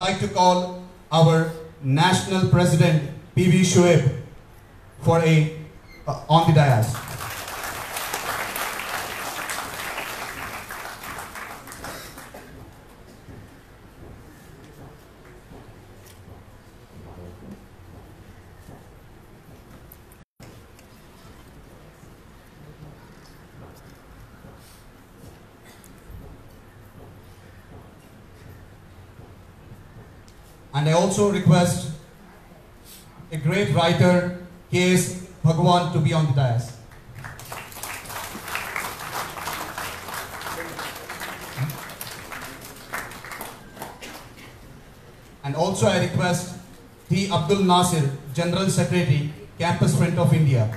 I'd like to call our National President PV Shoaib for on the dais. And I also request a great writer, K.S. Bhagwan, to be on the dais. And also I request T. Abdul Nasir, General Secretary, Campus Front of India.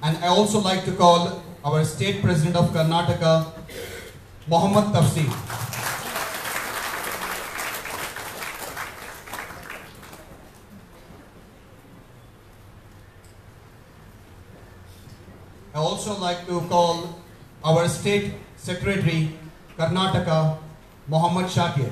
And I also like to call our State President of Karnataka, Mohammad Tafsir. I also like to call our State Secretary, Karnataka, Mohammad Shakir.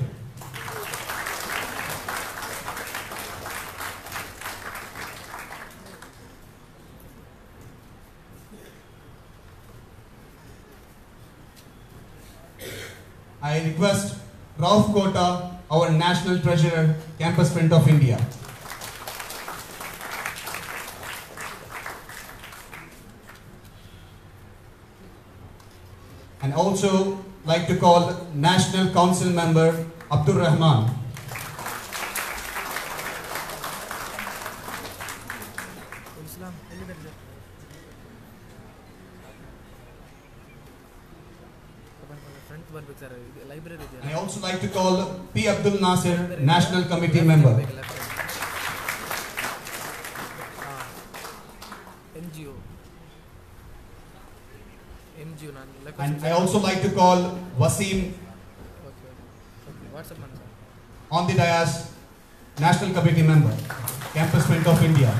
I request Rauf Kota, our National Treasurer, Campus Front of India. And also like to call National Council Member Abdur Rahman. And I also like to call P. Abdul Nasir, National Committee Member. And I also like to call Wasim on the dais, National Committee Member, Campus Front of India.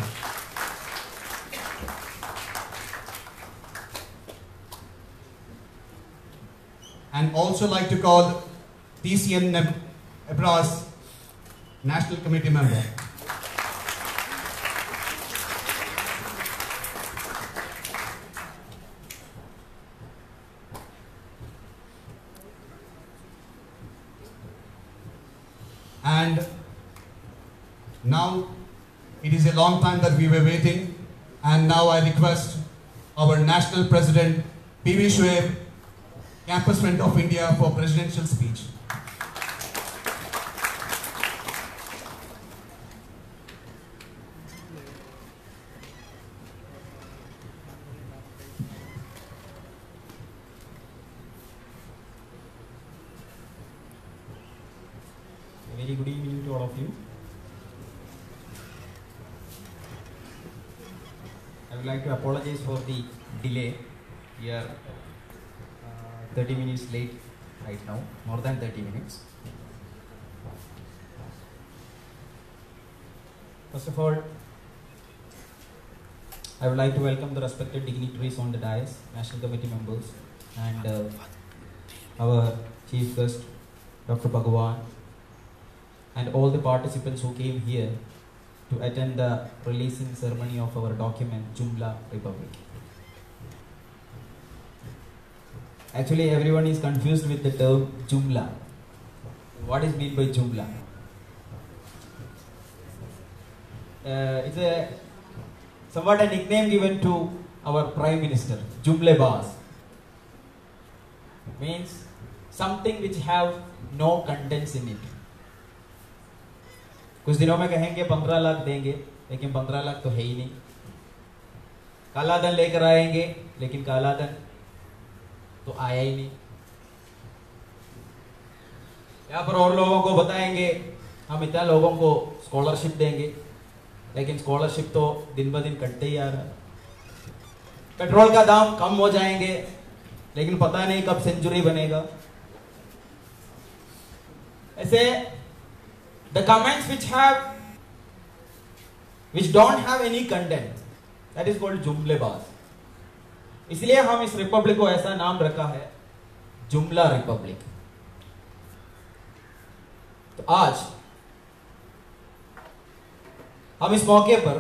And also like to call TCN Ebras, National Committee Member. And now it is a long time that we were waiting, and now I request our National President PV Shoaib, Campus Front of India, for presidential speech. A very good evening to all of you. I would like to apologize for the delay. We are 30 minutes late right now, more than 30 minutes. First of all, I would like to welcome the respected dignitaries on the dais, National Committee members, and our Chief Guest, Dr. Bhagwan, and all the participants who came here to attend the releasing ceremony of our document, Jumla Republic. Actually, everyone is confused with the term Jumla. What is meant by Jumla? It's a somewhat a nickname given to our Prime Minister, Jumlebaz. Means something which have no contents in it. कुछ दिनों में कहेंगे 15 लाख देंगे, लेकिन 15 लाख तो है ही नहीं. काला धन लेकर आएंगे, लेकिन काला धन तो आया ही नहीं. यहाँ पर और लोगों को बताएंगे हम इतना लोगों को स्कॉलरशिप देंगे, लेकिन स्कॉलरशिप तो दिन ब दिन कटते ही आ रहा है. पेट्रोल का दाम कम हो जाएंगे, लेकिन पता नहीं कब सेंचुरी बनेगा. ऐसे the comments which don't have any content, that is called Jumlebaz. इसलिए हम इस रिपब्लिक को ऐसा नाम रखा है जुमला रिपब्लिक। तो आज हम इस मौके पर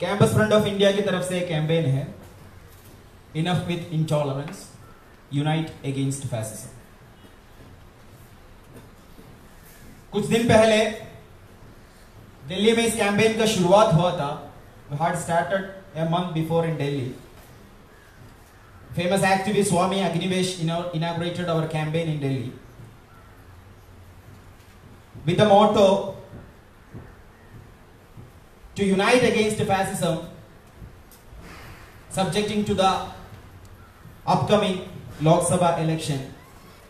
कैंपस फ्रंट ऑफ इंडिया की तरफ से एक कैंपेन है, enough with intolerance, unite against fascism. कुछ दिन पहले दिल्ली में इस कैंपेन का शुरुआत हुआ था। We had started a month before in Delhi. Famous activist Swami Agnivesh inaugurated our campaign in Delhi with the motto to unite against fascism, subjecting to the upcoming Lok Sabha election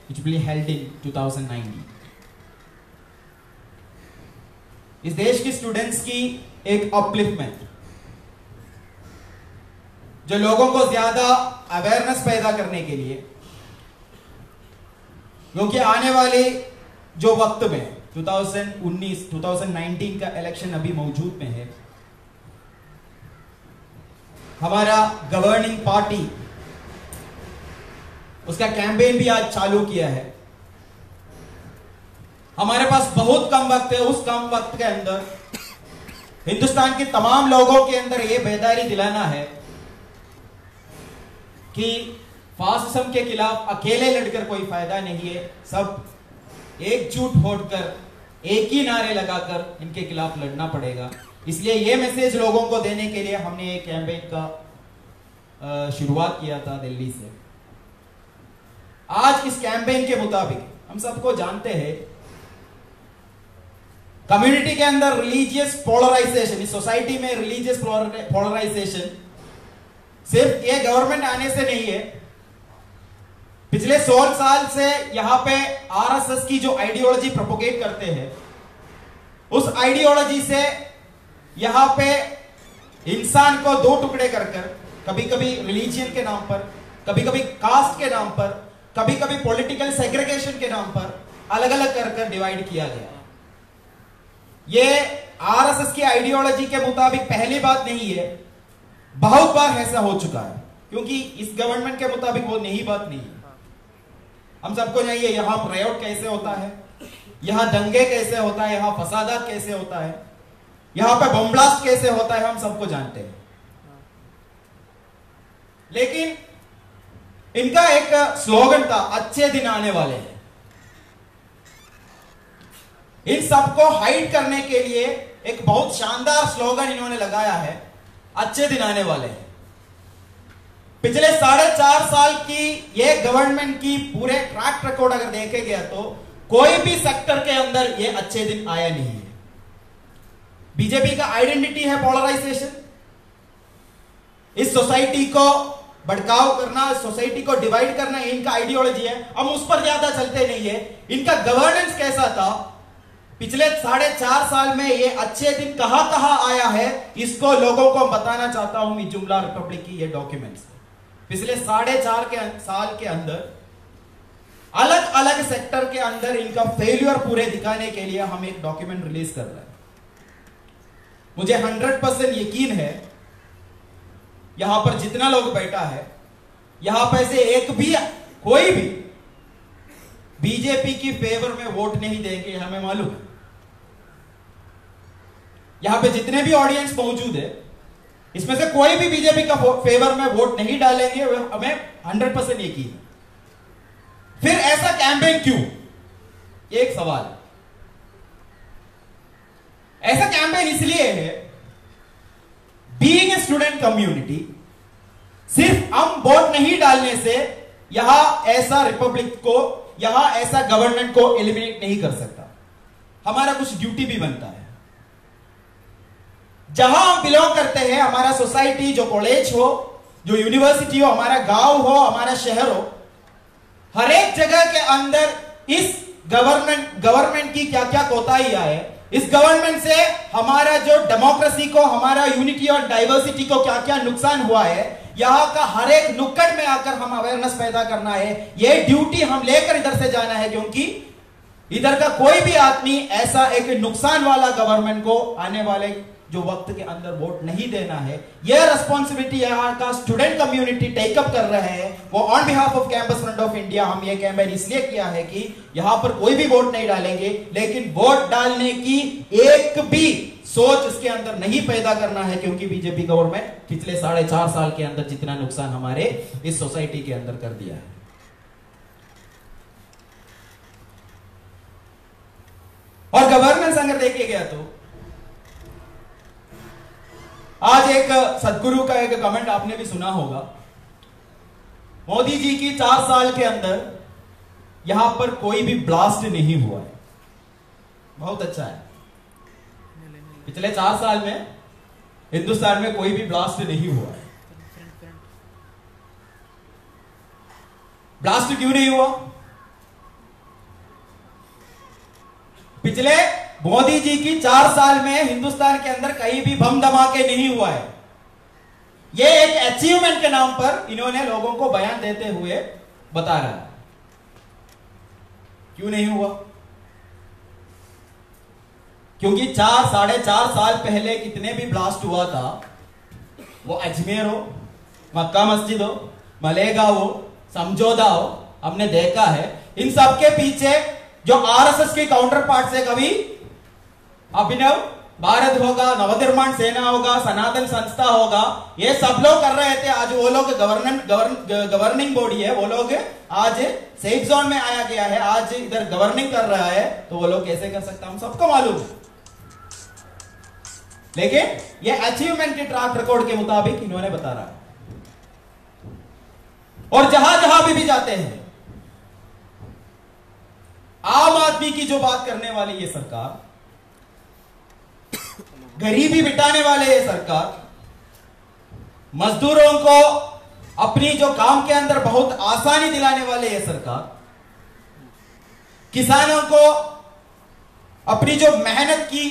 which will be held in 2019. इस देश की students की एक upliftment, जो लोगों को ज्यादा awareness पैदा करने के लिए, क्योंकि आने वाले जो वक्त में 2019 का इलेक्शन अभी मौजूद में है, हमारा गवर्निंग पार्टी उसका कैंपेन भी आज चालू किया है। हमारे पास बहुत कम वक्त है, उस कम वक्त के अंदर हिंदुस्तान के तमाम लोगों के अंदर यह बेदारी दिलाना है कि फासिज्म के खिलाफ अकेले लड़कर कोई फायदा नहीं है, सब एकजुट होकर एक ही नारे लगाकर इनके खिलाफ लड़ना पड़ेगा। इसलिए यह मैसेज लोगों को देने के लिए हमने एक कैंपेन का शुरुआत किया था दिल्ली से। आज इस कैंपेन के मुताबिक हम सबको जानते हैं, कम्युनिटी के अंदर रिलीजियस पोलराइजेशन, इस सोसाइटी में रिलीजियस पोलराइजेशन सिर्फ ये गवर्नमेंट आने से नहीं है। पिछले 16 साल से यहां पे आरएसएस की जो आइडियोलॉजी प्रोपोगेट करते हैं, उस आइडियोलॉजी से यहां पे इंसान को दो टुकड़े कर कर, कभी कभी रिलीजियन के नाम पर, कभी कभी कास्ट के नाम पर, कभी कभी पॉलिटिकल सेग्रीगेशन के नाम पर अलग अलग कर कर डिवाइड किया गया। ये आरएसएस की आइडियोलॉजी के मुताबिक पहली बात नहीं है, बहुत बार ऐसा हो चुका है, क्योंकि इस गवर्नमेंट के मुताबिक वो नई बात नहीं है। हम सबको चाहिए यहां प्रयोग कैसे होता है, यहां दंगे कैसे होता है, यहां फसादात कैसे होता है, यहां पे बम ब्लास्ट कैसे होता है, हम सबको जानते हैं। लेकिन इनका एक स्लोगन था, अच्छे दिन आने वाले हैं। इन सबको हाइड करने के लिए एक बहुत शानदार स्लोगन इन्होंने लगाया है, अच्छे दिन आने वाले हैं। पिछले 4.5 साल की ये गवर्नमेंट की पूरे ट्रैक रिकॉर्ड अगर देखे गया तो कोई भी सेक्टर के अंदर ये अच्छे दिन आया नहीं है। बीजेपी का आइडेंटिटी है पोलराइजेशन, इस सोसाइटी को भड़काव करना, सोसाइटी को डिवाइड करना, इनका आइडियोलॉजी है। हम उस पर ज्यादा चलते नहीं है। इनका गवर्नेंस कैसा था पिछले 4.5 साल में, ये अच्छे दिन कहां कहां आया है, इसको लोगों को बताना चाहता हूं मैं जुमला रिपब्लिक की ये डॉक्यूमेंट्स। पिछले 4.5 साल के अंदर अलग अलग सेक्टर के अंदर इनका फेल्यूर पूरे दिखाने के लिए हम एक डॉक्यूमेंट रिलीज कर रहे हैं। मुझे 100% यकीन है यहां पर जितना लोग बैठा है, यहां पर से एक भी कोई भी बीजेपी की फेवर में वोट नहीं देंगे, हमें मालूम है। यहां पे जितने भी ऑडियंस मौजूद है, इसमें से कोई भी बीजेपी का फेवर में वोट नहीं डालेंगे, हमें 100% यकीन है। फिर ऐसा कैंपेन क्यों? एक सवाल। ऐसा कैंपेन इसलिए है, बीइंग ए स्टूडेंट कम्युनिटी, सिर्फ हम वोट नहीं डालने से यहां ऐसा रिपब्लिक को, यहां ऐसा गवर्नमेंट को एलिमिनेट नहीं कर सकता। हमारा कुछ ड्यूटी भी बनता है। जहां हम बिलोंग करते हैं, हमारा सोसाइटी, जो कॉलेज हो, जो यूनिवर्सिटी हो, हमारा गांव हो, हमारा शहर हो, हर एक जगह के अंदर इस गवर्नमेंट की क्या क्या कोताहियां है, इस गवर्नमेंट से हमारा जो डेमोक्रेसी को, हमारा यूनिटी और डाइवर्सिटी को क्या क्या नुकसान हुआ है, यहां का हर एक नुक्कड़ में आकर हम अवेयरनेस पैदा करना है। यह ड्यूटी हम लेकर इधर से जाना है, क्योंकि इधर का कोई भी आदमी ऐसा एक नुकसान वाला गवर्नमेंट को आने वाले जो वक्त के अंदर वोट नहीं देना है, यह रिस्पॉन्सिबिलिटी यहाँ का स्टूडेंट कम्युनिटी टेकअप कर रहे हैं। वो on behalf off campus front of India हम ये कैंपेन इसलिए किया है कि यहाँ पर कोई भी वोट नहीं डालेंगे, लेकिन वोट डालने की एक भी सोच इसके अंदर नहीं पैदा करना है, क्योंकि बीजेपी गवर्नमेंट पिछले 4.5 साल के अंदर जितना नुकसान हमारे इस सोसाइटी के अंदर कर दिया है। और गवर्नेंस अगर देखे गया तो आज एक सदगुरु का एक कमेंट आपने भी सुना होगा, मोदी जी की 4 साल के अंदर यहां पर कोई भी ब्लास्ट नहीं हुआ है। बहुत अच्छा है, पिछले 4 साल में हिंदुस्तान में कोई भी ब्लास्ट नहीं हुआ है। ब्लास्ट क्यों नहीं हुआ? पिछले मोदी जी की 4 साल में हिंदुस्तान के अंदर कहीं भी बम धमाके नहीं हुआ है। यह एक अचीवमेंट के नाम पर इन्होंने लोगों को बयान देते हुए बता रहा है। क्यों नहीं हुआ? क्योंकि 4-4.5 साल पहले कितने भी ब्लास्ट हुआ था, वो अजमेर हो, मक्का मस्जिद हो, मलेगा हो, समझौता हो, हमने देखा है। इन सब के पीछे जो आरएसएस के काउंटर पार्ट से कभी अभिनव भारत होगा, नवनिर्माण सेना होगा, सनातन संस्था होगा, ये सब लोग कर रहे थे। आज वो लोग गवर्निंग बॉडी है, वो लोग आज सेफ जोन में आया गया है, आज इधर गवर्निंग कर रहा है, तो वो लोग कैसे कर सकता हम सबको मालूम है। लेकिन ये अचीवमेंट के ट्रैक रिकॉर्ड के मुताबिक इन्होंने बता रहा है। और जहां जहां भी जाते हैं, आम आदमी की जो बात करने वाली ये सरकार, गरीबी मिटाने वाले ये सरकार, मजदूरों को अपनी जो काम के अंदर बहुत आसानी दिलाने वाले ये सरकार, किसानों को अपनी जो मेहनत की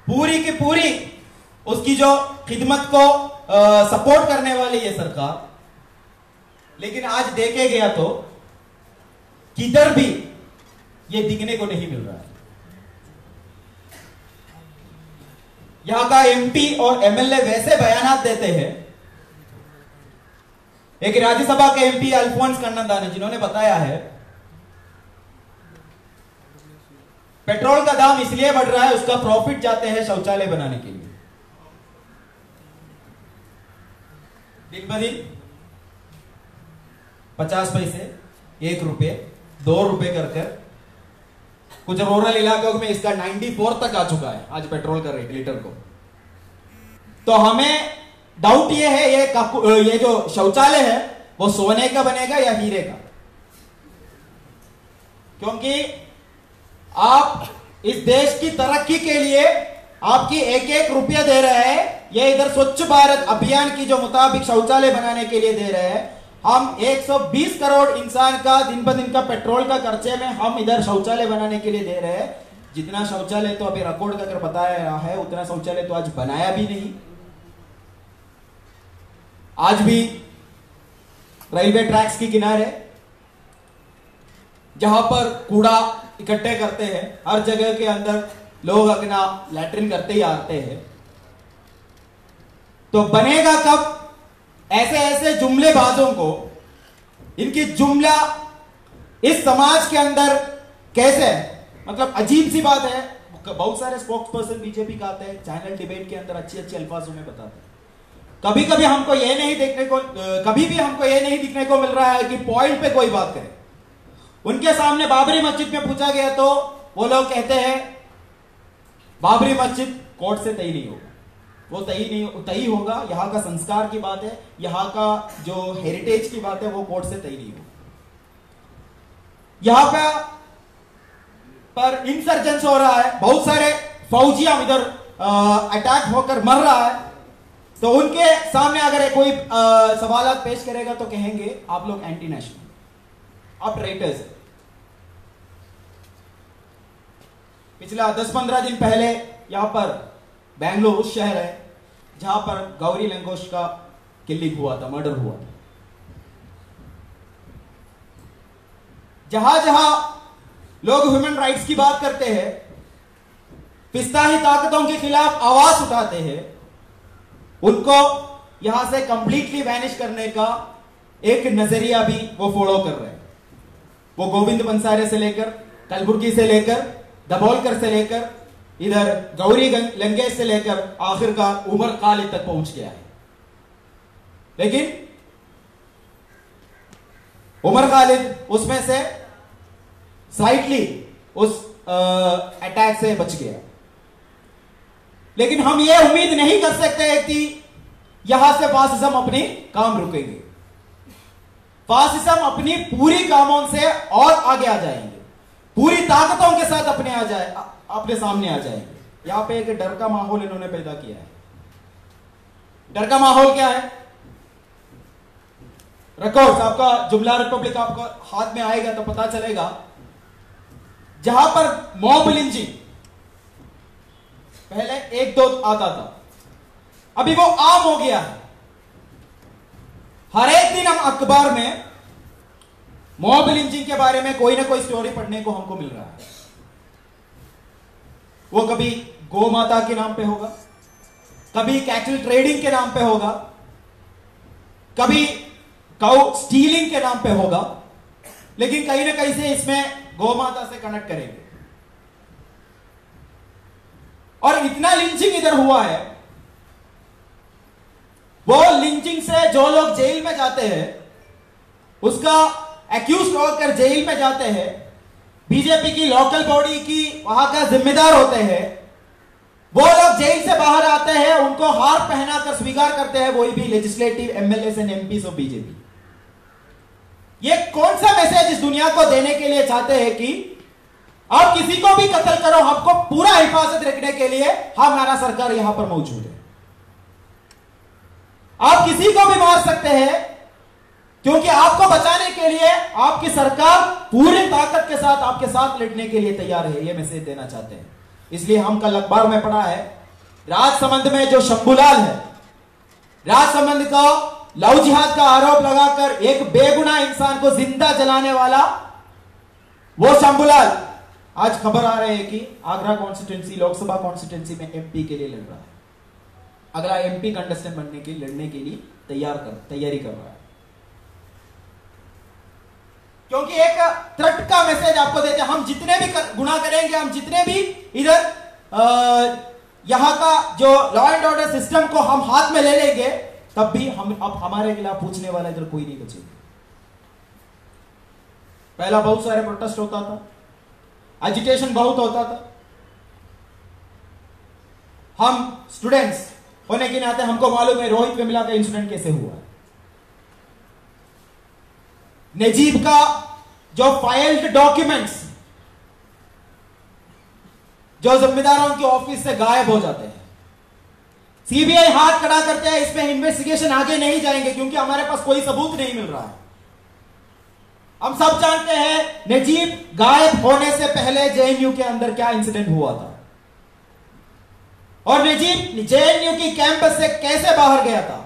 पूरी की पूरी उसकी जो खिदमत को सपोर्ट करने वाली ये सरकार, लेकिन आज देखे गया तो किधर भी ये दिखने को नहीं मिल रहा है। यहां का एमपी और एमएलए वैसे बयानात देते हैं। एक राज्यसभा के एमपी अल्फोंस कन्नन, जिन्होंने बताया है पेट्रोल का दाम इसलिए बढ़ रहा है, उसका प्रॉफिट जाते हैं शौचालय बनाने के लिए। दिन ब दिन 50 पैसे, 1 रुपये, 2 रुपये कर कुछ रूरल इलाकों में इसका 94 तक आ चुका है आज पेट्रोल का रेट लीटर को। तो हमें डाउट ये है ये जो शौचालय है वो सोने का बनेगा या हीरे का, क्योंकि आप इस देश की तरक्की के लिए आपकी 1-1 रुपया दे रहे हैं। ये इधर स्वच्छ भारत अभियान की जो मुताबिक शौचालय बनाने के लिए दे रहे हैं। हम 120 करोड़ इंसान का दिन ब दिन का पेट्रोल का खर्चे में हम इधर शौचालय बनाने के लिए दे रहे हैं। जितना शौचालय तो अभी रिकॉर्ड का अगर बताया है, उतना शौचालय तो आज बनाया भी नहीं। आज भी रेलवे ट्रैक्स के किनारे जहां पर कूड़ा इकट्ठे करते हैं, हर जगह के अंदर लोग अपना लैट्रिन करते ही आते हैं। तो बनेगा कब? ऐसे ऐसे जुमलेबाजों को, इनकी जुमला इस समाज के अंदर कैसे, मतलब अजीब सी बात है। बहुत सारे स्पोक्स पर्सन बीजेपी का आते हैं, चैनल डिबेट के अंदर अच्छी अच्छी अल्फाजों में बताते हैं। कभी कभी हमको ये नहीं देखने को, कभी भी हमको ये नहीं दिखने को मिल रहा है कि पॉइंट पे कोई बात करे। उनके सामने बाबरी मस्जिद में पूछा गया तो वो लोग कहते हैं बाबरी मस्जिद कोर्ट से तय नहीं होगा, वो तय होगा, यहाँ का संस्कार की बात है, यहाँ का जो हेरिटेज की बात है वो कोर्ट से तय नहीं होगा। यहाँ पर इंसर्जेंस हो रहा है, बहुत सारे फौजियां इधर अटैक होकर मर रहा है। तो उनके सामने अगर कोई सवाल पेश करेगा तो कहेंगे आप लोग एंटी नेशनल, आप ट्रेटर्स। पिछला 10-15 दिन पहले यहां पर बेंगलुरु शहर है जहां पर गौरी लंकेश का किलिंग हुआ था, मर्डर हुआ था। जहां जहां लोग ह्यूमन राइट्स की बात करते हैं, फिस्ताही ताकतों के खिलाफ आवाज उठाते हैं, उनको यहां से कंप्लीटली वैनिश करने का एक नजरिया भी वो फॉलो कर रहे हैं। वो गोविंद बंसारे से लेकर, कलबुर्गी से लेकर, दबोलकर से लेकर, इधर गौरी लंकेश से लेकर आखिरकार उमर खालिद तक पहुंच गया है। लेकिन उमर खालिद उसमें से स्लाइटली उस अटैक से बच गया। लेकिन हम ये उम्मीद नहीं कर सकते कि यहां से फासिज्म अपनी काम रुकेंगे। फासिज्म अपनी पूरी कामों से और आगे आ जाएंगे, पूरी ताकतों के साथ अपने सामने आ जाएंगे। यहां पे एक डर का माहौल इन्होंने पैदा किया है। डर का माहौल क्या है? रिकॉर्ड्स, आपका जुमला रिपब्लिक आपका हाथ में आएगा तो पता चलेगा, जहां पर मॉब लिंचिंग पहले एक दो आता था, अभी वो आम हो गया है। हर एक दिन हम अखबार में मॉब लिंचिंग के बारे में कोई ना कोई स्टोरी पढ़ने को हमको मिल रहा है। वो कभी गौ माता के नाम पे होगा, कभी कैटल ट्रेडिंग के नाम पे होगा, कभी काउ स्टीलिंग के नाम पे होगा, लेकिन कहीं ना कहीं से इसमें गौ माता से कनेक्ट करेंगे। और इतना लिंचिंग इधर हुआ है, वो लिंचिंग से जो लोग जेल में जाते हैं, उसका एक्यूज होकर जेल में जाते हैं, बीजेपी की लोकल बॉडी की वहां का जिम्मेदार होते हैं, वो लोग जेल से बाहर आते हैं, उनको हार पहनाकर स्वीकार करते हैं, वही भी legislative MLA and MPs of BJP. ये कौन सा मैसेज इस दुनिया को देने के लिए चाहते हैं कि आप किसी को भी कत्ल करो, आपको पूरा हिफाजत रखने के लिए हमारा सरकार यहां पर मौजूद है। आप किसी को भी मार सकते हैं, क्योंकि आपको बचाने के लिए आपकी सरकार पूरी ताकत के साथ आपके साथ लड़ने के लिए तैयार है। यह मैसेज देना चाहते हैं। इसलिए हम कल अखबार में पढ़ा है, राजसमंद में जो शंभूलाल है, राजसमंद का लव जिहाद का आरोप लगाकर एक बेगुनाह इंसान को जिंदा जलाने वाला वो शंभूलाल, आज खबर आ रही है कि आगरा कॉन्स्टिट्यूंसी, लोकसभा कॉन्स्टिट्यूंसी में एमपी के लिए लड़ रहा है। अगला एमपी कंटेस्टेंट बनने के लड़ने के लिए तैयारी कर रहा है। क्योंकि एक थ्रेट का मैसेज आपको देते हैं, हम जितने भी गुनाह करेंगे, हम जितने भी इधर यहां का जो लॉ एंड ऑर्डर सिस्टम को हम हाथ में ले लेंगे, तब भी अब हमारे खिलाफ पूछने वाला इधर कोई नहीं बचेगा। पहला बहुत सारे प्रोटेस्ट होता था, एजिटेशन बहुत होता था। हम स्टूडेंट्स होने के नाते हमको मालूम है रोहित वेमुला का इंसिडेंट कैसे हुआ। नजीब का जो फाइल्ड डॉक्यूमेंट्स जो जिम्मेदारों के ऑफिस से गायब हो जाते हैं, सीबीआई हाथ खड़ा करते हैं, इसमें इन्वेस्टिगेशन आगे नहीं जाएंगे क्योंकि हमारे पास कोई सबूत नहीं मिल रहा है। हम सब जानते हैं नजीब गायब होने से पहले जेएनयू के अंदर क्या इंसिडेंट हुआ था, और नजीब जेएनयू की कैंपस से कैसे बाहर गया था,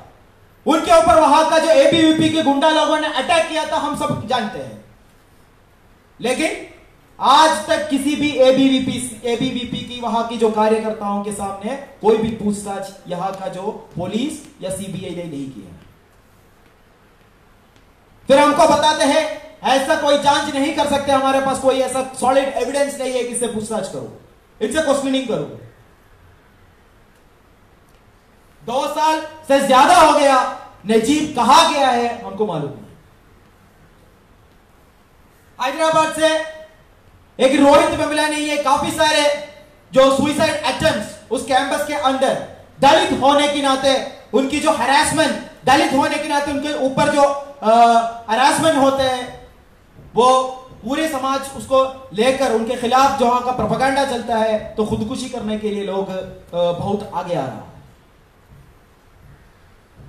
उनके ऊपर वहां का जो एबीवीपी के गुंडा लोगों ने अटैक किया था, हम सब जानते हैं। लेकिन आज तक किसी भी एबीवीपी की वहां की जो कार्यकर्ताओं के सामने कोई भी पूछताछ यहां का जो पुलिस या सीबीआई ने नहीं किया। फिर हमको बताते हैं ऐसा कोई जांच नहीं कर सकते, हमारे पास कोई ऐसा सॉलिड एविडेंस नहीं है कि इससे पूछताछ करो, इनसे क्वेश्चनिंग करो। 2 साल से ज्यादा हो गया, नजीब कहां गया है हमको मालूम नहीं। हैदराबाद से एक रोहित वेमुला नहीं है, काफी सारे जो सुसाइड अटेम्प्ट्स उस कैंपस के अंदर, दलित होने के नाते उनकी जो हरासमेंट, दलित होने के नाते उनके ऊपर जो हरासमेंट होते हैं, वो पूरे समाज उसको लेकर उनके खिलाफ जो वहां का प्रोपेगेंडा चलता है, तो खुदकुशी करने के लिए लोग बहुत आगे आ रहा है।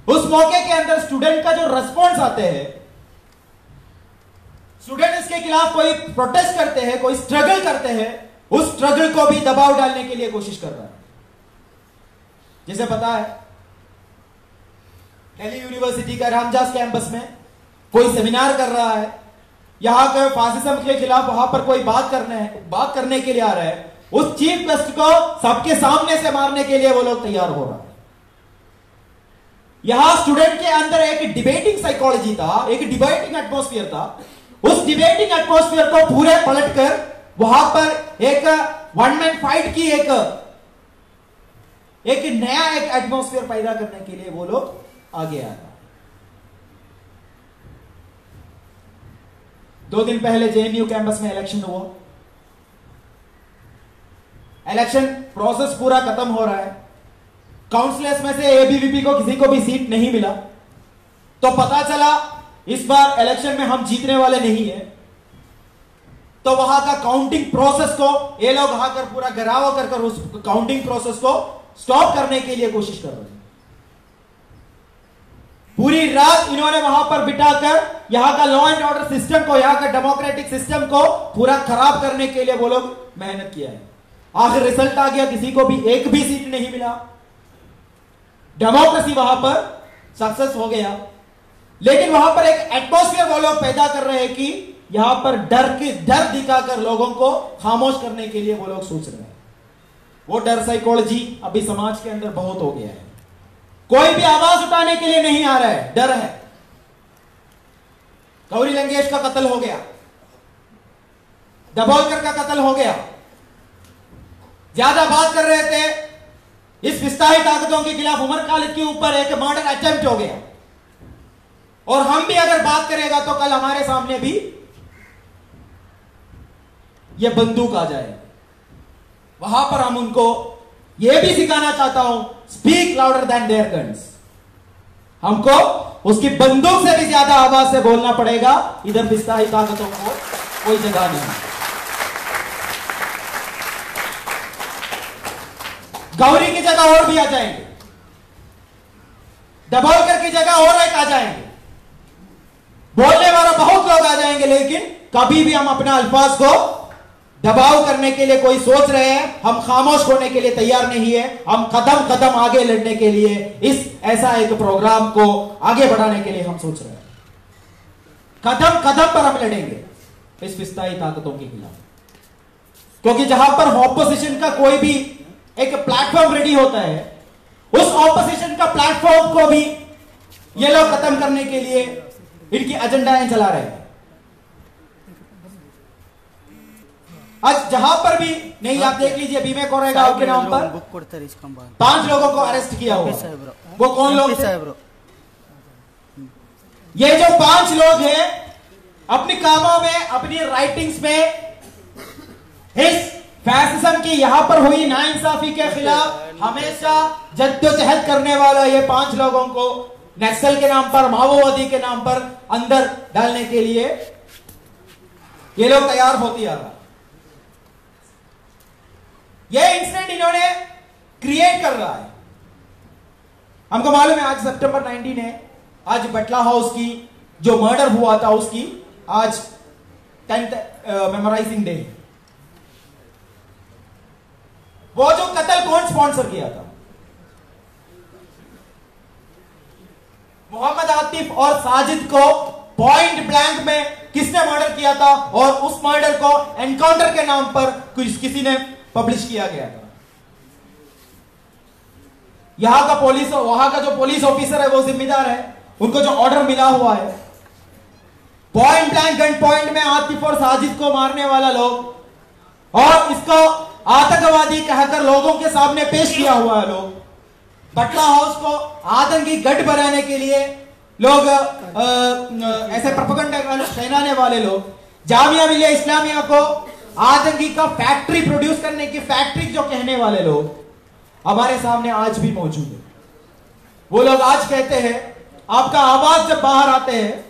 उस मौके के अंदर स्टूडेंट का जो रेस्पॉन्स आते हैं, स्टूडेंट इसके खिलाफ कोई प्रोटेस्ट करते हैं, कोई स्ट्रगल करते हैं, उस स्ट्रगल को भी दबाव डालने के लिए कोशिश कर रहा है। जैसे पता है दिल्ली यूनिवर्सिटी का रामजास कैंपस में कोई सेमिनार कर रहा है, यहां के फासिज्म के खिलाफ वहां पर कोई बात करने के लिए आ रहा है, उस चीफ गेस्ट को सबके सामने से मारने के लिए वो लोग तैयार हो रहा है। यहां स्टूडेंट के अंदर एक डिबेटिंग साइकोलॉजी था, एक डिबेटिंग एटमॉस्फेयर था। उस डिबेटिंग एटमॉस्फेयर को पूरे पलटकर वहां पर एक वन मैन फाइट की एक नया एक एटमॉस्फेयर पैदा करने के लिए वो लोग आगे आया। 2 दिन पहले जेएनयू कैंपस में इलेक्शन हुआ। इलेक्शन प्रोसेस पूरा खत्म हो रहा है। काउंसिलर्स में से एबीवीपी को किसी को भी सीट नहीं मिला, तो पता चला इस बार इलेक्शन में हम जीतने वाले नहीं है। तो वहां का काउंटिंग प्रोसेस को ये लोग आकर पूरा घेराव कर उस काउंटिंग प्रोसेस को स्टॉप करने के लिए कोशिश कर रहे हैं। पूरी रात इन्होंने वहां पर बिठाकर यहां का लॉ एंड ऑर्डर सिस्टम को, यहां का डेमोक्रेटिक सिस्टम को पूरा खराब करने के लिए वो लोग मेहनत किया है। आखिर रिजल्ट आ गया, किसी को भी एक भी सीट नहीं मिला। डेमोक्रेसी वहां पर सक्सेस हो गया, लेकिन वहां पर एक एटमॉस्फेयर वो लोग पैदा कर रहे हैं कि यहां पर डर दिखाकर लोगों को खामोश करने के लिए वो लोग सोच रहे हैं। वो डर साइकोलॉजी अभी समाज के अंदर बहुत हो गया है। कोई भी आवाज उठाने के लिए नहीं आ रहा है, डर है। गौरी लंकेश का कत्ल हो गया, दबोलकर का कत्ल हो गया। ज्यादा बात कर रहे थे, इस फिस्ताही ताकतों के खिलाफ उमर खालिद के ऊपर एक मर्डर अटेम्प्ट हो गया, और हम भी अगर बात करेगा तो कल हमारे सामने भी यह बंदूक आ जाए। वहां पर हम उनको यह भी सिखाना चाहता हूं, speak louder than their guns. हमको उसकी बंदूक से भी ज्यादा आवाज से बोलना पड़ेगा। इधर फिस्ताही ताकतों को कोई जगह नहीं। गौरी की जगह और भी आ जाएंगे, दबोलकर की जगह और एक आ जाएंगे, बोलने वाला बहुत लोग आ जाएंगे, लेकिन कभी भी हम अपने अल्फाज को दबाव करने के लिए कोई सोच रहे हैं, हम खामोश होने के लिए तैयार नहीं है। हम कदम कदम आगे लड़ने के लिए इस ऐसा एक प्रोग्राम को आगे बढ़ाने के लिए हम सोच रहे हैं। कदम कदम पर हम लड़ेंगे इस फिस्ताई ताकतों के खिलाफ, क्योंकि जहां पर ऑपोजिशन का कोई भी एक प्लेटफॉर्म रेडी होता है, उस ऑपोजिशन का प्लेटफॉर्म को भी ये लोग खत्म करने के लिए इनकी एजेंडाएं चला रहे हैं। आज जहां पर भी नहीं, आप देख लीजिए भीमे कोरेगांव के नाम पर 5 लोगों को अरेस्ट किया हुआ। वो कौन लोग थे? ये जो 5 लोग हैं, अपनी कामों में, अपनी राइटिंग्स में इस फैसिज्म की यहां पर हुई नाइंसाफी के खिलाफ हमेशा जद्दोजहद करने वाला ये 5 लोगों को नक्सल के नाम पर, माओवादी के नाम पर अंदर डालने के लिए ये लोग तैयार होती आ रहा। ये इंसिडेंट इन्होंने क्रिएट कर रहा है। हमको मालूम है आज सितंबर 19 है, आज बटला हाउस की जो मर्डर हुआ था उसकी आज 10th मेमोराइजिंग डे। वो जो कत्ल कौन स्पॉन्सर किया था? मोहम्मद आतिफ और साजिद को पॉइंट ब्लैंक में किसने मर्डर किया था, और उस मर्डर को एनकाउंटर के नाम पर किसी ने पब्लिश किया गया था। यहां का पुलिस, वहां का जो पुलिस ऑफिसर है वो जिम्मेदार है, उनको जो ऑर्डर मिला हुआ है। पॉइंट ब्लैंक गन पॉइंट में आतिफ और साजिद को मारने वाला लोग, और इसको आतंकवादी कहकर लोगों के सामने पेश किया हुआ है लोग। बटला हाउस को आतंकी गढ़ बनाने के लिए लोग ऐसे प्रोपेगेंडा फैलाने वाले लोग, जामिया मिलिया इस्लामिया को आतंकी का फैक्ट्री प्रोड्यूस करने की फैक्ट्री जो कहने वाले लोग हमारे सामने आज भी मौजूद है। वो लोग आज कहते हैं आपका आवाज जब बाहर आते हैं,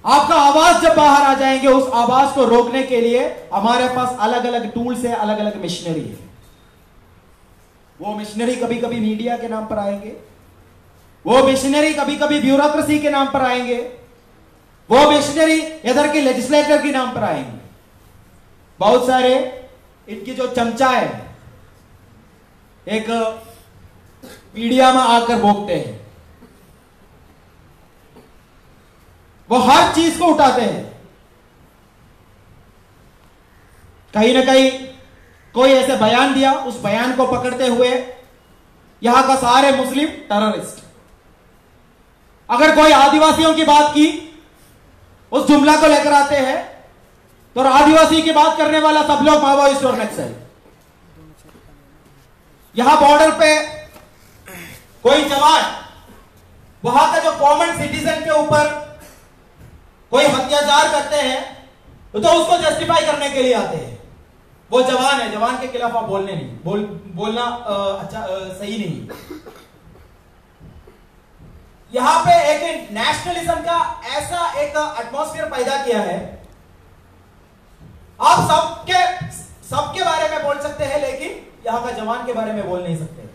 आपका आवाज जब बाहर आ जाएंगे, उस आवाज को रोकने के लिए हमारे पास अलग अलग टूल्स है, अलग अलग मशीनरी है। वो मशीनरी कभी कभी मीडिया के नाम पर आएंगे, वो मशीनरी कभी कभी ब्यूरोक्रेसी के नाम पर आएंगे, वो मशीनरी इधर के लेजिस्लेटर के नाम पर आएंगे। बहुत सारे इनकी जो चमचा है एक मीडिया में आकर भोगते हैं, वो हर चीज को उठाते हैं। कहीं ना कहीं कोई ऐसे बयान दिया, उस बयान को पकड़ते हुए यहां का सारे मुस्लिम टेररिस्ट। अगर कोई आदिवासियों की बात की, उस जुमला को लेकर आते हैं, तो आदिवासी की बात करने वाला सब लोग माओवादिस्ट और नक्सल। यहां बॉर्डर पे कोई जवान वहां का जो कॉमन सिटीजन के ऊपर कोई अत्याचार करते हैं तो उसको जस्टिफाई करने के लिए आते हैं। वो जवान है, जवान के खिलाफ आप बोलने नहीं, बोलना सही नहीं। यहां पे एक नेशनलिज्म का ऐसा एक एटमॉस्फेयर पैदा किया है। आप सबके बारे में बोल सकते हैं, लेकिन यहां का जवान के बारे में बोल नहीं सकते।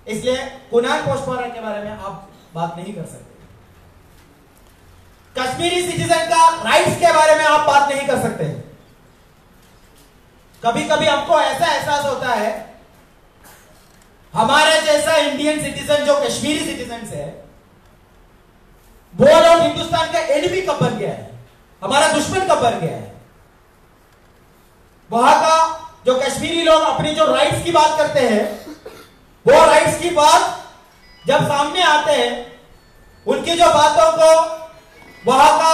इसलिए कुणाल पोस्टमारा के बारे में आप बात नहीं कर सकते। कश्मीरी सिटीजन का राइट्स के बारे में आप बात नहीं कर सकते। कभी कभी हमको ऐसा एहसास होता है, हमारे जैसा इंडियन सिटीजन जो कश्मीरी सिटीजन है, वो लोग हिंदुस्तान का एनिमी कब बन गया है, हमारा दुश्मन कब बन गया है। वहां का जो कश्मीरी लोग अपनी जो राइट्स की बात करते हैं, वो राइट्स की बात जब सामने आते हैं, उनकी जो बातों को वहां का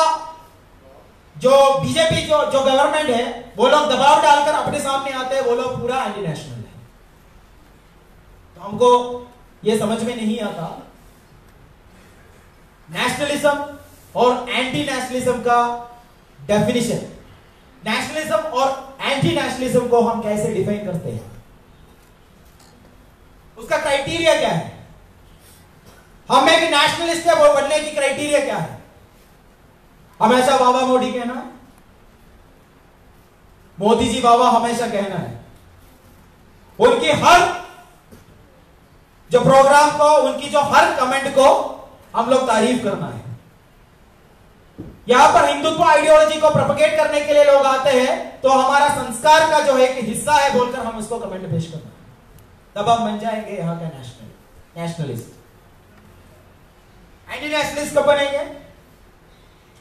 जो बीजेपी जो गवर्नमेंट है, वो लोग दबाव डालकर अपने सामने आते हैं, वो लोग पूरा एंटी नेशनल है। तो हमको ये समझ में नहीं आता नेशनलिज्म और एंटी नेशनलिज्म का डेफिनेशन। नेशनलिज्म और एंटी नेशनलिज्म को हम कैसे डिफाइन करते हैं, उसका क्राइटेरिया क्या है। हम एक नेशनलिस्ट है, वो बनने की क्राइटेरिया क्या है। हमेशा बाबा मोदी कहना है, मोदी जी बाबा हमेशा कहना है, उनकी हर जो प्रोग्राम को, उनकी जो हर कमेंट को हम लोग तारीफ करना है। यहां पर हिंदुत्व आइडियोलॉजी को प्रोपेगेट करने के लिए लोग आते हैं, तो हमारा संस्कार का जो एक हिस्सा है बोलकर हम इसको कमेंट पेश करना है, तब हम बन जाएंगे यहां का नेशनलिस्ट। एंटी नेशनलिस्ट कब बनेंगे,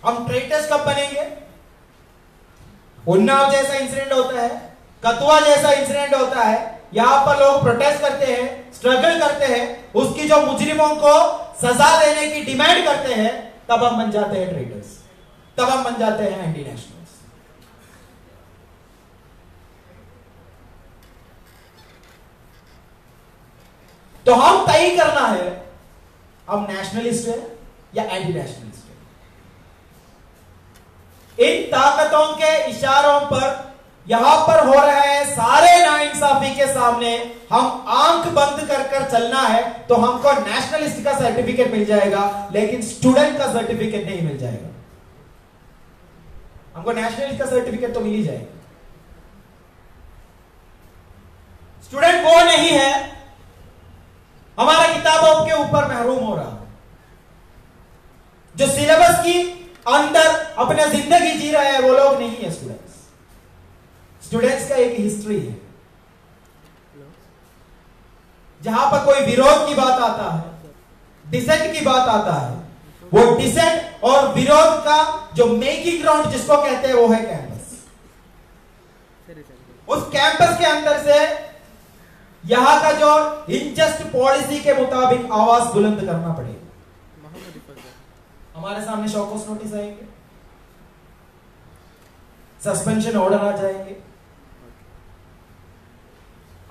हम ट्रेटर्स कब बनेंगे। उन्नाव जैसा इंसिडेंट होता है, कतुआ जैसा इंसिडेंट होता है, यहां पर लोग प्रोटेस्ट करते हैं, स्ट्रगल करते हैं, उसकी जो मुजरिमों को सजा देने की डिमांड करते हैं, तब हम बन जाते हैं ट्रेटर्स, तब हम बन जाते हैं एंटी नेशनल्स। तो हम तय करना है, हम नेशनलिस्ट है या एंटी नेशनलिस्ट है। इन ताकतों के इशारों पर यहां पर हो रहे हैं सारे नाइंसाफी के सामने हम आंख बंद कर कर चलना है, तो हमको नेशनलिस्ट का सर्टिफिकेट मिल जाएगा, लेकिन स्टूडेंट का सर्टिफिकेट नहीं मिल जाएगा। हमको नेशनलिस्ट का सर्टिफिकेट तो मिल ही जाएगा, स्टूडेंट वो नहीं है हमारा किताबों के ऊपर महरूम हो रहा, जो सिलेबस की अंदर अपना जिंदगी जी रहे हैं, वो लोग नहीं है स्टूडेंट्स का एक हिस्ट्री है। जहां पर कोई विरोध की बात आता है, डिसेंट की बात आता है, वो डिसेंट और विरोध का जो मेकिंग ग्राउंड जिसको कहते हैं, वो है कैंपस। उस कैंपस के अंदर से यहां का जो इनजस्ट पॉलिसी के मुताबिक आवाज बुलंद करना पड़ेगा। हमारे सामने शोकॉस नोटिस आएंगे, सस्पेंशन ऑर्डर आ जाएंगे,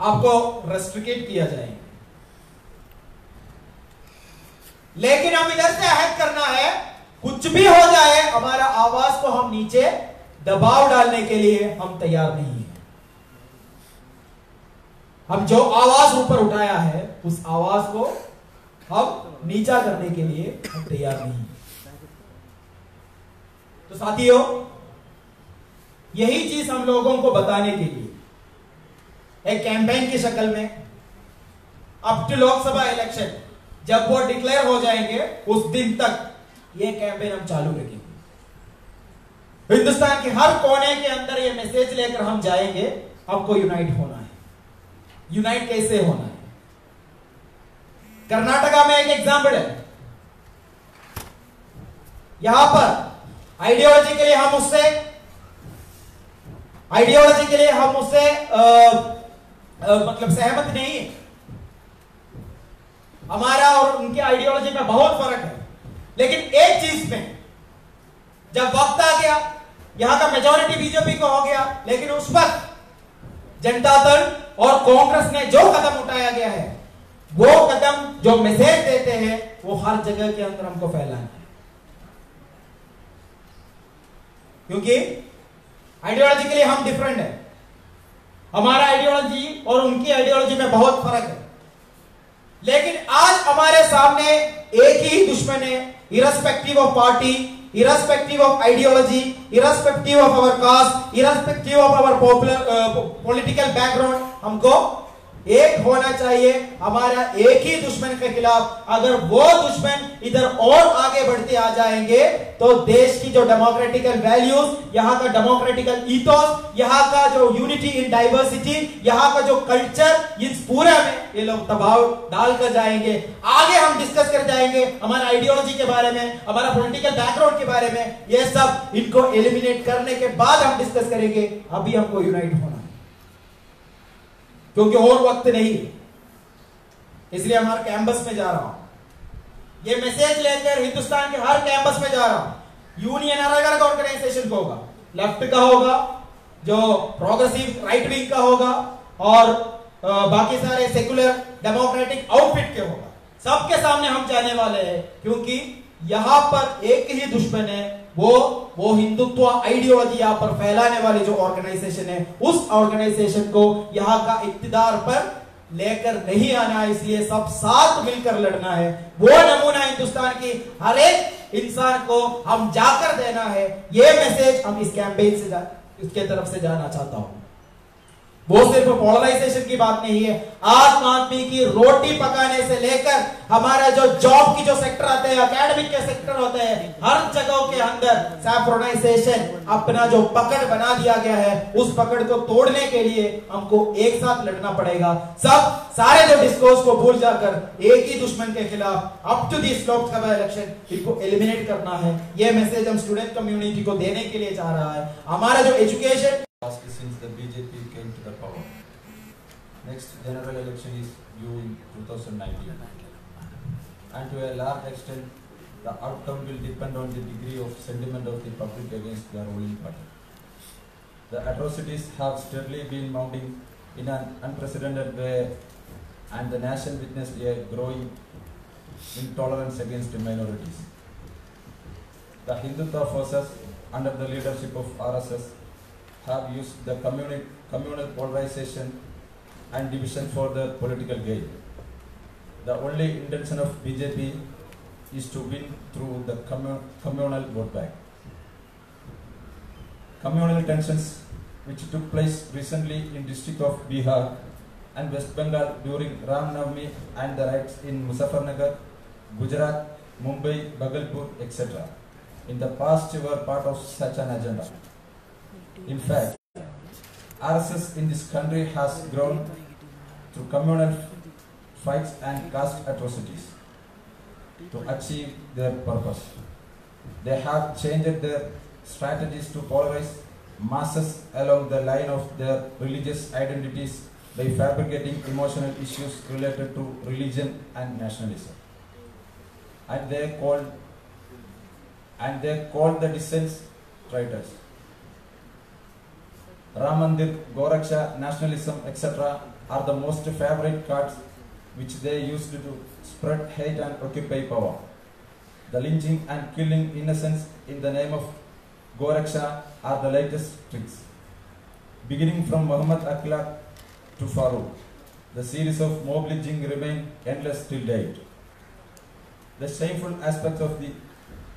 आपको रेस्ट्रिक्ट किया जाएगा, लेकिन हम इधर से अहद करना है, कुछ भी हो जाए हमारा आवाज को हम नीचे दबाव डालने के लिए हम तैयार नहीं है। हम जो आवाज ऊपर उठाया है, उस आवाज को हम नीचा करने के लिए हम तैयार नहीं है। तो साथियों, यही चीज हम लोगों को बताने के लिए एक कैंपेन की शक्ल में अप टू लोकसभा इलेक्शन, जब वो डिक्लेयर हो जाएंगे उस दिन तक ये कैंपेन हम चालू रखेंगे। हिंदुस्तान के हर कोने के अंदर ये मैसेज लेकर हम जाएंगे, हमको यूनाइट होना है। यूनाइट कैसे होना है? कर्नाटका में एक एग्जाम्पल है, यहां पर आइडियोलॉजी के लिए हम उससे आइडियोलॉजी के लिए हम उससे मतलब सहमत नहीं है। हमारा और उनके आइडियोलॉजी में बहुत फर्क है, लेकिन एक चीज में जब वक्त आ गया, यहां का मेजॉरिटी बीजेपी को हो गया, लेकिन उस वक्त जनता दल और कांग्रेस ने जो कदम उठाया गया है, वो कदम जो मैसेज देते हैं, वो हर जगह के अंदर हमको फैलाना है। क्योंकि आइडियोलॉजी के लिए हम डिफरेंट है, हमारा आइडियोलॉजी और उनकी आइडियोलॉजी में बहुत फर्क है, लेकिन आज हमारे सामने एक ही दुश्मन है, irrespective of party, irrespective of ideology, irrespective of our caste, irrespective of our political background, हमको एक होना चाहिए हमारा एक ही दुश्मन के खिलाफ। अगर वो दुश्मन इधर और आगे बढ़ते आ जाएंगे तो देश की जो डेमोक्रेटिकल वैल्यूज, यहाँ का डेमोक्रेटिकल ईथोस, यहाँ का जो यूनिटी इन डाइवर्सिटी, यहाँ का जो कल्चर, इस पूरे में ये लोग दबाव डाल कर जाएंगे। आगे हम डिस्कस कर जाएंगे हमारा आइडियोलॉजी के बारे में, हमारा पॉलिटिकल बैकग्राउंड के बारे में, ये सब इनको एलिमिनेट करने के बाद हम डिस्कस करेंगे। अभी हमको यूनाइट होना है, क्योंकि और वक्त नहीं, इसलिए हमारे कैंपस में जा रहा हूं, ये मैसेज लेकर हिंदुस्तान के हर कैंपस में जा रहा हूं। यूनियन अलग अलग ऑर्गेनाइजेशन का होगा, लेफ्ट का होगा, जो प्रोग्रेसिव राइट विंग का होगा, और बाकी सारे सेकुलर डेमोक्रेटिक आउटफिट के होगा। सबके सामने हम जाने वाले हैं, क्योंकि यहां पर एक ही दुश्मन है, वो हिंदुत्व आइडियोलॉजी यहां पर फैलाने वाले जो ऑर्गेनाइजेशन है, उस ऑर्गेनाइजेशन को यहां का इक्तिदार पर लेकर नहीं आना है। इसलिए सब साथ मिलकर लड़ना है। वो नमूना हिंदुस्तान की हर एक इंसान को हम जाकर देना है। ये मैसेज हम इस कैंपेन से इसके तरफ से जाना चाहता हूं। वो सिर्फ पोलराइजेशन की बात नहीं है, आम आदमी की रोटी पकाने से लेकर हमारा जो जॉब की जो सेक्टर आते हैं, एकेडमिक के सेक्टर होते हैं, हर जगहों के अंदर सैफ्रोनाइजेशन अपना जो पकड़ बना दिया गया है, उस पकड़ को तोड़ने के लिए हमको एक साथ लड़ना पड़ेगा। सब सारे जो डिस्कोर्स को भूल जाकर एक ही दुश्मन के खिलाफ up to this Lok Sabha election इनको एलिमिनेट करना है। ये मैसेज हम स्टूडेंट कम्युनिटी को देने के लिए चाह रहा है। हमारा जो education since the BJP came to the power. Next general election is due in 2019, and to a large extent the outcome will depend on the degree of sentiment of the public against the ruling party. The atrocities have steadily been mounting in an unprecedented way, and the nation witnessed a growing intolerance against the minorities. The Hindutva forces under the leadership of RSS have used the communal polarization and division for their political gain. The only intention of BJP is to win through the communal vote bank. Communal tensions which took place recently in district of Bihar and West Bengal during Ram Navami and the riots in Muzaffarnagar, Gujarat, Mumbai, Bhagalpur, etc. in the past were part of such an agenda. In fact, RSS in this country has grown through communal fights and caste atrocities to achieve their purpose. They have changed their strategies to polarize masses along the line of their religious identities by fabricating emotional issues related to religion and nationalism. And they called the dissents traitors. Ram Mandir, Goraksha, nationalism, etc. are the most favorite cards which they used to spread hate and occupy power. The lynching and killing innocents in the name of Goraksha are the latest tricks. Beginning from Muhammad Akhlaq to Farooq, the series of mob lynching remain endless till date. The shameful aspects of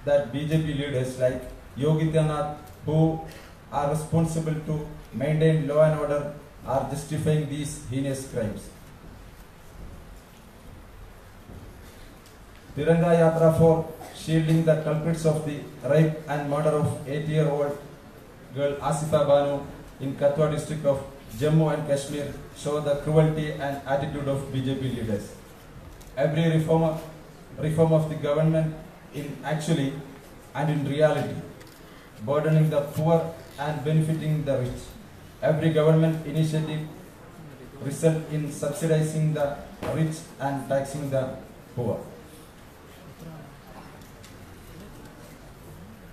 that BJP leaders like Yogi Adityanath, who are responsible to maintain law and order, are justifying these heinous crimes. Tiranga Yatra for shielding the culprits of the rape and murder of 8-year-old girl Asifa Banu in Katwa district of Jammu and Kashmir show the cruelty and attitude of BJP leaders. Every reform of the government in actually and in reality burdening the poor and benefiting the rich. every government initiative result in subsidizing the rich and taxing the poor.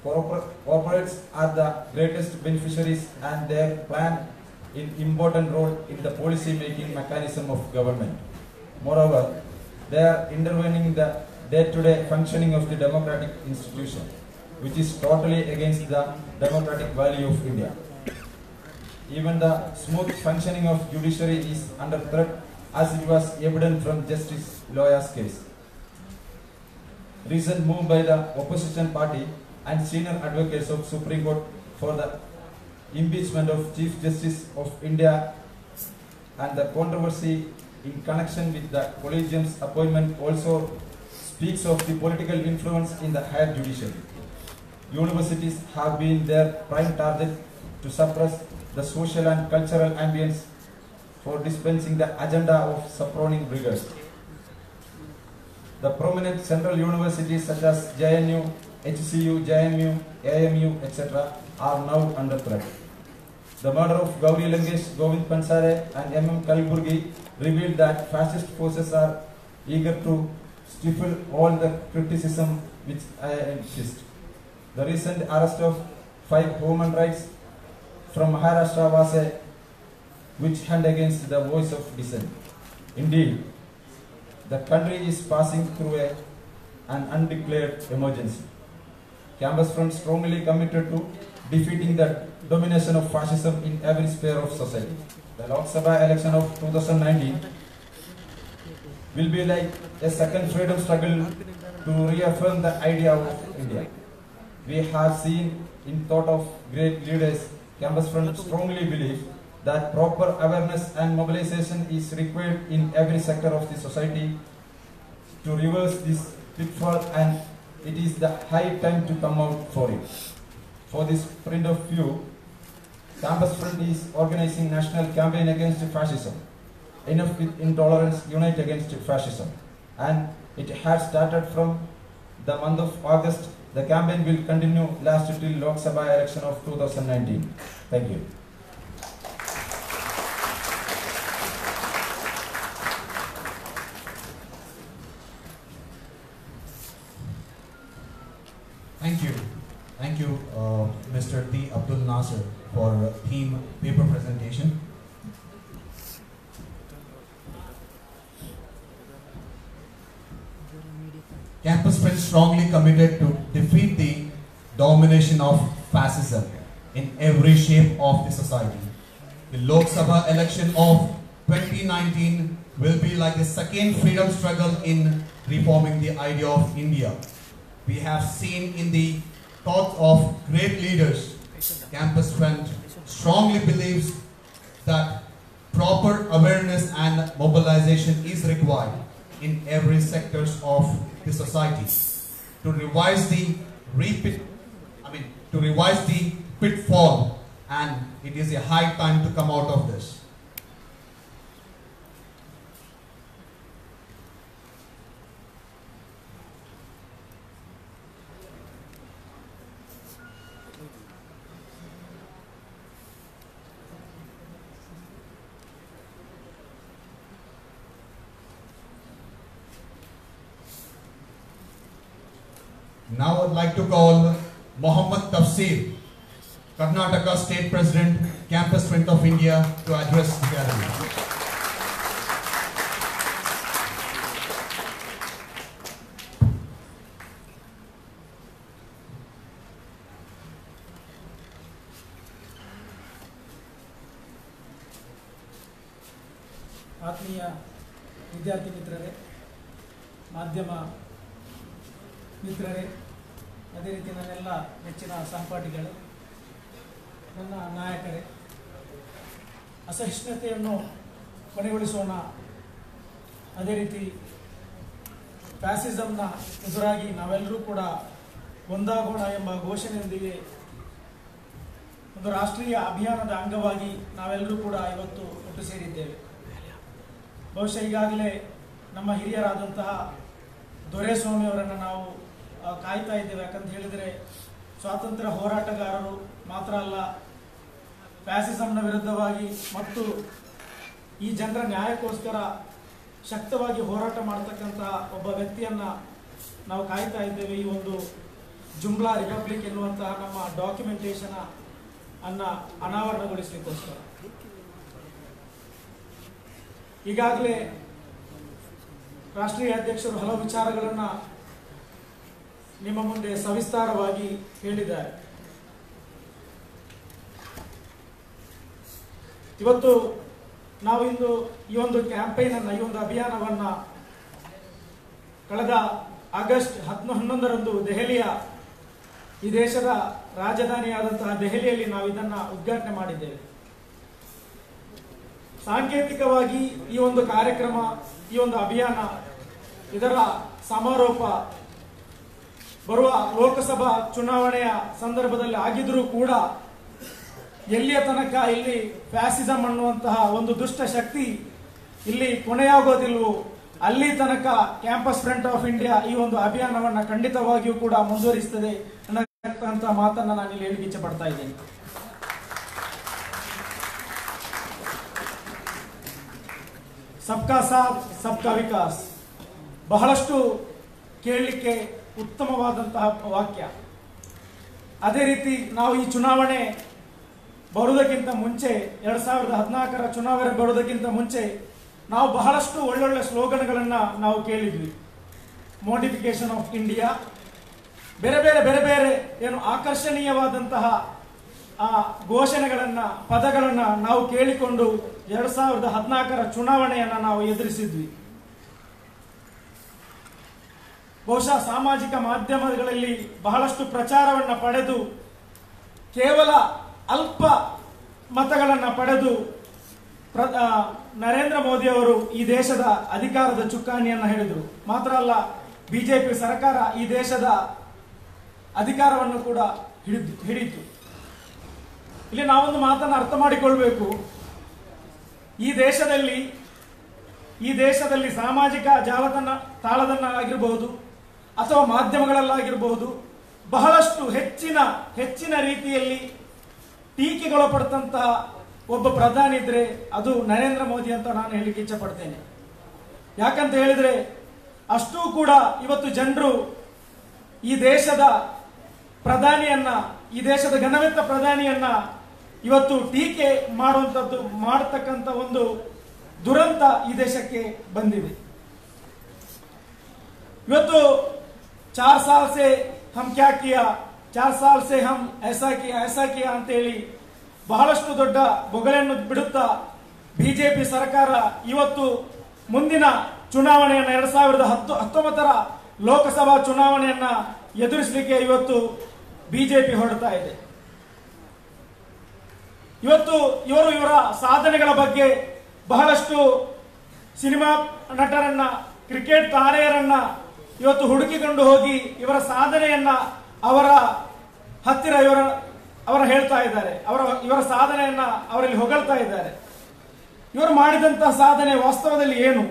Corporates are the greatest beneficiaries and they play an important role in the policy making mechanism of government. Moreover, they are intervening in the day-to-day functioning of the democratic institution, which is totally against the democratic value of India. Even the smooth functioning of judiciary is under threat, as it was evident from Justice Loya's case. Recent move by the opposition party and senior advocates of Supreme Court for the impeachment of Chief Justice of India and the controversy in connection with the collegium's appointment also speaks of the political influence in the higher judiciary. Universities have been their prime target to suppress the social and cultural ambience for dispensing the agenda of supporting rigors. The prominent central universities such as JNU, HCU, JMU, AMU, etc. are now under threat. The murder of Gauri Lankesh, Govind Pansare and M.M. Kalburgi revealed that fascist forces are eager to stifle all the criticism which exist. The recent arrest of 5 human rights from Maharashtra was a witch hunt against the voice of dissent. Indeed, the country is passing through an undeclared emergency. Campus Front strongly committed to defeating the domination of fascism in every sphere of society. The Lok Sabha election of 2019 will be like a second freedom struggle to reaffirm the idea of India. We have seen in thought of great leaders, Campus Front strongly believes that proper awareness and mobilization is required in every sector of the society to reverse this pitfall, and it is the high time to come out for it. For this point of view, Campus Front is organizing national campaign against fascism. Enough with intolerance, unite against fascism. And it has started from the month of August. The campaign will continue last till Lok Sabha election of 2019. Thank you. Thank you, Mr. T. Abdul Nasser, for theme paper presentation. Campus Front strongly committed to defeat the domination of fascism in every shape of the society. The Lok Sabha election of 2019 will be like the second freedom struggle in reforming the idea of India. We have seen in the thoughts of great leaders, Campus Front strongly believes that proper awareness and mobilization is required in every sectors of the society to revise the pitfall, and it is a high time to come out of this. Now I'd like to call Mohammad Tafsir, Karnataka State President, Campus Front of India, to address the gathering. ಆತ್ಮೀಯ ವಿದ್ಯಾರ್ಥಿ ಮಿತ್ರರೇ, ಮಾಧ್ಯಮ ಮಿತ್ರರೇ, ಅದೇ ರೀತಿ ನನ್ನೆಲ್ಲ ನೆಚ್ಚಿನ ಸಹಪಾಠಿಗಳು, ನನ್ನ ನಾಯಕರೇ, ಅಸಹಿಷ್ಣುತೆಯನ್ನು ಕೊನೆಗೊಳಿಸೋಣ, ಅದೇ ರೀತಿ ಫ್ಯಾಸಿಸಮ್ನ ಎದುರಾಗಿ ನಾವೆಲ್ಲರೂ ಕೂಡ ಒಂದಾಗೋಣ ಎಂಬ ಘೋಷಣೆಯೊಂದಿಗೆ ಒಂದು ರಾಷ್ಟ್ರೀಯ ಅಭಿಯಾನದ ಅಂಗವಾಗಿ ನಾವೆಲ್ಲರೂ ಕೂಡ ಇವತ್ತು ಒಟ್ಟು ಸೇರಿದ್ದೇವೆ. ಬಹುಶಃ ಈಗಾಗಲೇ ನಮ್ಮ ಹಿರಿಯರಾದಂತಹ ದೊರೆಸ್ವಾಮಿಯವರನ್ನು ನಾವು ಕಾಯ್ತಾ ಇದ್ದೇವೆ. ಯಾಕಂತ ಹೇಳಿದರೆ ಸ್ವಾತಂತ್ರ್ಯ ಹೋರಾಟಗಾರರು ಮಾತ್ರ ಅಲ್ಲ, ಫ್ಯಾಸಿಸಂನ ವಿರುದ್ಧವಾಗಿ ಮತ್ತು ಈ ಜನರ ನ್ಯಾಯಕ್ಕೋಸ್ಕರ ಶಕ್ತವಾಗಿ ಹೋರಾಟ ಮಾಡತಕ್ಕಂತಹ ಒಬ್ಬ ವ್ಯಕ್ತಿಯನ್ನ ನಾವು ಕಾಯ್ತಾ ಇದ್ದೇವೆ. ಈ ಒಂದು ಜುಮ್ಲಾ ರಿಪಬ್ಲಿಕ್ ಎನ್ನುವಂತಹ ನಮ್ಮ ಡಾಕ್ಯುಮೆಂಟೇಶನ್ ಅನ್ನ ಅನಾವರಣಗೊಳಿಸಲಿಕ್ಕೋಸ್ಕರ ಈಗಾಗಲೇ ರಾಷ್ಟ್ರೀಯ ಅಧ್ಯಕ್ಷರು ಹಲವು ವಿಚಾರಗಳನ್ನು ನಿಮ್ಮ ಮುಂದೆ ಸವಿಸ್ತಾರವಾಗಿ ಹೇಳಿದ್ದಾರೆ. ಇವತ್ತು ನಾವಿಂದು ಈ ಒಂದು ಕ್ಯಾಂಪೇನ್ ಅನ್ನ, ಈ ಒಂದು ಅಭಿಯಾನವನ್ನ ಕಳೆದ ಆಗಸ್ಟ್ 11ರಂದು ದೆಹಲಿಯ, ಈ ದೇಶದ ರಾಜಧಾನಿಯಾದಂತಹ ದೆಹಲಿಯಲ್ಲಿ ನಾವು ಇದನ್ನ ಉದ್ಘಾಟನೆ ಮಾಡಿದ್ದೇವೆ. ಸಾಂಕೇತಿಕವಾಗಿ ಈ ಒಂದು ಕಾರ್ಯಕ್ರಮ, ಈ ಒಂದು ಅಭಿಯಾನ, ಇದರ ಸಮಾರೋಪ ಬರುವ ಲೋಕಸಭಾ ಚುನಾವಣೆಯ ಸಂದರ್ಭದಲ್ಲಿ ಆಗಿದ್ರೂ ಕೂಡ ಎಲ್ಲಿಯ ತನಕ ಇಲ್ಲಿ ಫ್ಯಾಸಿಸಂ ಅನ್ನುವಂತಹ ಒಂದು ದುಷ್ಟ ಶಕ್ತಿ ಇಲ್ಲಿ ಕೊನೆಯಾಗೋದಿಲ್ವೋ ಅಲ್ಲಿ ತನಕ ಕ್ಯಾಂಪಸ್ ಫ್ರಂಟ್ ಆಫ್ ಇಂಡಿಯಾ ಈ ಒಂದು ಅಭಿಯಾನವನ್ನ ಖಂಡಿತವಾಗಿಯೂ ಕೂಡ ಮುಂದುವರಿಸುತ್ತದೆ ಅನ್ನತಕ್ಕಂಥ ಮಾತನ್ನ ನಾನು ಇಲ್ಲಿ ಹೇಳಲಿಕ್ಕೆ ಇಚ್ಛೆ ಪಡ್ತಾ ಇದ್ದೇನೆ. ಸಬ್ಕಾ ಸಾಥ್ ಸಬ್ಕಾ ವಿಕಾಸ್ ಬಹಳಷ್ಟು ಕೇಳಲಿಕ್ಕೆ ಉತ್ತಮವಾದಂತಹ ವಾಕ್ಯ. ಅದೇ ರೀತಿ ನಾವು ಈ ಚುನಾವಣೆ ಬರುವುದಕ್ಕಿಂತ ಮುಂಚೆ, 2014ರ ಚುನಾವಣೆ ಬರುವುದಕ್ಕಿಂತ ಮುಂಚೆ ನಾವು ಬಹಳಷ್ಟು ಒಳ್ಳೊಳ್ಳೆ ಸ್ಲೋಗನ್ಗಳನ್ನ ನಾವು ಕೇಳಿದ್ವಿ. ಮೋಡಿಫಿಕೇಶನ್ ಆಫ್ ಇಂಡಿಯಾ, ಬೇರೆ ಬೇರೆ ಏನು ಆಕರ್ಷಣೀಯವಾದಂತಹ ಆ ಘೋಷಣೆಗಳನ್ನ, ಪದಗಳನ್ನ ನಾವು ಕೇಳಿಕೊಂಡು 2014ರ ಚುನಾವಣೆಯನ್ನ ನಾವು ಎದುರಿಸಿದ್ವಿ. ಬಹುಶಃ ಸಾಮಾಜಿಕ ಮಾಧ್ಯಮಗಳಲ್ಲಿ ಬಹಳಷ್ಟು ಪ್ರಚಾರವನ್ನ ಪಡೆದು ಕೇವಲ ಅಲ್ಪ ಮತಗಳನ್ನ ಪಡೆದು ನರೇಂದ್ರ ಮೋದಿ ಅವರು ಈ ದೇಶದ ಅಧಿಕಾರದ ಚುಕ್ಕಾಣಿಯನ್ನ ಹಿಡಿದರು. ಮಾತ್ರ ಅಲ್ಲ, ಬಿಜೆಪಿ ಸರ್ಕಾರ ಈ ದೇಶದ ಅಧಿಕಾರವನ್ನು ಕೂಡ ಹಿಡಿತು. ಇಲ್ಲಿ ನಾವೊಂದು ಮಾತನ್ನು ಅರ್ಥ ಮಾಡಿಕೊಳ್ಬೇಕು. ಈ ದೇಶದಲ್ಲಿ ಸಾಮಾಜಿಕ ತಾಳದನ್ನಾಗಿರಬಹುದು ಅಥವಾ ಮಾಧ್ಯಮಗಳಲ್ಲಾಗಿರಬಹುದು ಬಹಳಷ್ಟು ಹೆಚ್ಚಿನ ರೀತಿಯಲ್ಲಿ ಟೀಕೆಗೊಳಪಟ್ಟಂತಹ ಒಬ್ಬ ಪ್ರಧಾನಿ ಇದ್ರೆ ಅದು ನರೇಂದ್ರ ಮೋದಿ ಅಂತ ನಾನು ಹೇಳಿಕ್ಕೆ ಇಚ್ಛೆ ಪಡ್ತೇನೆ. ಯಾಕಂತ ಹೇಳಿದ್ರೆ ಅಷ್ಟೂ ಕೂಡ ಇವತ್ತು ಜನರು ಈ ದೇಶದ ಪ್ರಧಾನಿಯನ್ನ, ಈ ದೇಶದ ಘನವೆತ್ತ ಪ್ರಧಾನಿಯನ್ನ ಇವತ್ತು ಟೀಕೆ ಮಾಡತಕ್ಕಂಥ ಒಂದು ದುರಂತ ಈ ದೇಶಕ್ಕೆ ಬಂದಿದೆ. ಇವತ್ತು 4 साल से हम क्या किया, 4 साल से हम ऐसा किया ಅಂತೇಳಿ ಬಹಳಷ್ಟು ದೊಡ್ಡ ಬೊಗಳೆಯನ್ನು ಬಿಡುತ್ತಾ ಬಿಜೆಪಿ ಸರ್ಕಾರ ಇವತ್ತು ಮುಂದಿನ ಚುನಾವಣೆಯನ್ನ 2019ರ ಲೋಕಸಭಾ ಚುನಾವಣೆಯನ್ನ ಎದುರಿಸಲಿಕ್ಕೆ ಇವತ್ತು ಬಿಜೆಪಿ ಹೊರಡ್ತಾ ಇದೆ. ಇವತ್ತು ಇವರ ಸಾಧನೆಗಳ ಬಗ್ಗೆ ಬಹಳಷ್ಟು ಸಿನಿಮಾ ನಟರನ್ನ, ಕ್ರಿಕೆಟ್ ತಾರೆಯರನ್ನ ಇವತ್ತು ಹುಡುಕಿಕೊಂಡು ಹೋಗಿ ಇವರ ಸಾಧನೆಯನ್ನ ಅವರ ಹತ್ತಿರ ಅವರು ಹೇಳ್ತಾ ಇದ್ದಾರೆ. ಇವರ ಸಾಧನೆಯನ್ನ ಅವರಲ್ಲಿ ಹೊಗಳ್ತಾ ಇದ್ದಾರೆ. ಇವರು ಮಾಡಿದಂತಹ ಸಾಧನೆ ವಾಸ್ತವದಲ್ಲಿ ಏನು?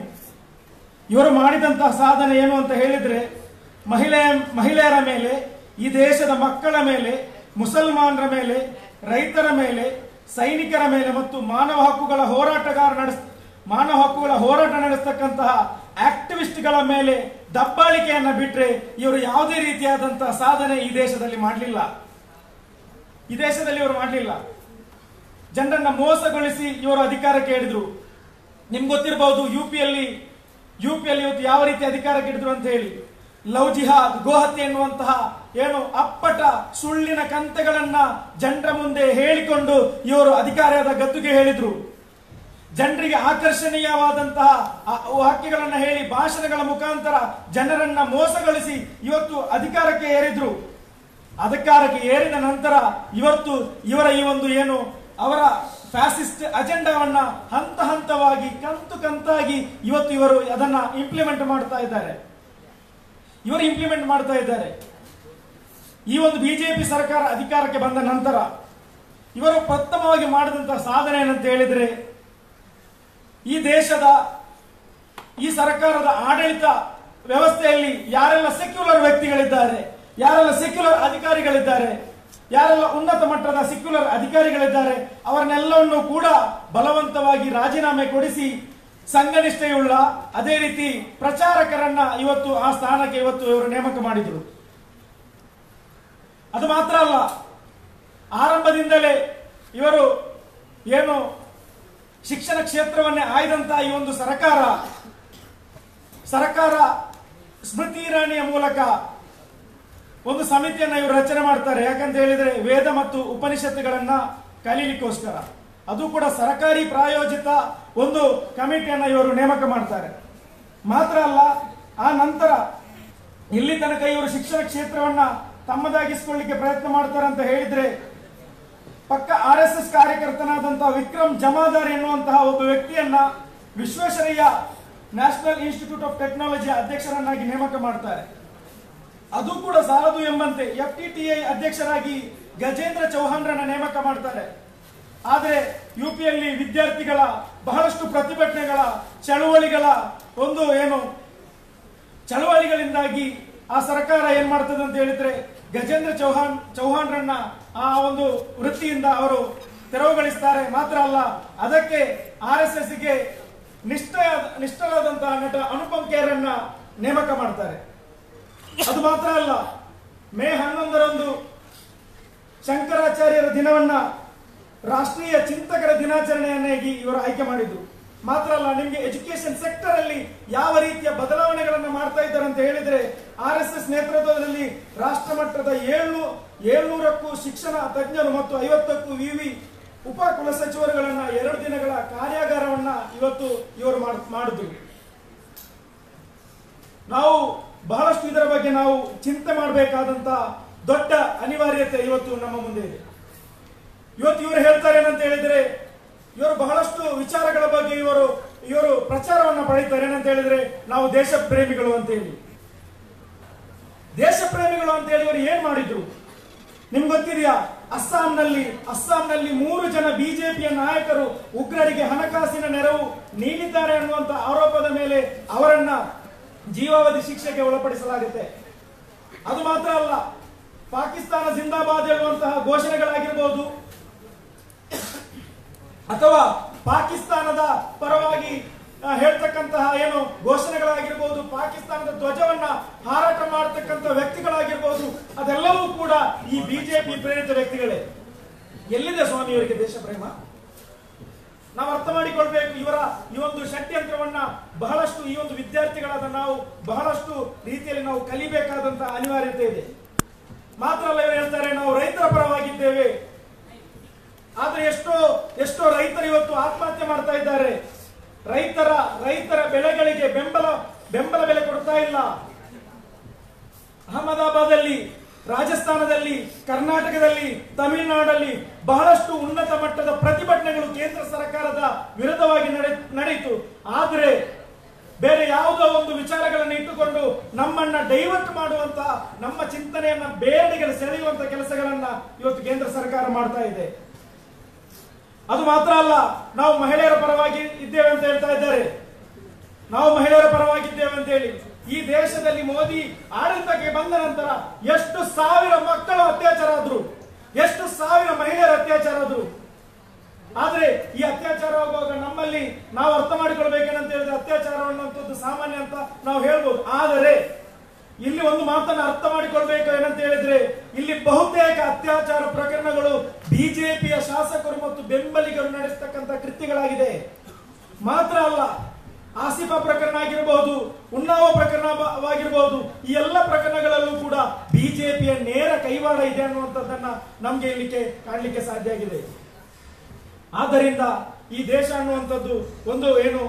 ಇವರು ಮಾಡಿದಂತಹ ಸಾಧನೆ ಏನು ಅಂತ ಹೇಳಿದ್ರೆ, ಮಹಿಳೆಯರ ಮೇಲೆ, ಈ ದೇಶದ ಮಕ್ಕಳ ಮೇಲೆ, ಮುಸಲ್ಮಾನರ ಮೇಲೆ, ರೈತರ ಮೇಲೆ, ಸೈನಿಕರ ಮೇಲೆ ಮತ್ತು ಮಾನವ ಹಕ್ಕುಗಳ ಹೋರಾಟ ನಡೆಸತಕ್ಕಂತಹ ಆಕ್ಟಿವಿಸ್ಟ್ಗಳ ಮೇಲೆ ದಬ್ಬಾಳಿಕೆಯನ್ನ ಬಿಟ್ರೆ ಇವರು ಯಾವುದೇ ರೀತಿಯಾದಂತಹ ಸಾಧನೆ ಈ ದೇಶದಲ್ಲಿ ಮಾಡಲಿಲ್ಲ. ಜನರನ್ನ ಮೋಸಗೊಳಿಸಿ ಇವರು ಅಧಿಕಾರಕ್ಕೆ ಹಿಡಿದ್ರು. ನಿಮ್ಗೆ ಗೊತ್ತಿರಬಹುದು ಯುಪಿಯಲ್ಲಿ ಇವತ್ತು ಯಾವ ರೀತಿ ಅಧಿಕಾರಕ್ಕೆ ಹಿಡಿದ್ರು ಅಂತ ಹೇಳಿ. ಲವ್ ಜಿಹಾದ್, ಗೋಹತ್ಯೆ ಎನ್ನುವಂತಹ ಏನು ಅಪ್ಪಟ ಸುಳ್ಳಿನ ಕಂತೆಗಳನ್ನ ಜನರ ಮುಂದೆ ಹೇಳಿಕೊಂಡು ಇವರು ಅಧಿಕಾರದ ಗದ್ದುಗೆ ಹೇಳಿದ್ರು. ಜನರಿಗೆ ಆಕರ್ಷಣೀಯವಾದಂತಹ ವಾಕ್ಯಗಳನ್ನ ಹೇಳಿ ಭಾಷಣಗಳ ಮುಖಾಂತರ ಜನರನ್ನ ಮೋಸಗೊಳಿಸಿ ಇವತ್ತು ಅಧಿಕಾರಕ್ಕೆ ಏರಿದ್ರು. ಅಧಿಕಾರಕ್ಕೆ ಏರಿದ ನಂತರ ಇವತ್ತು ಇವರ ಈ ಒಂದು ಏನು ಅವರ ಫ್ಯಾಸಿಸ್ಟ್ ಅಜೆಂಡಾವನ್ನ ಹಂತ ಹಂತವಾಗಿ ಕಂತಾಗಿ ಇವತ್ತು ಇವರು ಅದನ್ನ ಇಂಪ್ಲಿಮೆಂಟ್ ಮಾಡ್ತಾ ಇದ್ದಾರೆ. ಈ ಒಂದು ಬಿಜೆಪಿ ಸರ್ಕಾರ ಅಧಿಕಾರಕ್ಕೆ ಬಂದ ನಂತರ ಇವರು ಪ್ರಥಮವಾಗಿ ಮಾಡಿದಂತಹ ಸಾಧನೆ ಏನಂತ ಹೇಳಿದ್ರೆ, ಈ ದೇಶದ ಈ ಸರ್ಕಾರದ ಆಡಳಿತ ವ್ಯವಸ್ಥೆಯಲ್ಲಿ ಯಾರೆಲ್ಲ ಸೆಕ್ಯುಲರ್ ವ್ಯಕ್ತಿಗಳಿದ್ದಾರೆ, ಯಾರೆಲ್ಲ ಸೆಕ್ಯುಲರ್ ಅಧಿಕಾರಿಗಳಿದ್ದಾರೆ, ಯಾರೆಲ್ಲ ಉನ್ನತ ಮಟ್ಟದ ಸೆಕ್ಯುಲರ್ ಅಧಿಕಾರಿಗಳಿದ್ದಾರೆ ಅವರನ್ನೆಲ್ಲವನ್ನು ಕೂಡ ಬಲವಂತವಾಗಿ ರಾಜೀನಾಮೆ ಕೊಡಿಸಿ ಸಂಘನಿಷ್ಠೆಯುಳ್ಳ ಅದೇ ರೀತಿ ಪ್ರಚಾರಕರನ್ನ ಇವತ್ತು ಆ ಸ್ಥಾನಕ್ಕೆ ಇವತ್ತು ಇವರು ನೇಮಕ ಮಾಡಿದರು. ಅದು ಮಾತ್ರ ಅಲ್ಲ, ಆರಂಭದಿಂದಲೇ ಇವರು ಏನು ಶಿಕ್ಷಣ ಕ್ಷೇತ್ರವನ್ನೇ ಆಯ್ದಂತಹ ಈ ಒಂದು ಸರ್ಕಾರ ಸ್ಮೃತಿ ಇರಾನಿಯ ಮೂಲಕ ಒಂದು ಸಮಿತಿಯನ್ನ ಇವರು ರಚನೆ ಮಾಡ್ತಾರೆ. ಯಾಕಂತ ಹೇಳಿದ್ರೆ ವೇದ ಮತ್ತು ಉಪನಿಷತ್ತುಗಳನ್ನ ಕಲೀಲಿಕ್ಕೋಸ್ಕರ ಅದು ಕೂಡ ಸರ್ಕಾರಿ ಪ್ರಾಯೋಜಿತ ಒಂದು ಕಮಿಟಿಯನ್ನ ಇವರು ನೇಮಕ ಮಾಡ್ತಾರೆ. ಮಾತ್ರ ಅಲ್ಲ, ಆ ನಂತರ ಇಲ್ಲಿ ತನಕ ಇವರು ಶಿಕ್ಷಣ ಕ್ಷೇತ್ರವನ್ನ ತಮ್ಮದಾಗಿಸಿಕೊಳ್ಳಿಕ್ಕೆ ಪ್ರಯತ್ನ ಮಾಡ್ತಾರೆ ಅಂತ ಹೇಳಿದ್ರೆ ಪಕ್ಕ RSS ಕಾರ್ಯಕರ್ತನಾದಂತಹ ವಿಕ್ರಮ್ ಜಮಾದಾರ್ ಎನ್ನುವಂತಹ ಒಬ್ಬ ವ್ಯಕ್ತಿಯನ್ನ Visvesvaraya national institute of technology ಅಧ್ಯಕ್ಷರನ್ನಾಗಿ ನೇಮಕ ಮಾಡ್ತಾರೆ. ಅದು ಕೂಡ ಸಾಲದು ಎಂಬಂತೆ FTTI ಅಧ್ಯಕ್ಷರಾಗಿ ಗಜೇಂದ್ರ ಚೌಹಾಣ್ರನ್ನ ನೇಮಕ ಮಾಡ್ತಾರೆ. ಆದರೆ ಯುಪಿಯಲ್ಲಿ ವಿದ್ಯಾರ್ಥಿಗಳ ಬಹಳಷ್ಟು ಪ್ರತಿಭಟನೆಗಳ ಚಳವಳಿಗಳಿಂದಾಗಿ ಆ ಸರ್ಕಾರ ಏನ್ ಮಾಡ್ತದೆ ಅಂತ ಹೇಳಿದ್ರೆ ಗಜೇಂದ್ರ ಚೌಹಾಣ್ರನ್ನ ಆ ಒಂದು ವೃತ್ತಿಯಿಂದ ಅವರು ತೆರವುಗೊಳಿಸ್ತಾರೆ. ಮಾತ್ರ ಅಲ್ಲ, ಅದಕ್ಕೆ RSSಗೆ ನಿಷ್ಠರಾದಂತಹ ನಟ ಅನುಪಮ್ ಖೇರನ್ನ ನೇಮಕ ಮಾಡ್ತಾರೆ. ಅದು ಮಾತ್ರ ಅಲ್ಲ, ಮೇ 11ರಂದು ಶಂಕರಾಚಾರ್ಯರ ದಿನವನ್ನ ರಾಷ್ಟ್ರೀಯ ಚಿಂತಕರ ದಿನಾಚರಣೆಯನ್ನಾಗಿ ಇವರು ಆಯ್ಕೆ ಮಾಡಿದ್ರು. ಮಾತ್ರ ಅಲ್ಲ, ನಿಮಗೆ ಎಜುಕೇಶನ್ ಸೆಕ್ಟರ್ ಅಲ್ಲಿ ಯಾವ ರೀತಿಯ ಬದಲಾವಣೆಗಳನ್ನು ಮಾಡ್ತಾ ಇದ್ದಾರೆ ಅಂತ ಹೇಳಿದ್ರೆ RSS ನೇತೃತ್ವದಲ್ಲಿ ರಾಷ್ಟ್ರ ಮಟ್ಟದ 700ಕ್ಕೂ ಶಿಕ್ಷಣ ತಜ್ಞರು ಮತ್ತು 50ಕ್ಕೂ ವಿವಿ ಉಪ ಕುಲಸಚಿವರುಗಳನ್ನ 2 ದಿನಗಳ ಕಾರ್ಯಾಗಾರವನ್ನ ಇವತ್ತು ಇವರು ಮಾಡಿದ್ರು. ನಾವು ಬಹಳಷ್ಟು ಇದರ ಬಗ್ಗೆ ನಾವು ಚಿಂತೆ ಮಾಡಬೇಕಾದಂತ ದೊಡ್ಡ ಅನಿವಾರ್ಯತೆ ಇವತ್ತು ನಮ್ಮ ಮುಂದೆ ಇದೆ. ಇವತ್ತು ಇವರು ಹೇಳ್ತಾರೆ ಏನಂತ ಹೇಳಿದ್ರೆ ಇವರು ಬಹಳಷ್ಟು ವಿಚಾರಗಳ ಬಗ್ಗೆ ಇವರು ಪ್ರಚಾರವನ್ನ ಪಡೀತಾರೆ. ಏನಂತ ಹೇಳಿದ್ರೆ ನಾವು ದೇಶ ಪ್ರೇಮಿಗಳು ಅಂತ ಹೇಳಿ ಇವರು ಏನ್ ಮಾಡಿದ್ರು ನಿಮ್ಗೆ ಗೊತ್ತಿದೆಯಾ? ಅಸ್ಸಾಂನಲ್ಲಿ 3 ಜನ ಬಿಜೆಪಿಯ ನಾಯಕರು ಉಗ್ರರಿಗೆ ಹಣಕಾಸಿನ ನೆರವು ನೀಡಿದ್ದಾರೆ ಅನ್ನುವಂತ ಆರೋಪದ ಮೇಲೆ ಅವರನ್ನ ಜೀವಾವಧಿ ಶಿಕ್ಷೆಗೆ ಒಳಪಡಿಸಲಾಗುತ್ತೆ. ಅದು ಮಾತ್ರ ಅಲ್ಲ, ಪಾಕಿಸ್ತಾನ ಜಿಂದಾಬಾದ್ ಹೇಳುವಂತಹ ಘೋಷಣೆಗಳಾಗಿರ್ಬೋದು ಅಥವಾ ಪಾಕಿಸ್ತಾನದ ಪರವಾಗಿ ಹೇಳ್ತಕ್ಕಂತಹ ಏನು ಘೋಷಣೆಗಳಾಗಿರ್ಬೋದು, ಪಾಕಿಸ್ತಾನದ ಧ್ವಜವನ್ನ ಹಾರಾಟ ಮಾಡತಕ್ಕಂಥ ವ್ಯಕ್ತಿಗಳಾಗಿರ್ಬೋದು, ಅದೆಲ್ಲವೂ ಕೂಡ ಈ ಬಿಜೆಪಿ ಪ್ರೇರಿತ ವ್ಯಕ್ತಿಗಳೇ. ಎಲ್ಲಿದೆ ಸ್ವಾಮಿ ಇವರಿಗೆ ದೇಶ ಪ್ರೇಮ? ನಾವು ಅರ್ಥ ಮಾಡಿಕೊಳ್ಬೇಕು. ಇವರ ಈ ಒಂದು ಷಡ್ಯಂತ್ರವನ್ನ ಬಹಳಷ್ಟು ಈ ಒಂದು ವಿದ್ಯಾರ್ಥಿಗಳಾದ ನಾವು ಬಹಳಷ್ಟು ರೀತಿಯಲ್ಲಿ ನಾವು ಕಲಿಬೇಕಾದಂತಹ ಅನಿವಾರ್ಯತೆ ಇದೆ. ಮಾತ್ರ ಅಲ್ಲ, ಇವರು ಹೇಳ್ತಾರೆ ನಾವು ರೈತರ ಪರವಾಗಿದ್ದೇವೆ. ಆದ್ರೆ ಎಷ್ಟೋ ರೈತರು ಇವತ್ತು ಆತ್ಮಹತ್ಯೆ ಮಾಡ್ತಾ ಇದ್ದಾರೆ. ರೈತರ ಬೆಳೆಗಳಿಗೆ ಬೆಂಬಲ ಬೆಲೆ ಕೊಡ್ತಾ ಇಲ್ಲ. ಅಹಮದಾಬಾದಲ್ಲಿ, ರಾಜಸ್ಥಾನದಲ್ಲಿ, ಕರ್ನಾಟಕದಲ್ಲಿ, ತಮಿಳುನಾಡಲ್ಲಿ ಬಹಳಷ್ಟು ಉನ್ನತ ಮಟ್ಟದ ಪ್ರತಿಭಟನೆಗಳು ಕೇಂದ್ರ ಸರ್ಕಾರದ ವಿರುದ್ಧವಾಗಿ ನಡೆಯಿತು. ಆದ್ರೆ ಬೇರೆ ಯಾವುದೋ ಒಂದು ವಿಚಾರಗಳನ್ನು ಇಟ್ಟುಕೊಂಡು ನಮ್ಮನ್ನ ಡೈವರ್ಟ್ ಮಾಡುವಂತ, ನಮ್ಮ ಚಿಂತನೆಯನ್ನ ಬೇರೆಡೆಗೆ ಸೆಳೆಯುವಂತ ಕೆಲಸಗಳನ್ನ ಇವತ್ತು ಕೇಂದ್ರ ಸರ್ಕಾರ ಮಾಡ್ತಾ ಇದೆ. ಅದು ಮಾತ್ರ ಅಲ್ಲ, ನಾವು ಮಹಿಳೆಯರ ಪರವಾಗಿ ಇದ್ದೇವೆ ಅಂತ ಹೇಳ್ತಾ ಇದ್ದಾರೆ. ನಾವು ಮಹಿಳೆಯರ ಪರವಾಗಿದ್ದೇವೆ ಅಂತ ಹೇಳಿ ಈ ದೇಶದಲ್ಲಿ ಮೋದಿ ಆಡಳಿತಕ್ಕೆ ಬಂದ ನಂತರ ಎಷ್ಟು ಸಾವಿರ ಮಕ್ಕಳ ಅತ್ಯಾಚಾರ ಆದ್ರು, ಎಷ್ಟು ಸಾವಿರ ಮಹಿಳೆಯರ ಅತ್ಯಾಚಾರ ಆದ್ರು. ಆದ್ರೆ ಈ ಅತ್ಯಾಚಾರ ಆಗುವಾಗ ನಮ್ಮಲ್ಲಿ ನಾವು ಅರ್ಥ ಮಾಡಿಕೊಳ್ಬೇಕೇನಂತ ಹೇಳಿದ್ರೆ ಅತ್ಯಾಚಾರ ಅನ್ನುವಂಥದ್ದು ಸಾಮಾನ್ಯ ಅಂತ ನಾವು ಹೇಳ್ಬೋದು. ಆದರೆ ಇಲ್ಲಿ ಒಂದು ಮಾತನ್ನ ಅರ್ಥ ಮಾಡಿಕೊಳ್ಬೇಕು ಏನಂತ ಹೇಳಿದ್ರೆ ಇಲ್ಲಿ ಬಹುತೇಕ ಅತ್ಯಾಚಾರ ಪ್ರಕರಣಗಳು ಬಿಜೆಪಿಯ ಶಾಸಕರು ಮತ್ತು ಬೆಂಬಲಿಗರು ನಡೆಸತಕ್ಕಂತ ಕೃತ್ಯಗಳಾಗಿದೆ. ಮಾತ್ರ ಅಲ್ಲ, ಆಸಿಫಾ ಪ್ರಕರಣ ಆಗಿರಬಹುದು, ಉನ್ನಾವ ಪ್ರಕರಣವಾಗಿರಬಹುದು, ಈ ಎಲ್ಲ ಪ್ರಕರಣಗಳಲ್ಲೂ ಕೂಡ ಬಿಜೆಪಿಯ ನೇರ ಕೈವಾಡ ಇದೆ ಅನ್ನುವಂಥದ್ದನ್ನ ನಮ್ಗೆ ಇಲ್ಲಿ ಕಾಣಲಿಕ್ಕೆ ಸಾಧ್ಯ ಆಗಿದೆ. ಆದ್ದರಿಂದ ಈ ದೇಶ ಅನ್ನುವಂಥದ್ದು ಒಂದು ಏನು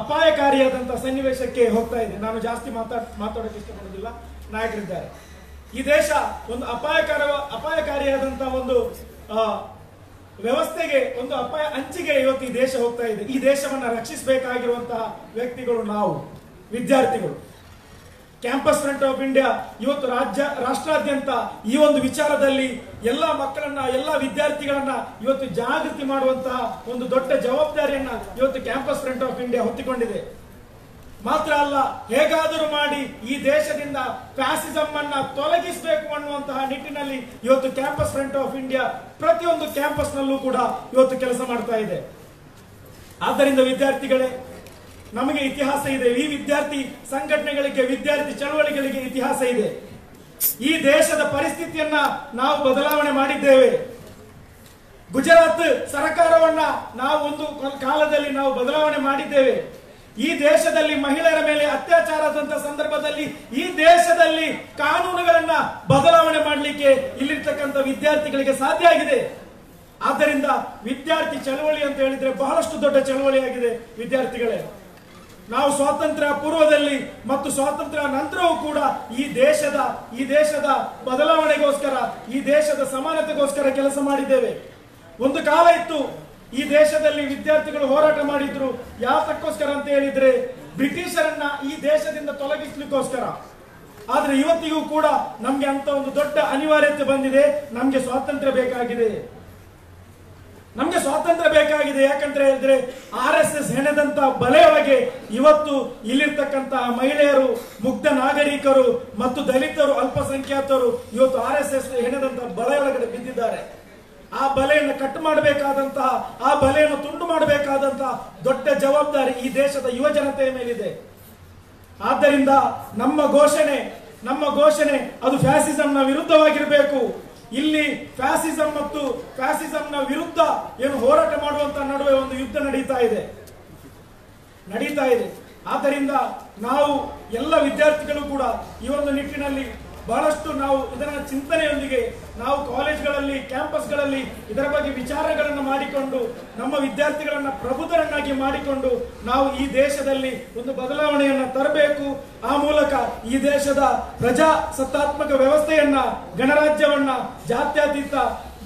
ಅಪಾಯಕಾರಿಯಾದಂತಹ ಸನ್ನಿವೇಶಕ್ಕೆ ಹೋಗ್ತಾ ಇದೆ. ನಾನು ಜಾಸ್ತಿ ಮಾತಾಡೋಕೆ ಇಷ್ಟಪಡೋದಿಲ್ಲ, ನಾಯಕರಿದ್ದಾರೆ. ಈ ದೇಶ ಒಂದು ಅಪಾಯಕಾರಿಯಾದಂತಹ ಒಂದು ವ್ಯವಸ್ಥೆಗೆ, ಒಂದು ಅಂಚಿಗೆ ಇವತ್ತು ಈ ದೇಶ ಹೋಗ್ತಾ ಇದೆ. ಈ ದೇಶವನ್ನ ರಕ್ಷಿಸಬೇಕಾಗಿರುವಂತಹ ವ್ಯಕ್ತಿಗಳು ನಾವು, ವಿದ್ಯಾರ್ಥಿಗಳು. ಕ್ಯಾಂಪಸ್ ಫ್ರಂಟ್ ಆಫ್ ಇಂಡಿಯಾ ಇವತ್ತು ರಾಷ್ಟ್ರಾದ್ಯಂತ ಈ ಒಂದು ವಿಚಾರದಲ್ಲಿ ಎಲ್ಲ ಮಕ್ಕಳನ್ನ, ಎಲ್ಲ ವಿದ್ಯಾರ್ಥಿಗಳನ್ನ ಇವತ್ತು ಜಾಗೃತಿ ಮಾಡುವಂತಹ ಒಂದು ದೊಡ್ಡ ಜವಾಬ್ದಾರಿಯನ್ನ ಇವತ್ತು ಕ್ಯಾಂಪಸ್ ಫ್ರಂಟ್ ಆಫ್ ಇಂಡಿಯಾ ಹೊತ್ತಿಕೊಂಡಿದೆ. ಮಾತ್ರ ಅಲ್ಲ, ಹೇಗಾದರೂ ಮಾಡಿ ಈ ದೇಶದಿಂದ ಫ್ಯಾಸಿಸಂ ಅನ್ನ ತೊಲಗಿಸಬೇಕು ಅನ್ನುವಂತಹ ನಿಟ್ಟಿನಲ್ಲಿ ಇವತ್ತು ಕ್ಯಾಂಪಸ್ ಫ್ರಂಟ್ ಆಫ್ ಇಂಡಿಯಾ ಪ್ರತಿಯೊಂದು ಕ್ಯಾಂಪಸ್ ನಲ್ಲೂ ಕೂಡ ಇವತ್ತು ಕೆಲಸ ಮಾಡ್ತಾ ಇದೆ. ಆದ್ದರಿಂದ ವಿದ್ಯಾರ್ಥಿಗಳೇ, ನಮಗೆ ಇತಿಹಾಸ ಇದೆ. ಈ ವಿದ್ಯಾರ್ಥಿ ಸಂಘಟನೆಗಳಿಗೆ, ವಿದ್ಯಾರ್ಥಿ ಚಳವಳಿಗಳಿಗೆ ಇತಿಹಾಸ ಇದೆ. ಈ ದೇಶದ ಪರಿಸ್ಥಿತಿಯನ್ನ ನಾವು ಬದಲಾವಣೆ ಮಾಡಿದ್ದೇವೆ. ಗುಜರಾತ್ ಸರ್ಕಾರವನ್ನ ನಾವು ಒಂದು ಕಾಲದಲ್ಲಿ ನಾವು ಬದಲಾವಣೆ ಮಾಡಿದ್ದೇವೆ. ಈ ದೇಶದಲ್ಲಿ ಮಹಿಳೆಯರ ಮೇಲೆ ಅತ್ಯಾಚಾರದಂತ ಸಂದರ್ಭದಲ್ಲಿ ಈ ದೇಶದಲ್ಲಿ ಕಾನೂನುಗಳನ್ನ ಬದಲಾವಣೆ ಮಾಡಲಿಕ್ಕೆ ಇಲ್ಲಿರ್ತಕ್ಕಂಥ ವಿದ್ಯಾರ್ಥಿಗಳಿಗೆ ಸಾಧ್ಯ ಆಗಿದೆ. ಆದ್ದರಿಂದ ವಿದ್ಯಾರ್ಥಿ ಚಳವಳಿ ಅಂತ ಹೇಳಿದ್ರೆ ಬಹಳಷ್ಟು ದೊಡ್ಡ ಚಳವಳಿಯಾಗಿದೆ ವಿದ್ಯಾರ್ಥಿಗಳೇ. ನಾವು ಸ್ವಾತಂತ್ರ್ಯ ಪೂರ್ವದಲ್ಲಿ ಮತ್ತು ಸ್ವಾತಂತ್ರ್ಯ ನಂತರವೂ ಕೂಡ ಈ ದೇಶದ ಬದಲಾವಣೆಗೋಸ್ಕರ, ಈ ದೇಶದ ಸಮಾನತೆಗೋಸ್ಕರ ಕೆಲಸ ಮಾಡಿದ್ದೇವೆ. ಒಂದು ಕಾಲ ಇತ್ತು, ಈ ದೇಶದಲ್ಲಿ ವಿದ್ಯಾರ್ಥಿಗಳು ಹೋರಾಟ ಮಾಡಿದ್ರು. ಯಾತಕ್ಕೋಸ್ಕರ ಅಂತ ಹೇಳಿದ್ರೆ ಬ್ರಿಟಿಷರನ್ನ ಈ ದೇಶದಿಂದ ತೊಲಗಿಸ್ಲಿಕ್ಕೋಸ್ಕರ. ಆದ್ರೆ ಇವತ್ತಿಗೂ ಕೂಡ ನಮ್ಗೆ ಅಂತ ಒಂದು ದೊಡ್ಡ ಅನಿವಾರ್ಯತೆ ಬಂದಿದೆ. ನಮ್ಗೆ ಸ್ವಾತಂತ್ರ್ಯ ಬೇಕಾಗಿದೆ. ಯಾಕಂತ ಹೇಳಿದ್ರೆ RSS ಹೆಣೆದಂತ ಬಲೆಯೊಳಗೆ ಇವತ್ತು ಇಲ್ಲಿರ್ತಕ್ಕಂತಹ ಮಹಿಳೆಯರು, ಮುಗ್ಧ ನಾಗರಿಕರು ಮತ್ತು ದಲಿತರು, ಅಲ್ಪಸಂಖ್ಯಾತರು ಇವತ್ತು RSS ಹೆಣೆದಂತ ಬಲೆಯೊಳಗಡೆ ಬಿದ್ದಿದ್ದಾರೆ. ಆ ಬಲೆಯನ್ನು ಕಟ್ ಮಾಡಬೇಕಾದಂತಹ, ಆ ಬಲೆಯನ್ನು ತುಂಡು ಮಾಡಬೇಕಾದಂತಹ ದೊಡ್ಡ ಜವಾಬ್ದಾರಿ ಈ ದೇಶದ ಯುವ ಜನತೆಯ ಮೇಲಿದೆ. ಆದ್ದರಿಂದ ನಮ್ಮ ಘೋಷಣೆ ಅದು ಫ್ಯಾಸಿಸಂನ ವಿರುದ್ಧವಾಗಿರಬೇಕು. ಇಲ್ಲಿ ಫ್ಯಾಸಿಸಂ ಮತ್ತು ಫ್ಯಾಸಿಸಂನ ವಿರುದ್ಧ ಏನು ಹೋರಾಟ ಮಾಡುವಂತ ನಡುವೆ ಒಂದು ಯುದ್ಧ ನಡೀತಾ ಇದೆ. ಆದ್ದರಿಂದ ನಾವು ಎಲ್ಲ ವಿದ್ಯಾರ್ಥಿಗಳು ಕೂಡ ಈ ಒಂದು ನಿಟ್ಟಿನಲ್ಲಿ ಬಹಳಷ್ಟು ನಾವು ಇದರ ಚಿಂತನೆಯೊಂದಿಗೆ ನಾವು ಕಾಲೇಜ್ಗಳಲ್ಲಿ, ಕ್ಯಾಂಪಸ್ಗಳಲ್ಲಿ ಇದರ ಬಗ್ಗೆ ವಿಚಾರಗಳನ್ನು ಮಾಡಿಕೊಂಡು ನಮ್ಮ ವಿದ್ಯಾರ್ಥಿಗಳನ್ನ ಪ್ರಬುದ್ಧರನ್ನಾಗಿ ಮಾಡಿಕೊಂಡು ನಾವು ಈ ದೇಶದಲ್ಲಿ ಒಂದು ಬದಲಾವಣೆಯನ್ನ ತರಬೇಕು. ಆ ಮೂಲಕ ಈ ದೇಶದ ಪ್ರಜಾಸತ್ತಾತ್ಮಕ ವ್ಯವಸ್ಥೆಯನ್ನ, ಗಣರಾಜ್ಯವನ್ನ, ಜಾತ್ಯತೀತ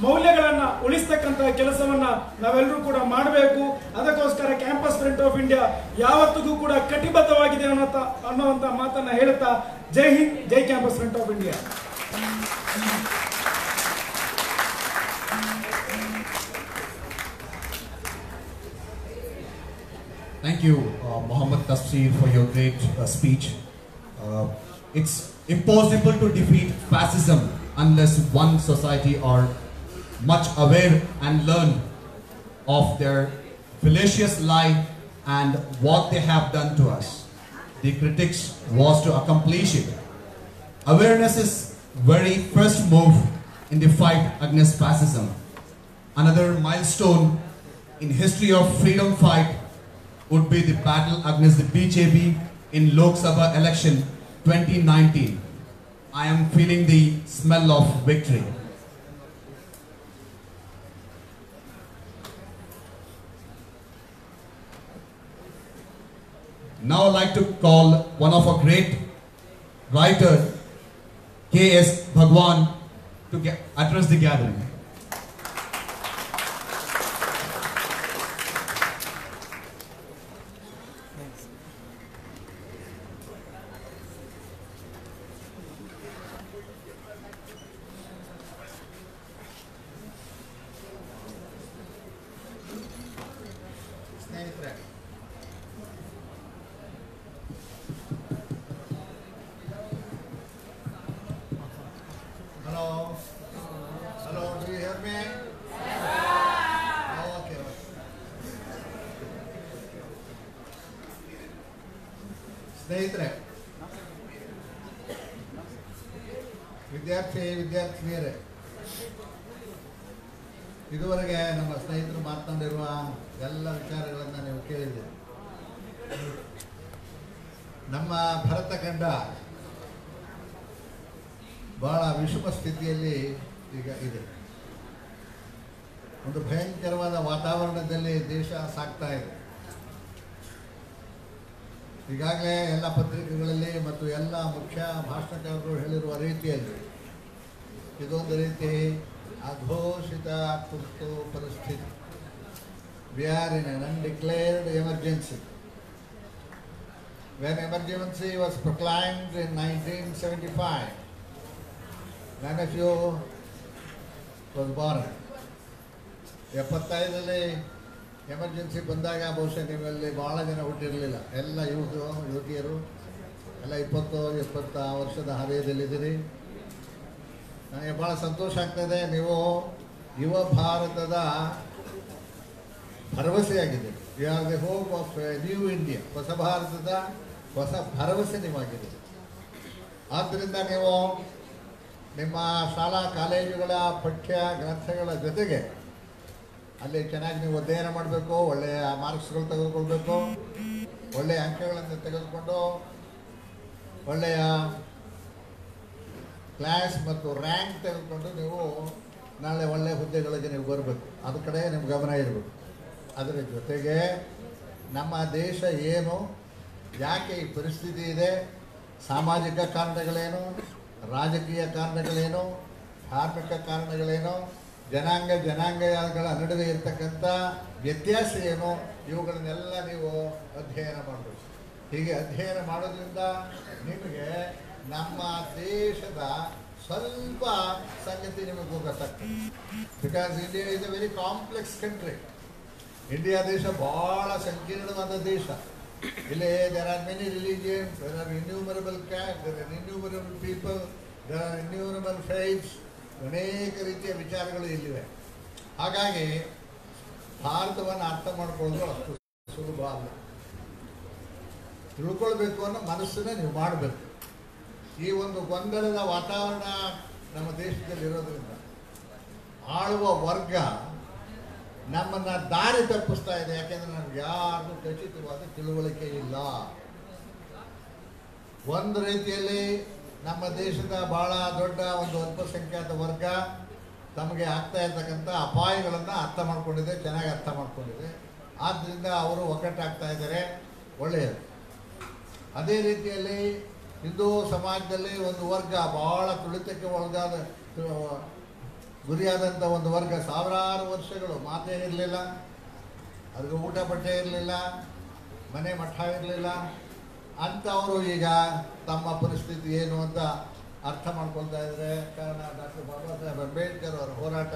ಮೌಲ್ಯಗಳನ್ನ ಉಳಿಸ್ತಕ್ಕಂತಹ ಕೆಲಸವನ್ನ ನಾವೆಲ್ಲರೂ ಕೂಡ ಮಾಡಬೇಕು. ಅದಕ್ಕೋಸ್ಕರ ಕ್ಯಾಂಪಸ್ ಫ್ರಂಟ್ ಆಫ್ ಇಂಡಿಯಾ ಯಾವತ್ತಿಗೂ ಕೂಡ ಕಟಿಬದ್ಧವಾಗಿದೆ ಅನ್ನುವಂತ ಮಾತನ್ನ ಹೇಳುತ್ತಾ, ಜೈ ಹಿಂದ್, ಜೈ campus front of India. Thank you, Mohammad Tafsir, for your great speech. It's impossible to defeat fascism unless one society are much aware and learn of their fallacious lie and what they have done to us. The critics was to accomplish it. Awareness is very first move in the fight against fascism. Another milestone in history of freedom fight would be the battle against the BJP in Lok Sabha election 2019. I am feeling the smell of victory. Now I'd like to call one of our great writer, K.S. Bhagwan, to address the gathering. Hello, do you hear me? Oh, okay. ಸ್ನೇಹಿತರೆ, ವಿದ್ಯಾರ್ಥಿನಿಯರೇ, ಇದುವರೆಗೆ ನಮ್ಮ ಸ್ನೇಹಿತರು ಮಾತನಾಡಿರುವ ಎಲ್ಲ ವಿಚಾರಗಳನ್ನು ನೀವು ಕೇಳಿದ್ದೀರಿ. ನಮ್ಮ ಭಾರತ ಖಂಡ ಬಹಳ ವಿಷಮ ಸ್ಥಿತಿಯಲ್ಲಿ ಈಗ ಇದೆ. ಒಂದು ಭಯಂಕರವಾದ ವಾತಾವರಣದಲ್ಲಿ ದೇಶ ಸಾಗ್ತಾ ಇದೆ. ಈಗಾಗಲೇ ಎಲ್ಲ ಪತ್ರಿಕೆಗಳಲ್ಲಿ ಮತ್ತು ಎಲ್ಲ ಮುಖ್ಯ ಭಾಷಣಕಾರರು ಹೇಳಿರುವ ರೀತಿಯಲ್ಲಿ ಇದೊಂದು ರೀತಿ ಅಘೋಷಿತ ತುರ್ತು ಪರಿಸ್ಥಿತಿ. We are in an undeclared emergency. When emergency was proclaimed in 1975, none of you was born. 75ರಲ್ಲಿ ಎಮರ್ಜೆನ್ಸಿ ಬಂದಾಗ ಬಹುಶಃ ನೀವಲ್ಲಿ ಭಾಳ ಜನ ಹುಟ್ಟಿರಲಿಲ್ಲ. ಎಲ್ಲ ಯುವತಿಯರು ಎಲ್ಲ 20-20 ವರ್ಷದ ಹರೆಯದಲ್ಲಿದ್ದೀರಿ. ನನಗೆ ಭಾಳ ಸಂತೋಷ ಆಗ್ತದೆ. ನೀವು ಯುವ ಭಾರತದ ಭರವಸೆಯಾಗಿದೆ. You are the hope of new India. ಹೊಸ ಭಾರತದ ಹೊಸ ಭರವಸೆ ನೀವಾಗಿದೆ. ಆದ್ದರಿಂದ ನೀವು ನಿಮ್ಮ ಶಾಲಾ ಕಾಲೇಜುಗಳ ಪಠ್ಯ ಗ್ರಂಥಗಳ ಜೊತೆಗೆ ಅಲ್ಲಿ ಚೆನ್ನಾಗಿ ನೀವು ಅಧ್ಯಯನ ಮಾಡಬೇಕು, ಒಳ್ಳೆಯ ಮಾರ್ಕ್ಸ್ಗಳು ತೆಗೆದುಕೊಳ್ಬೇಕು, ಒಳ್ಳೆಯ ಅಂಕಗಳನ್ನು ತೆಗೆದುಕೊಂಡು ಒಳ್ಳೆಯ ಕ್ಲಾಸ್ ಮತ್ತು ರ್ಯಾಂಕ್ ತೆಗೆದುಕೊಂಡು ನೀವು ನಾಳೆ ಒಳ್ಳೆಯ ಹುದ್ದೆಗಳಿಗೆ ನೀವು ಬರಬೇಕು. ಅದ್ರ ಕಡೆ ನಿಮ್ಮ ಗಮನ ಇರಬೇಕು. ಅದರ ಜೊತೆಗೆ ನಮ್ಮ ದೇಶ ಏನು, ಯಾಕೆ ಈ ಪರಿಸ್ಥಿತಿ ಇದೆ, ಸಾಮಾಜಿಕ ಕಾರಣಗಳೇನು, ರಾಜಕೀಯ ಕಾರಣಗಳೇನು, ಧಾರ್ಮಿಕ ಕಾರಣಗಳೇನು, ಜನಾಂಗಗಳ ನಡುವೆ ಇರತಕ್ಕಂಥ ವ್ಯತ್ಯಾಸ ಏನು, ಇವುಗಳನ್ನೆಲ್ಲ ನೀವು ಅಧ್ಯಯನ ಮಾಡಬೇಕು. ಹೀಗೆ ಅಧ್ಯಯನ ಮಾಡೋದ್ರಿಂದ ನಿಮಗೆ ನಮ್ಮ ದೇಶದ ಸ್ವಲ್ಪ ಸಂಗತಿ ನಿಮಗೆ ಗೊತ್ತಾಗ್ತದೆ. Because India is A very complex country. India ದೇಶ ಬಹಳ ಸಂಕೀರ್ಣವಾದ ದೇಶ. ಇಲ್ಲಿ there are many religions, there are innumerable castes, there are innumerable people, there are innumerable faiths. ಅನೇಕ ರೀತಿಯ ವಿಚಾರಗಳು ಇಲ್ಲಿವೆ. ಹಾಗಾಗಿ ಭಾರತವನ್ನು ಅರ್ಥ ಮಾಡ್ಕೊಳ್ಳೋದು ಅಷ್ಟು ಸುಲಭ ಅಲ್ಲ. ತಿಳ್ಕೊಳ್ಬೇಕು ಅನ್ನೋ ಮನಸ್ಸನ್ನ ನೀವು ಮಾಡಬೇಕು. ಈ ಒಂದು ಗೊಂದಲದ ವಾತಾವರಣ ನಮ್ಮ ದೇಶದಲ್ಲಿ ಇರೋದ್ರಿಂದ ಆಳುವ ವರ್ಗ ನಮ್ಮನ್ನು ದಾರಿ ತಪ್ಪಿಸ್ತಾ ಇದೆ. ಯಾಕೆಂದ್ರೆ ನಮ್ಗೆ ಯಾರಿಗೂ ಖಚಿತವಾದ ತಿಳುವಳಿಕೆ ಇಲ್ಲ. ಒಂದು ರೀತಿಯಲ್ಲಿ ನಮ್ಮ ದೇಶದ ಬಹಳ ದೊಡ್ಡ ಒಂದು ಅಲ್ಪಸಂಖ್ಯಾತ ವರ್ಗ ತಮಗೆ ಆಗ್ತಾ ಇರ್ತಕ್ಕಂಥ ಅಪಾಯಗಳನ್ನು ಅರ್ಥ ಮಾಡ್ಕೊಂಡಿದೆ, ಚೆನ್ನಾಗಿ ಅರ್ಥ ಮಾಡ್ಕೊಂಡಿದೆ. ಆದ್ದರಿಂದ ಅವರು ಒಗ್ಗಟ್ಟಾಗ್ತಾ ಇದ್ದಾರೆ, ಒಳ್ಳೆಯದು. ಅದೇ ರೀತಿಯಲ್ಲಿ ಹಿಂದೂ ಸಮಾಜದಲ್ಲಿ ಒಂದು ವರ್ಗ ಬಹಳ ತುಳಿತಕ್ಕೆ ಒಳಗಾದ ಗುರಿಯಾದಂಥ ಒಂದು ವರ್ಗ, ಸಾವಿರಾರು ವರ್ಷಗಳು ಮಾತೇ ಇರಲಿಲ್ಲ, ಅದಕ್ಕೆ ಊಟ ಬಟ್ಟೆ ಇರಲಿಲ್ಲ, ಮನೆ ಮಠ ಇರಲಿಲ್ಲ. ಅಂಥವರು ಈಗ ತಮ್ಮ ಪರಿಸ್ಥಿತಿ ಏನು ಅಂತ ಅರ್ಥ ಮಾಡ್ಕೊಳ್ತಾ ಇದ್ದಾರೆ. ಕಾರಣ ಡಾಕ್ಟರ್ ಬಾಬಾ ಸಾಹೇಬ್ ಅಂಬೇಡ್ಕರ್ ಅವರ ಹೋರಾಟ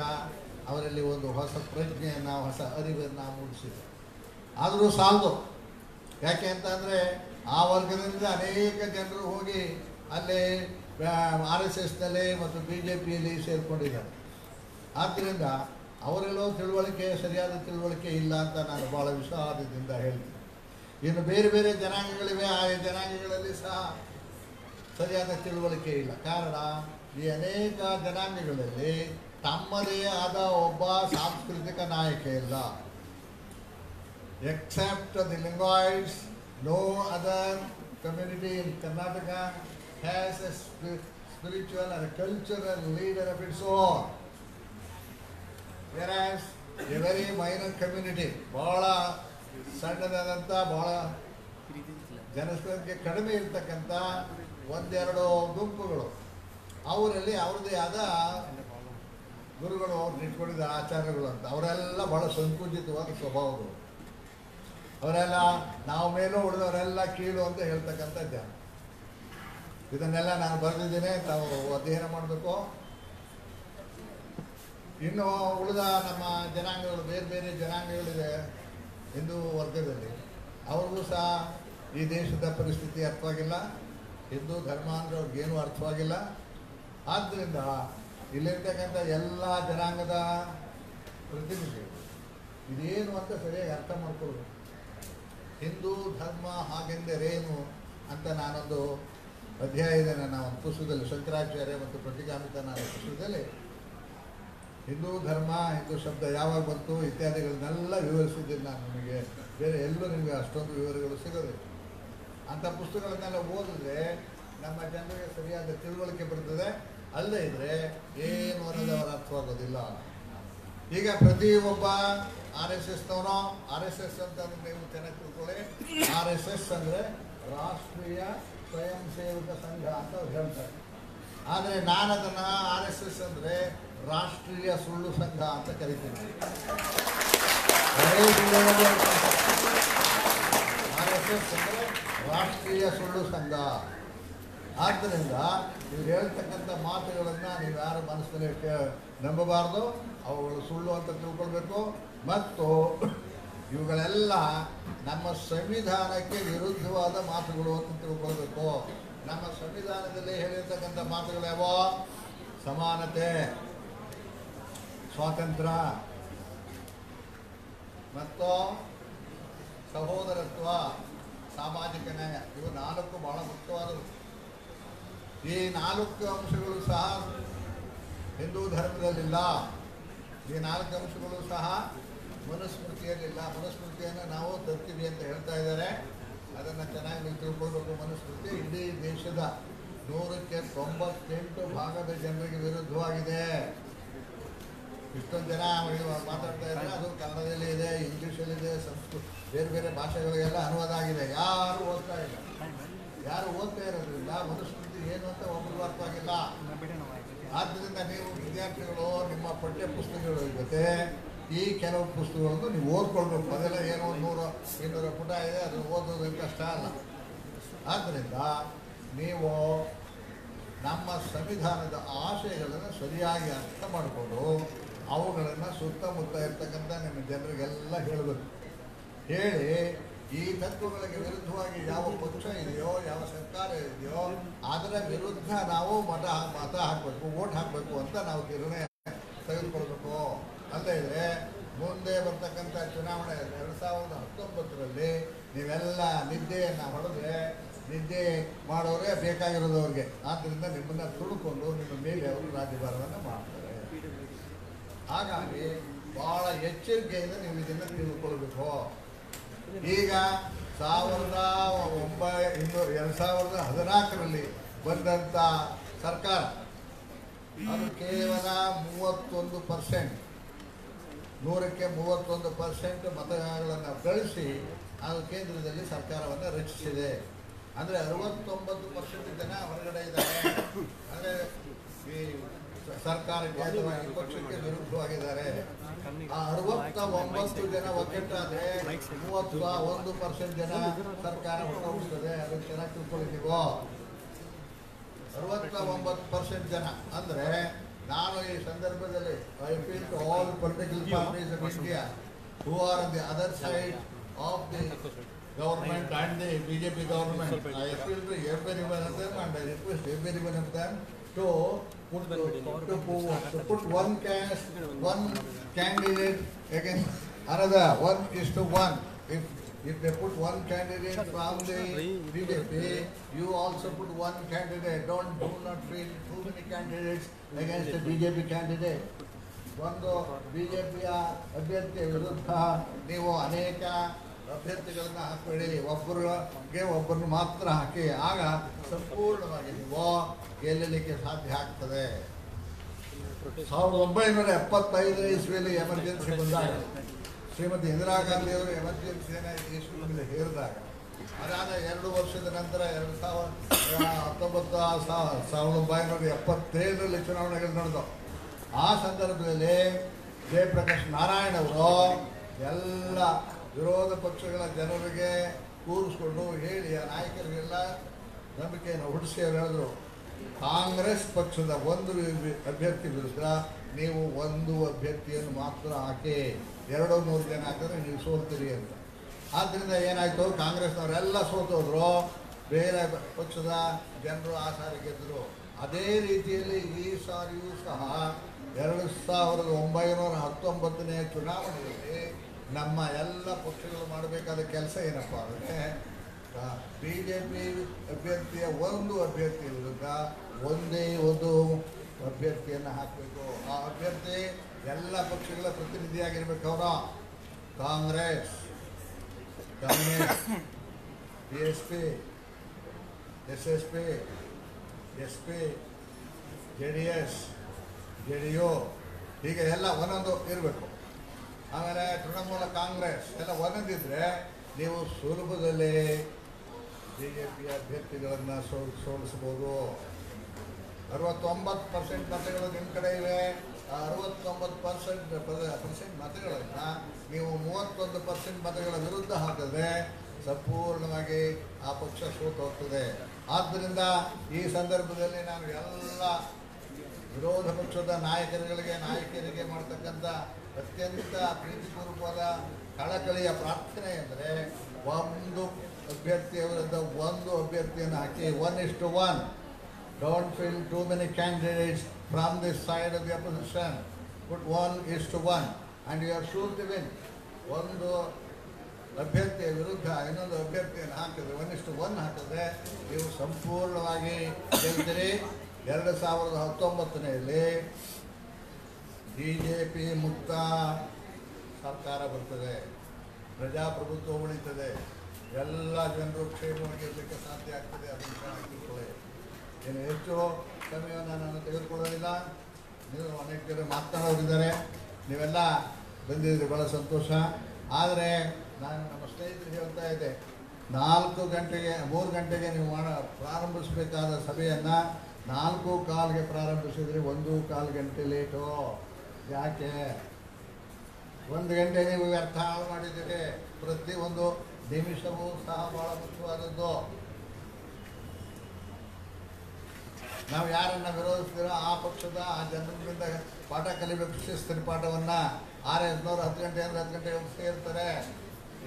ಅವರಲ್ಲಿ ಒಂದು ಹೊಸ ಪ್ರಜ್ಞೆಯನ್ನು, ಹೊಸ ಅರಿವನ್ನು ಮೂಡಿಸಿದೆ. ಆದರೂ ಸಾಲದು. ಯಾಕೆ ಅಂತಂದರೆ ಆ ವರ್ಗದಿಂದ ಅನೇಕ ಜನರು ಹೋಗಿ ಅಲ್ಲಿ RSSನಲ್ಲಿ ಮತ್ತು BJPಯಲ್ಲಿ ಸೇರಿಕೊಂಡಿದ್ದಾರೆ. ಆದ್ದರಿಂದ ಅವರೆಲ್ಲೋ ತಿಳುವಳಿಕೆ, ಸರಿಯಾದ ತಿಳುವಳಿಕೆ ಇಲ್ಲ ಅಂತ ನಾನು ಭಾಳ ವಿಷಾದದಿಂದ ಹೇಳ್ತೀನಿ. ಇನ್ನು ಬೇರೆ ಬೇರೆ ಜನಾಂಗಗಳಿವೆ, ಆ ಜನಾಂಗಗಳಲ್ಲಿ ಸಹ ಸರಿಯಾದ ತಿಳುವಳಿಕೆ ಇಲ್ಲ. ಕಾರಣ ಈ ಅನೇಕ ಜನಾಂಗಗಳಲ್ಲಿ ತಮ್ಮದೇ ಆದ ಒಬ್ಬ ಸಾಂಸ್ಕೃತಿಕ ನಾಯಕ ಇಲ್ಲ. Except the Lingayats, no other community in Karnataka has a spiritual and a cultural leader of its own. Whereas a very minor community, ಬಹಳ ಸಣ್ಣದಾದಂಥ, ಬಹಳ ಜನಸಂಖ್ಯೆ ಕಡಿಮೆ ಇರ್ತಕ್ಕಂಥ ಒಂದೆರಡು ಗುಂಪುಗಳು, ಅವರಲ್ಲಿ ಅವ್ರದ್ದೇ ಆದ ಗುರುಗಳು, ಅವ್ರನ್ನ ಇಟ್ಕೊಂಡಿದ್ದ ಆಚಾರ್ಯಗಳು ಅಂತ, ಅವರೆಲ್ಲ ಬಹಳ ಸಂಕುಚಿತವಾದ ಸ್ವಭಾವಗಳು. ಅವರೆಲ್ಲ ನಾವು ಮೇಲೂ ಉಳಿದವರೆಲ್ಲ ಕೀಳು ಅಂತ ಹೇಳ್ತಕ್ಕಂಥ ಜನ. ಇದನ್ನೆಲ್ಲ ನಾನು ಬರೆದಿದ್ದೇನೆ, ತಾವು ಅಧ್ಯಯನ ಮಾಡಬೇಕು. ಇನ್ನು ಉಳಿದ ನಮ್ಮ ಜನಾಂಗಗಳು, ಬೇರೆ ಬೇರೆ ಜನಾಂಗಗಳಿದೆ ಹಿಂದೂ ವರ್ಗದಲ್ಲಿ, ಅವ್ರಿಗೂ ಸಹ ಈ ದೇಶದ ಪರಿಸ್ಥಿತಿ ಅರ್ಥವಾಗಿಲ್ಲ, ಹಿಂದೂ ಧರ್ಮ ಅಂದರೆ ಅವ್ರಿಗೇನು ಅರ್ಥವಾಗಿಲ್ಲ. ಆದ್ದರಿಂದ ಇಲ್ಲಿರ್ತಕ್ಕಂಥ ಎಲ್ಲ ಜನಾಂಗದ ಪ್ರತಿನಿಧಿಗಳು ಇದೇನು ಅಂತ ಸರಿಯಾಗಿ ಅರ್ಥ ಮಾಡ್ಕೊಳ್ಬೇಕು. ಹಿಂದೂ ಧರ್ಮ ಹಾಗೆಂದರೇನು ಅಂತ ನಾನೊಂದು ಅಧ್ಯಾಯ ಇದೆ ನನ್ನ ಒಂದು ಪುಸ್ತಕದಲ್ಲಿ, ಶಂಕರಾಚಾರ್ಯ ಮತ್ತು ಪ್ರತಿಗಾಮಿತ ನನ್ನ ಪುಸ್ತಕದಲ್ಲಿ ಹಿಂದೂ ಧರ್ಮ, ಹಿಂದೂ ಶಬ್ದ ಯಾವಾಗ ಬಂತು ಇತ್ಯಾದಿಗಳನ್ನೆಲ್ಲ ವಿವರಿಸಿದ್ದೀನಿ ನಾನು. ನಿಮಗೆ ಬೇರೆ ಎಲ್ಲೂ ನಿಮಗೆ ಅಷ್ಟೊಂದು ವಿವರಗಳು ಸಿಗೋದಿಲ್ಲ. ಅಂಥ ಪುಸ್ತಕಗಳನ್ನೆಲ್ಲ ಓದಿದ್ರೆ ನಮ್ಮ ಜನರಿಗೆ ಸರಿಯಾದ ತಿಳುವಳಿಕೆ ಬರ್ತದೆ. ಅಲ್ಲದೇ ಇದ್ದರೆ ಏನು ಅನ್ನೋದು ಅವರ ಅರ್ಥವಾಗೋದಿಲ್ಲ. ಈಗ ಪ್ರತಿಯೊಬ್ಬ RSSನವನು, RSS ಅಂತ ನೀವು ಚೆನ್ನಾಗಿ ತಿಳ್ಕೊಳ್ಳಿ, RSS ಅಂದರೆ ರಾಷ್ಟ್ರೀಯ ಸ್ವಯಂ ಸೇವಕ ಸಂಘ ಅಂತ ಅವ್ರು ಹೇಳ್ತಾರೆ. ಆದರೆ ನಾನು ಅದನ್ನು RSS ಅಂದರೆ ರಾಷ್ಟ್ರೀಯ ಸುಳ್ಳು ಸಂಘ ಅಂತ ಕರಿತೀನಿ. RSS ಅಂದರೆ ರಾಷ್ಟ್ರೀಯ ಸುಳ್ಳು ಸಂಘ. ಆದ್ದರಿಂದ ನೀವು ಹೇಳ್ತಕ್ಕಂಥ ಮಾತುಗಳನ್ನು ನೀವು ಯಾರು ಮನಸ್ಸಿನಲ್ಲಿ ನಂಬಬಾರ್ದು, ಅವುಗಳು ಸುಳ್ಳು ಅಂತ ತಿಳ್ಕೊಳ್ಬೇಕು. ಮತ್ತು ಇವುಗಳೆಲ್ಲ ನಮ್ಮ ಸಂವಿಧಾನಕ್ಕೆ ವಿರುದ್ಧವಾದ ಮಾತುಗಳು ಅಂತ ತಿಳ್ಕೊಳ್ಬೇಕು. ನಮ್ಮ ಸಂವಿಧಾನದಲ್ಲಿ ಹೇಳಿರ್ತಕ್ಕಂಥ ಮಾತುಗಳ್ಯಾವೋ? ಸಮಾನತೆ, ಸ್ವಾತಂತ್ರ್ಯ ಮತ್ತು ಸಹೋದರತ್ವ, ಸಾಮಾಜಿಕ ನ್ಯಾಯ. ಇವು 4 ಬಹಳ ಮುಖ್ಯವಾದವು. ಈ 4 ಅಂಶಗಳು ಸಹ ಹಿಂದೂ ಧರ್ಮದಲ್ಲಿಲ್ಲ. ಈ 4 ಅಂಶಗಳು ಸಹ ಮನುಸ್ಮೃತಿಯಲ್ಲಿಲ್ಲ. ಮನುಸ್ಮೃತಿಯನ್ನು ನಾವು ತರ್ತೀವಿ ಅಂತ ಹೇಳ್ತಾ ಇದ್ದಾರೆ. ಅದನ್ನು ಚೆನ್ನಾಗಿ ನೀವು ತಿಳ್ಕೊಳ್ಬೇಕು. ಮನುಸ್ಮೃತಿ ಇಡೀ ದೇಶದ 100ಕ್ಕೆ 98 ಭಾಗದ ಜನರಿಗೆ ವಿರುದ್ಧವಾಗಿದೆ. ಇಷ್ಟೊಂದು ಜನ ಮಾತಾಡ್ತಾ ಇದ್ದಾರೆ. ಅದು ಕನ್ನಡದಲ್ಲಿ ಇದೆ, ಇಂಗ್ಲೀಷಲ್ಲಿದೆ, ಸಂಸ್ಕೃತ ಬೇರೆ ಬೇರೆ ಭಾಷೆಗಳಿಗೆಲ್ಲ ಅನುವಾದ ಆಗಿದೆ. ಯಾರು ಓದ್ತಾ ಇಲ್ಲ. ಯಾರು ಓದ್ತಾ ಇರೋದ್ರಿಂದ ಮನುಸ್ಮೃತಿ ಏನು ಅಂತ ಒಬ್ಬರು ಅರ್ಥವಾಗಿಲ್ಲ. ಆದ್ದರಿಂದ ನೀವು ವಿದ್ಯಾರ್ಥಿಗಳು ನಿಮ್ಮ ಪಠ್ಯ ಪುಸ್ತಕಗಳ ಜೊತೆ ಈ ಕೆಲವು ಪುಸ್ತಕಗಳನ್ನು ನೀವು ಓದ್ಕೊಳ್ಬೇಕು. ಮೊದಲ ಏನೋ 100-200 ಪುಟ ಇದೆ, ಅದು ಓದೋದು ಕಷ್ಟ ಅಲ್ಲ. ಆದ್ದರಿಂದ ನೀವು ನಮ್ಮ ಸಂವಿಧಾನದ ಆಶಯಗಳನ್ನು ಸರಿಯಾಗಿ ಅರ್ಥ ಮಾಡಿಕೊಂಡು ಅವುಗಳನ್ನು ಸುತ್ತಮುತ್ತ ಇರ್ತಕ್ಕಂಥ ನಿಮ್ಮ ಜನರಿಗೆಲ್ಲ ಹೇಳಬೇಕು. ಹೇಳಿ ಈ ತತ್ವಗಳಿಗೆ ವಿರುದ್ಧವಾಗಿ ಯಾವ ಪಕ್ಷ ಇದೆಯೋ, ಯಾವ ಸರ್ಕಾರ ಇದೆಯೋ ಅದರ ವಿರುದ್ಧ ನಾವು ಮತ ಹಾಕಬೇಕು, ವೋಟ್ ಹಾಕಬೇಕು ಅಂತ ನಾವು ನಿರ್ಣಯ ತೆಗೆದುಕೊಳ್ಬೇಕು. ಅಲ್ಲದೆ ಇದ್ರೆ ಮುಂದೆ ಬರ್ತಕ್ಕಂಥ ಚುನಾವಣೆ 2019ರಲ್ಲಿ ನೀವೆಲ್ಲ ನಿದ್ದೆಯನ್ನು ಹೊಡೆದ್ರೆ ನಿದ್ದೆ ಮಾಡೋರೇ ಬೇಕಾಗಿರೋದು ಅವ್ರಿಗೆ. ಆದ್ದರಿಂದ ನಿಮ್ಮನ್ನು ತುಡುಕೊಂಡು ನಿಮ್ಮ ಮೇಲೆ ಅವರು ರಾಜ್ಯಭಾರವನ್ನು ಮಾಡ್ತಾರೆ. ಹಾಗಾಗಿ ಭಾಳ ಎಚ್ಚರಿಕೆಯಿಂದ ನೀವು ಇದನ್ನು ತಿಳ್ಕೊಳ್ಬೇಕು. ಈಗ 2014ರಲ್ಲಿ ಬಂದಂಥ ಸರ್ಕಾರ ಅದು ಕೇವಲ 31%, 100ಕ್ಕೆ 31% ಮತಗಳನ್ನು ಗಳಿಸಿ ಅದು ಕೇಂದ್ರದಲ್ಲಿ ಸರ್ಕಾರವನ್ನು ರಚಿಸಿದೆ. ಅಂದರೆ 69% ಜನ ಹೊರಗಡೆ ಇದ್ದಾರೆ. ಅಂದರೆ ಈ ಸರ್ಕಾರಕ್ಕೆ ಅಥವಾ ಈ ಪಕ್ಷಕ್ಕೆ ವಿರುದ್ಧವಾಗಿದ್ದಾರೆ. ಆ 69 ಜನ ಒಗ್ಗಟ್ಟಾದರೆ 31% ಜನ ಸರ್ಕಾರ ಹೊರಟೋಗ್ತದೆ. ಅದಕ್ಕೆ ಚೆನ್ನಾಗಿ ತಿಳ್ಕೊಂಡಿದ್ದೀವೋ? 69% ಜನ ಅಂದರೆ ನಾನು ಈ ಸಂದರ್ಭದಲ್ಲಿ I feel to all political parties of India who are on the other side of the government and the BJP government. I appeal to everyone of them and I request everyone of them to put one candidate against another, 1:1. If they put one candidate from the BJP, you also put one candidate. Do not put too many candidates against the BJP candidate. ಒಂದು ಬಿಜೆಪಿಯ ಅಭ್ಯರ್ಥಿ ವಿರುದ್ಧ ನೀವು ಅನೇಕ ಅಭ್ಯರ್ಥಿಗಳನ್ನ ಹಾಕಬೇಡಿ. ಒಬ್ಬರನ್ನು ಮಾತ್ರ ಹಾಕಿ. ಆಗ ಸಂಪೂರ್ಣವಾಗಿ ನೀವು ಗೆಲ್ಲಲಿಕ್ಕೆ ಸಾಧ್ಯ ಆಗ್ತದೆ. 1975 ಇಸ್ವಿಯಲ್ಲಿ ಎಮರ್ಜೆನ್ಸಿ ಬಂದಾಗ ಶ್ರೀಮತಿ ಇಂದಿರಾ ಗಾಂಧಿ ಅವರು ಎಮರ್ಜೆನ್ಸಿಯನ್ನು ಇಸ್ವಿಯಲ್ಲಿ ಹೇರಿದಾಗ ಅದಾದ 2 ವರ್ಷದ ನಂತರ 1977ರಲ್ಲಿ ಚುನಾವಣೆಗಳು ನಡೆದವು. ಆ ಸಂದರ್ಭದಲ್ಲಿ ಜಯಪ್ರಕಾಶ್ ನಾರಾಯಣ್ ಅವರು ಎಲ್ಲ ವಿರೋಧ ಪಕ್ಷಗಳ ಜನರಿಗೆ ಕೂರಿಸ್ಕೊಂಡು ಹೇಳಿ ಆ ನಾಯಕರಿಗೆಲ್ಲ ನಂಬಿಕೆಯನ್ನು ಹುಟ್ಟಿಸಿ ಅವರು ಹೇಳಿದ್ರು, ಕಾಂಗ್ರೆಸ್ ಪಕ್ಷದ ಒಂದು ಅಭ್ಯರ್ಥಿ ವಿರುದ್ಧ ನೀವು ಒಂದು ಅಭ್ಯರ್ಥಿಯನ್ನು ಮಾತ್ರ ಹಾಕಿ, 200 ಜನ ಹಾಕಿದ್ರೆ ನೀವು ಸೋಲ್ತೀರಿ ಅಂತ. ಆದ್ದರಿಂದ ಏನಾಯಿತು, ಕಾಂಗ್ರೆಸ್ನವರೆಲ್ಲ ಸೋತೋದ್ರು, ಬೇರೆ ಪಕ್ಷದ ಜನರು ಆ ಸಾರಿ ಗೆದ್ದರು. ಅದೇ ರೀತಿಯಲ್ಲಿ ಈ ಸಾರಿಯೂ ಸಹ 2019ನೇ ಚುನಾವಣೆಯಲ್ಲಿ ನಮ್ಮ ಎಲ್ಲ ಪಕ್ಷಗಳು ಮಾಡಬೇಕಾದ ಕೆಲಸ ಏನಪ್ಪ ಅಂದರೆ BJP ಅಭ್ಯರ್ಥಿಯ ಒಂದು ಅಭ್ಯರ್ಥಿ ವಿರುದ್ಧ ಒಂದೇ ಒಂದು ಅಭ್ಯರ್ಥಿಯನ್ನು ಹಾಕಬೇಕು. ಆ ಅಭ್ಯರ್ಥಿ ಎಲ್ಲ ಪಕ್ಷಗಳ ಪ್ರತಿನಿಧಿಯಾಗಿರ್ಬೇಕು. ಅವರು Congress, communist, BSP, SSP, SP, JDS, JDU ಹೀಗೆ ಎಲ್ಲ ಒಂದೊಂದು ಇರಬೇಕು. ಆಮೇಲೆ ತೃಣಮೂಲ ಕಾಂಗ್ರೆಸ್ ಎಲ್ಲ ಒಂದೊಂದಿದ್ರೆ ನೀವು ಸುಲಭದಲ್ಲಿ BJP ಅಭ್ಯರ್ಥಿಗಳನ್ನು ಸೋಲಿಸ್ಬೋದು. 69% ಮತಗಳು ನಿಮ್ಮ ಕಡೆ ಇವೆ. 69% ಮತಗಳನ್ನು ನೀವು 31% ಮತಗಳ ವಿರುದ್ಧ ಹಾಕಿದ್ರೆ ಸಂಪೂರ್ಣವಾಗಿ ಆ ಪಕ್ಷ ಸೋತು ಹೋಗ್ತದೆ. ಆದ್ದರಿಂದ ಈ ಸಂದರ್ಭದಲ್ಲಿ ನಾನು ಎಲ್ಲ ವಿರೋಧ ಪಕ್ಷದ ನಾಯಕರಿಗೆ ಮಾಡ್ತಕ್ಕಂಥ ಅತ್ಯಂತ ಪ್ರೀತಿಪೂರ್ವಕವಾದ ಕಳಕಳಿಯ ಪ್ರಾರ್ಥನೆ ಅಂದರೆ ಒಂದು ಅಭ್ಯರ್ಥಿಯ ವಿರುದ್ಧ ಒಂದು ಅಭ್ಯರ್ಥಿಯನ್ನು ಹಾಕಿ 1:1. Don't fill too many candidates from this side of the opposition. Put 1:1 and you are sure to win. ಒಂದು ಅಭ್ಯರ್ಥಿಯ ವಿರುದ್ಧ ಇನ್ನೊಂದು ಅಭ್ಯರ್ಥಿಯನ್ನು ಹಾಕಿದ್ರೆ 1:1 ಹಾಕಿದ್ರೆ ನೀವು ಸಂಪೂರ್ಣವಾಗಿ ಗೆಲ್ತೀರಿ. 2019ರಲ್ಲಿ BJP ಮುಕ್ತ ಸರ್ಕಾರ ಬರ್ತದೆ, ಪ್ರಜಾಪ್ರಭುತ್ವ ಉಳಿತದೆ, ಎಲ್ಲ ಜನರು ಕ್ಷೇಮವಾಗಿರಲಿಕ್ಕೆ ಸಾಧ್ಯ ಆಗ್ತದೆ. ಅದನ್ನು ತಿಳ್ಕೊಳ್ಳಿ. ಇನ್ನು ಹೆಚ್ಚು ಸಮಯವನ್ನು ನಾನು ತೆಗೆದುಕೊಳ್ಳೋದಿಲ್ಲ. ನೀವು ಅನೇಕ ಜನ ಮಾತನಾಡೋರಿದ್ದಾರೆ, ನೀವೆಲ್ಲ ಬಂದಿದ್ದೀರಿ, ಭಾಳ ಸಂತೋಷ. ಆದರೆ ನಾನು ನಮ್ಮ ಸ್ನೇಹಿತರಿಗೆ ಹೇಳ್ತಾ ಇದ್ದೆ, 3 ಗಂಟೆಗೆ ನೀವು ಪ್ರಾರಂಭಿಸಬೇಕಾದ ಸಭೆಯನ್ನು 4:15ಗೆ ಪ್ರಾರಂಭಿಸಿದ್ರೆ 1:15 ಗಂಟೆ ಲೇಟು. ಯಾಕೆ? 1 ಗಂಟೆ ನೀವು ವ್ಯರ್ಥ ಮಾಡಿದ್ದೀರಿ. ಪ್ರತಿಯೊಂದು ನಿಮಿಷವೂ ಸಹ ಬಹಳ ಮುಖ್ಯವಾದದ್ದು. ನಾವು ಯಾರನ್ನು ವಿರೋಧಿಸ್ತೀರೋ ಆ ಪಕ್ಷದ ಆ ಜನರಿಂದ ಪಾಠ ಕಲಿಬೇಕು. ಶಿಸ್ತಿನ ಪಾಠವನ್ನು 6-5 10 ಗಂಟೆ ಅಂದರೆ 10 ಗಂಟೆಗೆ ಸೇರ್ತಾರೆ.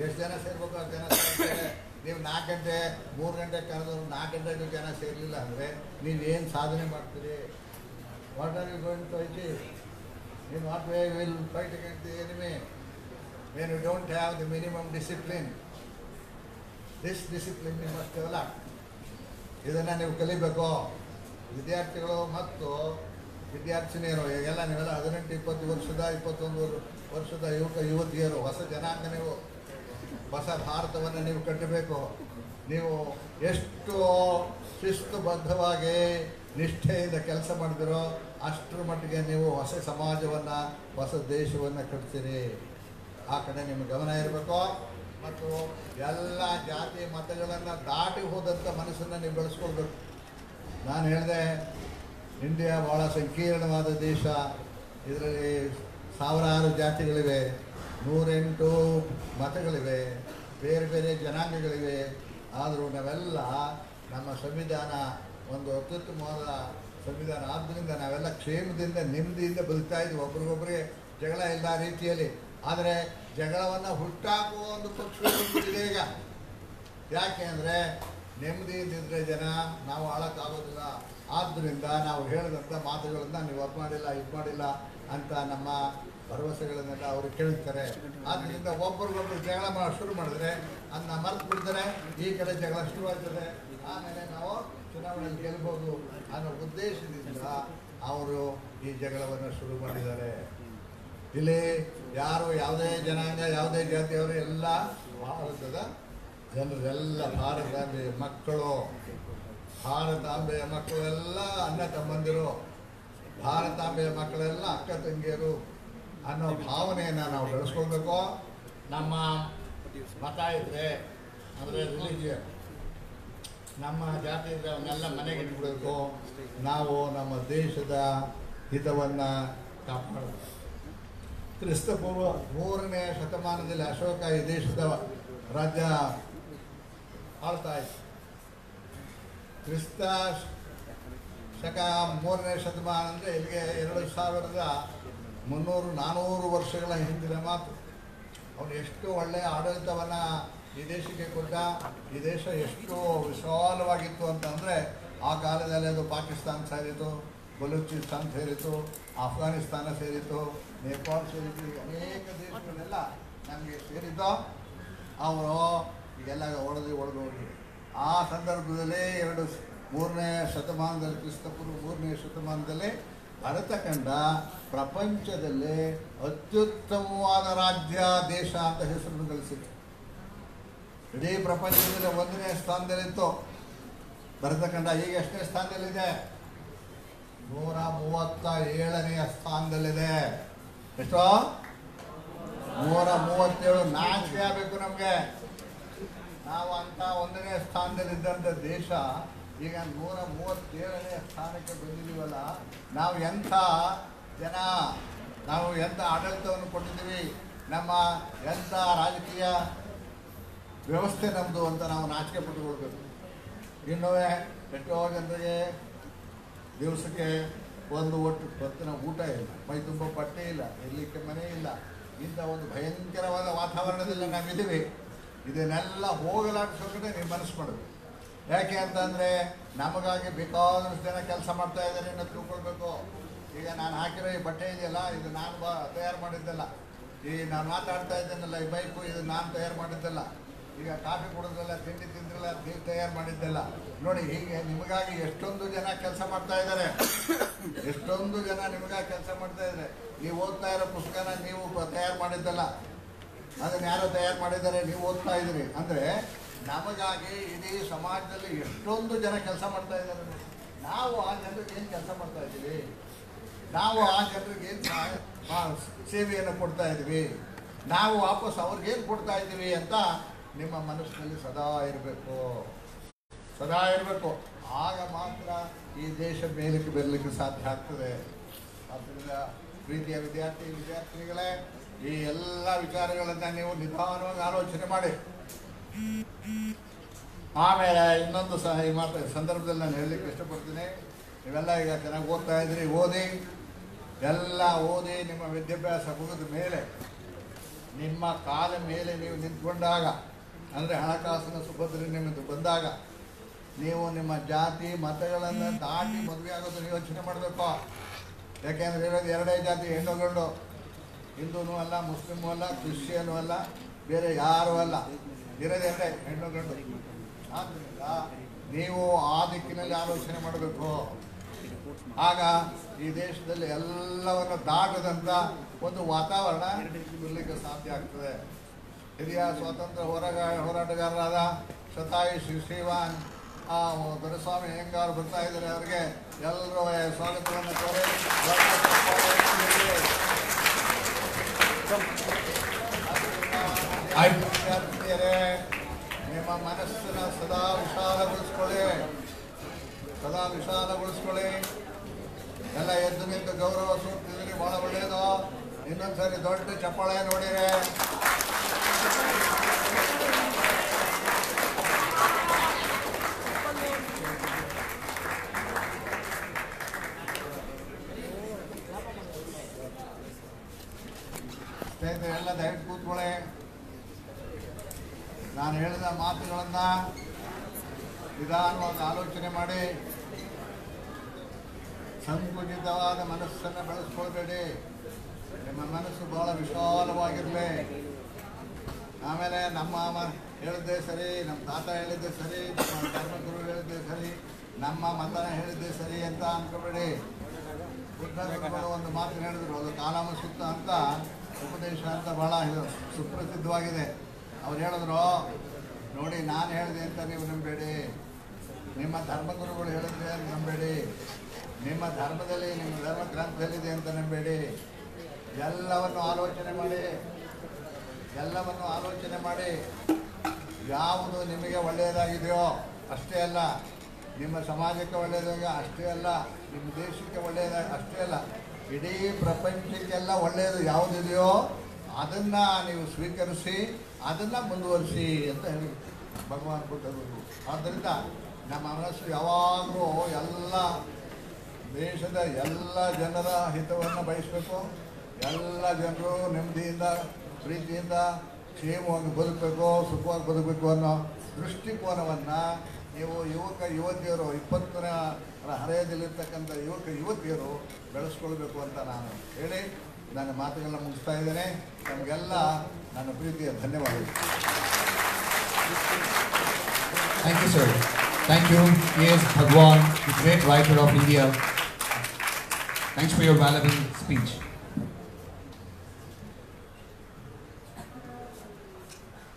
ಎಷ್ಟು ಜನ ಸೇರ್ಬೇಕು ಅಷ್ಟು ಜನ ಸೇರ್ತಾರೆ. ನೀವು 4 ಗಂಟೆ 3 ಗಂಟೆ ಕರೆದವರು 4 ಗಂಟೆಗೂ ಜನ ಸೇರಲಿಲ್ಲ ಅಂದರೆ ನೀವೇನು ಸಾಧನೆ ಮಾಡ್ತೀರಿ? What are you going to achieve? In what way you will fight against the enemy when you don't have the minimum discipline? This discipline you must develop. ಇದನ್ನು ನೀವು ಕಲಿಬೇಕು. ವಿದ್ಯಾರ್ಥಿಗಳು ಮತ್ತು ವಿದ್ಯಾರ್ಥಿನಿಯರು ಈಗೆಲ್ಲ ನೀವೆಲ್ಲ 18-20 ವರ್ಷದ 21 ವರ್ಷದ ಯುವತಿಯರು, ಹೊಸ ಜನಾಂಗ. ನೀವು ಹೊಸ ಭಾರತವನ್ನು ನೀವು ಕಟ್ಟಬೇಕು. ನೀವು ಎಷ್ಟು ಶಿಸ್ತುಬದ್ಧವಾಗಿ ನಿಷ್ಠೆಯಿಂದ ಕೆಲಸ ಮಾಡಿದಿರೋ ಅಷ್ಟರ ಮಟ್ಟಿಗೆ ನೀವು ಹೊಸ ಸಮಾಜವನ್ನು, ಹೊಸ ದೇಶವನ್ನು ಕಟ್ತೀರಿ. ಆ ಕಡೆ ನಿಮ್ಮ ಗಮನ ಇರಬೇಕು. ಮತ್ತು ಎಲ್ಲ ಜಾತಿ ಮತಗಳನ್ನು ದಾಟಿ ಹೋದಂಥ ಮನಸ್ಸನ್ನು ನೀವು ಬೆಳೆಸ್ಕೊಳ್ಬೇಕು. ನಾನು ಹೇಳಿದೆ, ಇಂಡಿಯಾ ಭಾಳ ಸಂಕೀರ್ಣವಾದ ದೇಶ. ಇದರಲ್ಲಿ ಸಾವಿರಾರು ಜಾತಿಗಳಿವೆ, 108 ಮತಗಳಿವೆ, ಬೇರೆ ಬೇರೆ ಜನಾಂಗಗಳಿವೆ. ಆದರೂ ನಾವೆಲ್ಲ ನಮ್ಮ ಸಂವಿಧಾನ ಒಂದು ಅತ್ಯುತ್ತಮವಾದ ಸಂವಿಧಾನ. ಆದ್ದರಿಂದ ನಾವೆಲ್ಲ ಕ್ಷೇಮದಿಂದ ನೆಮ್ಮದಿಯಿಂದ ಬದುಕ್ತಾ ಇದ್ವಿ, ಒಬ್ರಿಗೊಬ್ಬರಿಗೆ ಜಗಳ ಇಲ್ಲ ರೀತಿಯಲ್ಲಿ. ಆದರೆ ಜಗಳವನ್ನು ಹುಟ್ಟಾಕುವ ಒಂದು ಪಕ್ಷವಿದೆ ಈಗ. ಯಾಕೆ ಅಂದರೆ ನೆಮ್ಮದಿಯಿಂದಿದ್ರೆ ಜನ ನಾವು ಆಳಕ್ಕಾಗೋದಿಲ್ಲ. ಆದ್ದರಿಂದ ನಾವು ಹೇಳಿದಂಥ ಮಾತುಗಳನ್ನು ನೀವು ಅದು ಮಾಡಿಲ್ಲ, ಇದು ಮಾಡಿಲ್ಲ ಅಂತ ನಮ್ಮ ಭರವಸೆಗಳನ್ನೆಲ್ಲ ಅವರು ಕೇಳ್ತಾರೆ. ಆದ್ದರಿಂದ ಒಬ್ಬರಿಗೊಬ್ಬರು ಜಗಳ ಶುರು ಮಾಡಿದ್ರೆ ಅದನ್ನ ಮರೆತು ಬಿಡ್ತಾರೆ. ಈ ಕಡೆ ಜಗಳ ಶುರುವಾಗ್ತದೆ. ಆಮೇಲೆ ನಾವು ಚುನಾವಣೆಯಲ್ಲಿ ಗೆಲ್ಬೋದು ಅನ್ನೋ ಉದ್ದೇಶದಿಂದ ಅವರು ಈ ಜಗಳವನ್ನು ಶುರು ಮಾಡಿದ್ದಾರೆ. ಇಲ್ಲಿ ಯಾರು ಯಾವುದೇ ಜನಾಂಗ, ಯಾವುದೇ ಜಾತಿಯವರು ಎಲ್ಲ ಭಾರತದ ಜನರೆಲ್ಲ ಭಾರತಾಂಬೆಯ ಮಕ್ಕಳು. ಭಾರತಾಂಬೆಯ ಮಕ್ಕಳೆಲ್ಲ ಅಣ್ಣ ತಮ್ಮಂದಿರು, ಭಾರತಾಂಬೆಯ ಮಕ್ಕಳೆಲ್ಲ ಅಕ್ಕ ತಂಗಿಯರು ಅನ್ನೋ ಭಾವನೆಯನ್ನು ನಾವು ಬೆಳೆಸ್ಕೊಳ್ಬೇಕು. ನಮ್ಮ ಮತ ಇದ್ದರೆ ಅಂದರೆ ರಿಲಿಜಿಯನ್, ನಮ್ಮ ಜಾತಿ ಇದ್ದರೆ ಅವನ್ನೆಲ್ಲ ಮನೆಗೆ ಇಟ್ಬಿಡಬೇಕು. ನಾವು ನಮ್ಮ ದೇಶದ ಹಿತವನ್ನು ಕಾಪಾಡಬೇಕು. ಕ್ರಿಸ್ತಪೂರ್ವ 3ನೇ ಶತಮಾನದಲ್ಲಿ ಅಶೋಕ ಈ ದೇಶದ ರಾಜ್ಯ ಆಳ್ತಾ ಇತ್ತು. ಕ್ರಿಸ್ತ ಶಕ 3ನೇ ಶತಮಾನ ಅಂದರೆ ಇಲ್ಲಿಗೆ 2300-400 ವರ್ಷಗಳ ಹಿಂದಿನ ಮಾತು. ಅವನು ಎಷ್ಟು ಒಳ್ಳೆಯ ಆಡಳಿತವನ್ನು ಈ ದೇಶಕ್ಕೆ ಕೊಟ್ಟ. ಈ ದೇಶ ಎಷ್ಟು ವಿಶಾಲವಾಗಿತ್ತು ಅಂತಂದರೆ ಆ ಕಾಲದಲ್ಲಿ ಅದು ಪಾಕಿಸ್ತಾನ ಸೇರಿತು, ಬಲೂಚಿಸ್ತಾನ್ ಸೇರಿತು, ಆಫ್ಘಾನಿಸ್ತಾನ ಸೇರಿತು, ನೇಪಾಳ ಸೇರಿತು. ಅನೇಕ ದೇಶಗಳೆಲ್ಲ ನಮಗೆ ಸೇರಿದ್ದು. ಅವರು ಈಗೆಲ್ಲ ಒಡೆದು ಆ ಸಂದರ್ಭದಲ್ಲಿ 3ನೇ ಶತಮಾನದಲ್ಲಿ, ಕ್ರಿಸ್ತಪೂರ್ವ 3ನೇ ಶತಮಾನದಲ್ಲಿ ಭಾರತಖಂಡ ಪ್ರಪಂಚದಲ್ಲಿ ಅತ್ಯುತ್ತಮವಾದ ರಾಜ್ಯ, ದೇಶ ಅಂತ ಹೆಸರನ್ನು ಗಳಿಸಿತು. ಇಡೀ ಪ್ರಪಂಚದಲ್ಲಿ 1ನೇ ಸ್ಥಾನದಲ್ಲಿತ್ತು ಭಾರತಖಂಡ. ಈಗ ಎಷ್ಟನೇ ಸ್ಥಾನದಲ್ಲಿದೆ? 137ನೇ ಸ್ಥಾನದಲ್ಲಿದೆ. ಎಷ್ಟೋ? 137. ನಾಚಿಕೆ ಆಗಬೇಕು ನಮಗೆ. ನಾವು ಅಂತ 1ನೇ ಸ್ಥಾನದಲ್ಲಿದ್ದಂಥ ದೇಶ ಈಗ 137ನೇ ಸ್ಥಾನಕ್ಕೆ ಬಂದಿದ್ದೀವಲ್ಲ. ನಾವು ಎಂಥ ಜನ, ನಾವು ಎಂಥ ಆಡಳಿತವನ್ನು ಕೊಟ್ಟಿದ್ದೀವಿ, ನಮ್ಮ ಎಂಥ ರಾಜಕೀಯ ವ್ಯವಸ್ಥೆ ನಮ್ಮದು ಅಂತ ನಾವು ನಾಚಿಕೆ ಪಟ್ಟುಕೊಳ್ಬೇಕು. ಇನ್ನೂ ಎಷ್ಟೋ ಜನರಿಗೆ ದಿವಸಕ್ಕೆ ಒಂದು ಒಟ್ಟು ಹೊತ್ತಿನ ಊಟ ಇಲ್ಲ, ಮೈ ತುಂಬ ಬಟ್ಟೆ ಇಲ್ಲ, ಇರಲಿಕ್ಕೆ ಮನೆ ಇಲ್ಲ. ಇಂಥ ಒಂದು ಭಯಂಕರವಾದ ವಾತಾವರಣದಲ್ಲಿ ನಾವಿದ್ದೀವಿ. ಇದನ್ನೆಲ್ಲ ಹೋಗಲಾಡಿಸೋಕೆ ನೀವು ಮನಸ್ಸು ಮಾಡಬೇಕು. ಯಾಕೆ ಅಂತಂದರೆ ನಮಗಾಗಿ ಬೇಕಾದಷ್ಟು ಜನ ಕೆಲಸ ಮಾಡ್ತಾ ಇದ್ದಾರೆ ಅನ್ನೋದು ತಿಳ್ಕೊಳ್ಬೇಕು. ಈಗ ನಾನು ಹಾಕಿರೋ ಈ ಬಟ್ಟೆ ಇದೆಯಲ್ಲ, ಇದು ನಾನು ತಯಾರು ಮಾಡಿದ್ದಲ್ಲ. ಈ ನಾನು ಮಾತಾಡ್ತಾ ಇದ್ದೇನಲ್ಲ, ಈ ಬೈಕು, ಇದು ನಾನು ತಯಾರು ಮಾಡಿದ್ದಲ್ಲ. ಈಗ ಕಾಫಿ ಕುಡಿದ್ರಲ್ಲ, ತಿಂಡಿ ತಿಂದ್ರಲ್ಲ, ನೀವು ತಯಾರು ಮಾಡಿದ್ದಲ್ಲ. ನೋಡಿ, ಹೀಗೆ ನಿಮಗಾಗಿ ಎಷ್ಟೊಂದು ಜನ ಕೆಲಸ ಮಾಡ್ತಾ ಇದ್ದಾರೆ, ಎಷ್ಟೊಂದು ಜನ ನಿಮಗಾಗಿ ಕೆಲಸ ಮಾಡ್ತಾ ಇದ್ದಾರೆ. ನೀವು ಓದ್ತಾ ಇರೋ ಪುಸ್ತಕನ ನೀವು ತಯಾರು ಮಾಡಿದ್ದಲ್ಲ, ಅದನ್ನು ಯಾರೋ ತಯಾರು ಮಾಡಿದ್ದಾರೆ, ನೀವು ಓದ್ತಾ ಇದ್ದೀರಿ. ಅಂದರೆ ನಮಗಾಗಿ ಇಡೀ ಸಮಾಜದಲ್ಲಿ ಎಷ್ಟೊಂದು ಜನ ಕೆಲಸ ಮಾಡ್ತಾ ಇದ್ದಾರೆ. ನಾವು ಆ ಜನರಿಗೆ ಏನು ಕೆಲಸ ಮಾಡ್ತಾ ಇದ್ದೀವಿ, ನಾವು ಆ ಜನರಿಗೆ ಏನು ಸೇವೆಯನ್ನು ಕೊಡ್ತಾ ಇದ್ದೀವಿ, ನಾವು ವಾಪಸ್ ಅವ್ರಿಗೇನು ಕೊಡ್ತಾ ಇದ್ದೀವಿ ಅಂತ ನಿಮ್ಮ ಮನಸ್ಸಿನಲ್ಲಿ ಸದಾ ಇರಬೇಕು, ಸದಾ ಇರಬೇಕು. ಆಗ ಮಾತ್ರ ಈ ದೇಶ ಮೇಲಕ್ಕೆ ಬರಲಿಕ್ಕೆ ಸಾಧ್ಯ ಆಗ್ತದೆ. ಆದ್ದರಿಂದ ಪ್ರೀತಿಯ ವಿದ್ಯಾರ್ಥಿನಿಗಳೇ, ಈ ಎಲ್ಲ ವಿಚಾರಗಳನ್ನು ನೀವು ನಿಧಾನವಾಗಿ ಆಲೋಚನೆ ಮಾಡಿ. ಆಮೇಲೆ ಇನ್ನೊಂದು ಸಹ ಈ ಮಾತು ಸಂದರ್ಭದಲ್ಲಿ ನಾನು ಹೇಳಲಿಕ್ಕೆ ಇಷ್ಟಪಡ್ತೀನಿ. ನೀವೆಲ್ಲ ಈಗ ಚೆನ್ನಾಗಿ ಓದ್ತಾ ಇದ್ರಿ, ಓದಿ, ಎಲ್ಲ ಓದಿ ನಿಮ್ಮ ವಿದ್ಯಾಭ್ಯಾಸ ಮುಗಿದ ಮೇಲೆ ನಿಮ್ಮ ಕಾಲ ಮೇಲೆ ನೀವು ನಿಂತ್ಕೊಂಡಾಗ, ಅಂದರೆ ಹಣಕಾಸಿನ ಸುಭದ್ರ ನಿಮ್ಮದು ಬಂದಾಗ, ನೀವು ನಿಮ್ಮ ಜಾತಿ ಮತಗಳನ್ನು ದಾಟಿ ಮದುವೆ ಆಗೋದನ್ನು ಯೋಚನೆ ಮಾಡಬೇಕು. ಯಾಕೆಂದರೆ ಇರೋದು ಎರಡೇ ಜಾತಿ, ಹೆಣ್ಣು ಗಂಡು. ಹಿಂದೂನೂ ಅಲ್ಲ, ಮುಸ್ಲಿಮೂ ಅಲ್ಲ, ಕ್ರಿಶ್ಚಿಯನೂ ಅಲ್ಲ, ಬೇರೆ ಯಾರೂ ಅಲ್ಲ, ಇರೋದು ಎರಡೇ, ಹೆಣ್ಣು ಗಂಡು. ಆದ್ದರಿಂದ ನೀವು ಆ ದಿಕ್ಕಿನಲ್ಲಿ ಆಲೋಚನೆ ಮಾಡಬೇಕು. ಆಗ ಈ ದೇಶದಲ್ಲಿ ಎಲ್ಲವನ್ನು ದಾಟದಂಥ ಒಂದು ವಾತಾವರಣ ಇರಲಿಕ್ಕೆ ಸಾಧ್ಯ ಆಗ್ತದೆ. ಹಿರಿಯ ಸ್ವಾತಂತ್ರ್ಯ ಹೋರಾಟಗಾರರಾದ ಶತಾಯಿ ಶ್ರೀವಾನ್ ದೊರೆಸ್ವಾಮಿ ಅಯ್ಯಂಗಾರ್ ಬರ್ತಾ ಇದ್ದಾರೆ. ಅವರಿಗೆ ಎಲ್ಲರೂ ಸ್ವಾಗತವನ್ನು ಕೋರಿ, ವಿದ್ಯಾರ್ಥಿನಿಯರೇ, ನಿಮ್ಮ ಮನಸ್ಸನ್ನು ಸದಾ ವಿಶಾಲಗೊಳಿಸ್ಕೊಳ್ಳಿ, ಸದಾ ವಿಶಾಲಗೊಳಿಸ್ಕೊಳ್ಳಿ. ಎಲ್ಲ ಎದ್ದು ನಿಂತು ಗೌರವ ಸೂಚಿಸಿದ್ರೆ ಭಾಳ ಒಳ್ಳೆಯದು. ಇನ್ನೊಂದ್ಸರಿ ದೊಡ್ಡ ಚಪ್ಪಾಳೆ ನೋಡಿರೆ. ಸ್ನೇಹಿತರೆ, ಎಲ್ಲ ದಯವಿಟ್ಟು ಕೂತ್ಕೊಳ್ಳಿ. ನಾನು ಹೇಳಿದ ಮಾತುಗಳನ್ನು ನಿಧಾನವಾಗಿ ಆಲೋಚನೆ ಮಾಡಿ, ಸಂಕುಚಿತವಾದ ಮನಸ್ಸನ್ನು ಬೆಳೆಸ್ಕೊಳ್ಬೇಡಿ. ನಿಮ್ಮ ಮನಸ್ಸು ಬಹಳ ವಿಶಾಲವಾಗಿರಲಿ. ಆಮೇಲೆ ನಮ್ಮ ಹೇಳಿದ್ದೆ ಸರಿ, ನಮ್ಮ ತಾತ ಹೇಳಿದ್ದೆ ಸರಿ, ನಮ್ಮ ಧರ್ಮಗುರು ಹೇಳಿದ್ದೆ ಸರಿ, ನಮ್ಮ ಮತನ ಹೇಳಿದ್ದೆ ಸರಿ ಅಂತ ಅಂದ್ಕೋಬೇಡಿ. ಬುದ್ಧರು ಒಂದು ಮಾತು ಹೇಳಿದ್ರು, ಅದು ಕಾಲಮ ಸುತ್ತ ಅಂತ ಉಪದೇಶ ಅಂತ ಬಹಳ ಸುಪ್ರಸಿದ್ಧವಾಗಿದೆ. ಅವ್ರು ಹೇಳಿದ್ರು, ನೋಡಿ, ನಾನು ಹೇಳಿದೆ ಅಂತ ನೀವು ನಂಬೇಡಿ, ನಿಮ್ಮ ಧರ್ಮಗುರುಗಳು ಹೇಳಿದ್ರೆ ಅಂತ ನಂಬೇಡಿ, ನಿಮ್ಮ ಧರ್ಮದಲ್ಲಿ, ನಿಮ್ಮ ಧರ್ಮ ಗ್ರಂಥದಲ್ಲಿದೆ ಅಂತ ನಂಬೇಡಿ. ಎಲ್ಲವನ್ನು ಆಲೋಚನೆ ಮಾಡಿ, ಎಲ್ಲವನ್ನು ಆಲೋಚನೆ ಮಾಡಿ, ಯಾವುದು ನಿಮಗೆ ಒಳ್ಳೆಯದಾಗಿದೆಯೋ ಅಷ್ಟೇ ಅಲ್ಲ, ನಿಮ್ಮ ಸಮಾಜಕ್ಕೆ ಒಳ್ಳೆಯದಾಗ ಅಷ್ಟೇ ಅಲ್ಲ, ನಿಮ್ಮ ದೇಶಕ್ಕೆ ಒಳ್ಳೆಯದಾಗ ಅಷ್ಟೇ ಅಲ್ಲ, ಇಡೀ ಪ್ರಪಂಚಕ್ಕೆಲ್ಲ ಒಳ್ಳೆಯದು ಯಾವುದಿದೆಯೋ ಅದನ್ನು ನೀವು ಸ್ವೀಕರಿಸಿ, ಅದನ್ನು ಮುಂದುವರಿಸಿ ಅಂತ ಹೇಳಿ ಭಗವಾನ್ ಬುದ್ಧರು. ಆದ್ದರಿಂದ ನಮ್ಮ ಮನಸ್ಸು ಯಾವಾಗಲೂ ಎಲ್ಲ ದೇಶದ ಎಲ್ಲ ಜನರ ಹಿತವನ್ನು ಬಯಸಬೇಕು. ಎಲ್ಲ ಜನರು ನೆಮ್ಮದಿಯಿಂದ, ಪ್ರೀತಿಯಿಂದ, ಕ್ಷೇಮವಾಗಿ ಬದುಕಬೇಕು, ಸುಖವಾಗಿ ಬದುಕಬೇಕು ಅನ್ನೋ ದೃಷ್ಟಿಕೋನವನ್ನು ನೀವು ಯುವತಿಯರು, 20ರ ಹರೆಯದಲ್ಲಿರ್ತಕ್ಕಂಥ ಯುವತಿಯರು ಬೆಳೆಸ್ಕೊಳ್ಬೇಕು ಅಂತ ನಾನು ಹೇಳಿ ನನ್ನ ಮಾತುಗಳನ್ನ ಮುಗಿಸ್ತಾ ಇದ್ದೇನೆ. ನಮಗೆಲ್ಲ ನನ್ನ ಪ್ರೀತಿಯ ಧನ್ಯವಾದಗಳು. Thank you, sir. Thank you, K.S. Bhagwan, the great writer of India. Thanks for your valuable speech.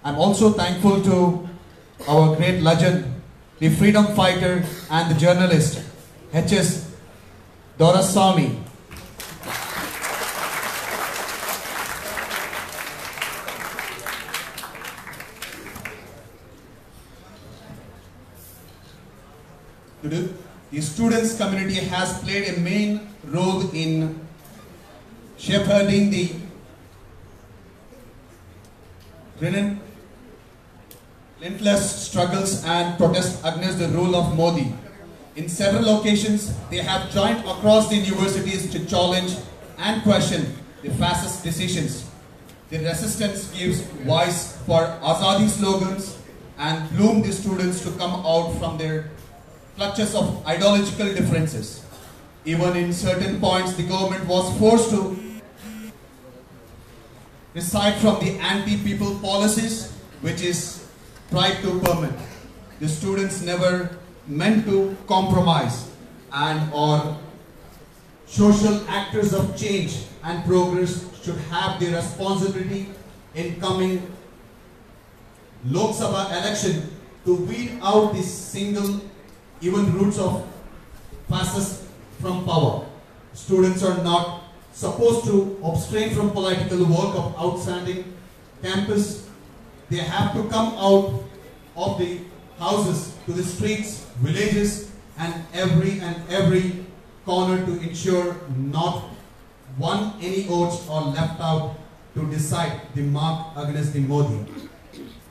I'm also thankful to our great legend, the freedom fighter and the journalist, H.S. Doraisamy. The students community has played a main role in shepherding the relentless struggles and protests against the rule of Modi. In several occasions, they have joined across the universities to challenge and question the fascist decisions. The resistance gives voice for Azadi slogans and bloomed the students to come out from their clutches of ideological differences. Even in certain points, the government was forced to recede from the anti-people policies, which is tried to permit. The students never meant to compromise and are social actors of change and progress should have the responsibility in coming Lok Sabha election to weed out the single even roots of fascists from power. Students are not supposed to abstain from political work of outstanding campus. They have to come out of the houses to the streets, villages and every corner to ensure not one any votes are left out to decide the mark against the Modi.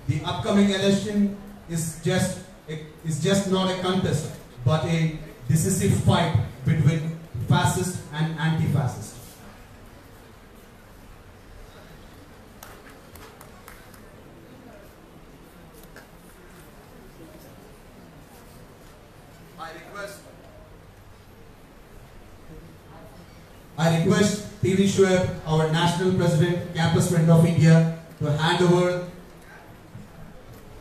The upcoming election is just not a contest but a decisive fight between fascist and anti-fascist. I request P.V. Shoaib, our National President, Campus Friend of India, to hand over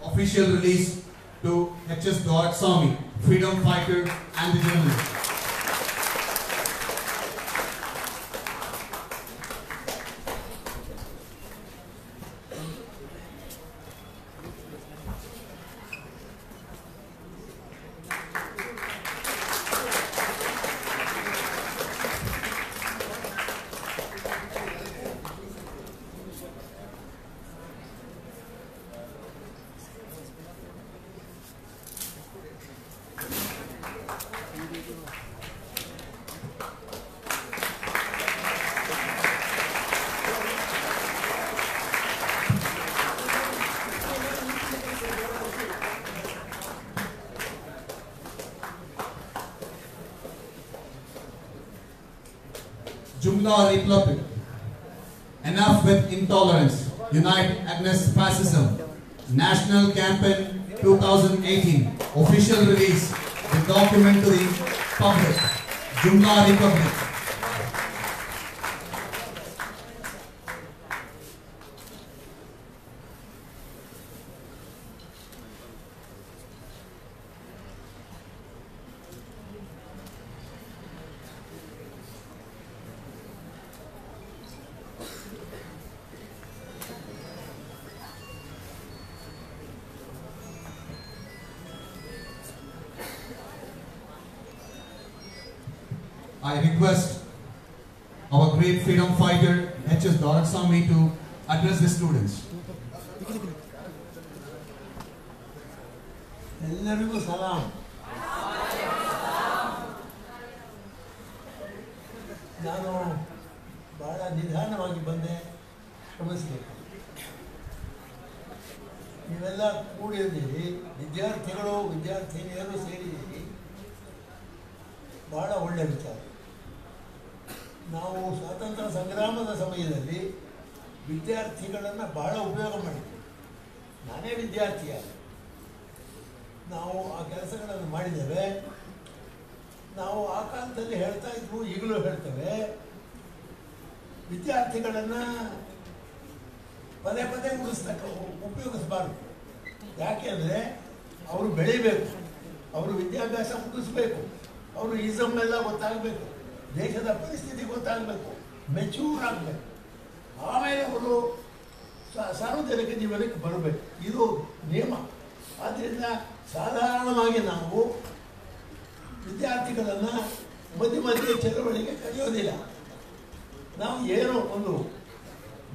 official release to H.S. Doraisamy, freedom fighter and the journalist. Jumla Republic. Enough with intolerance. Unite against fascism. National Campaign 2018. Official release. The document to the public. Jumla Republic. I request our great freedom fighter H.S. Doraisamy to address the students. ಎಲ್ಲರಿಗೂ ಸಲಾಂ. ನಾನು ಬಹಳ ನಿಧಾನವಾಗಿ ಬಂದೆ, ಕ್ಷಮಿಸಬೇಕು. ನೀವೆಲ್ಲ ಕೂಡಿದ್ದೀರಿ, ವಿದ್ಯಾರ್ಥಿಗಳು ವಿದ್ಯಾರ್ಥಿನಿಯರು ಸೇರಿದ್ದೀರಿ, ಬಹಳ ಒಳ್ಳೆಯ ವಿಚಾರ. ನಾವು ಸ್ವಾತಂತ್ರ್ಯ ಸಂಗ್ರಾಮದ ಸಮಯದಲ್ಲಿ ವಿದ್ಯಾರ್ಥಿಗಳನ್ನು ಬಹಳ ಉಪಯೋಗ ಮಾಡಿದ್ವಿ. ನಾನೇ ವಿದ್ಯಾರ್ಥಿಯಾದ, ನಾವು ಆ ಕೆಲಸಗಳನ್ನು ಮಾಡಿದ್ದೇವೆ. ನಾವು ಆ ಕಾಲದಲ್ಲಿ ಹೇಳ್ತಾ ಇದ್ವು, ಈಗಲೂ ಹೇಳ್ತೇವೆ, ವಿದ್ಯಾರ್ಥಿಗಳನ್ನು ಪದೇ ಪದೇ ಉಪಯೋಗಿಸಬಾರ್ದು. ಯಾಕೆ ಅಂದರೆ ಅವರು ಬೆಳಿಬೇಕು, ಅವರು ವಿದ್ಯಾಭ್ಯಾಸ ಮುಗಿಸ್ಬೇಕು, ಅವರು ಈಸಮ್ ಎಲ್ಲ ಗೊತ್ತಾಗಬೇಕು, ದೇಶದ ಪರಿಸ್ಥಿತಿ ಗೊತ್ತಾಗಬೇಕು, ಮೆಚೂರ್ ಆಗಬೇಕು, ಆಮೇಲೆ ಅವರು ಸಾರ್ವಜನಿಕ ಜೀವನಕ್ಕೆ ಬರಬೇಕು. ಇದು ನಿಯಮ. ಆದ್ದರಿಂದ ಸಾಧಾರಣವಾಗಿ ನಾವು ವಿದ್ಯಾರ್ಥಿಗಳನ್ನು ಮಧ್ಯೆ ಮಧ್ಯೆ ಚಳವಳಿಗೆ ಕರೆಯೋದಿಲ್ಲ. ನಾವು ಏನೋ ಒಂದು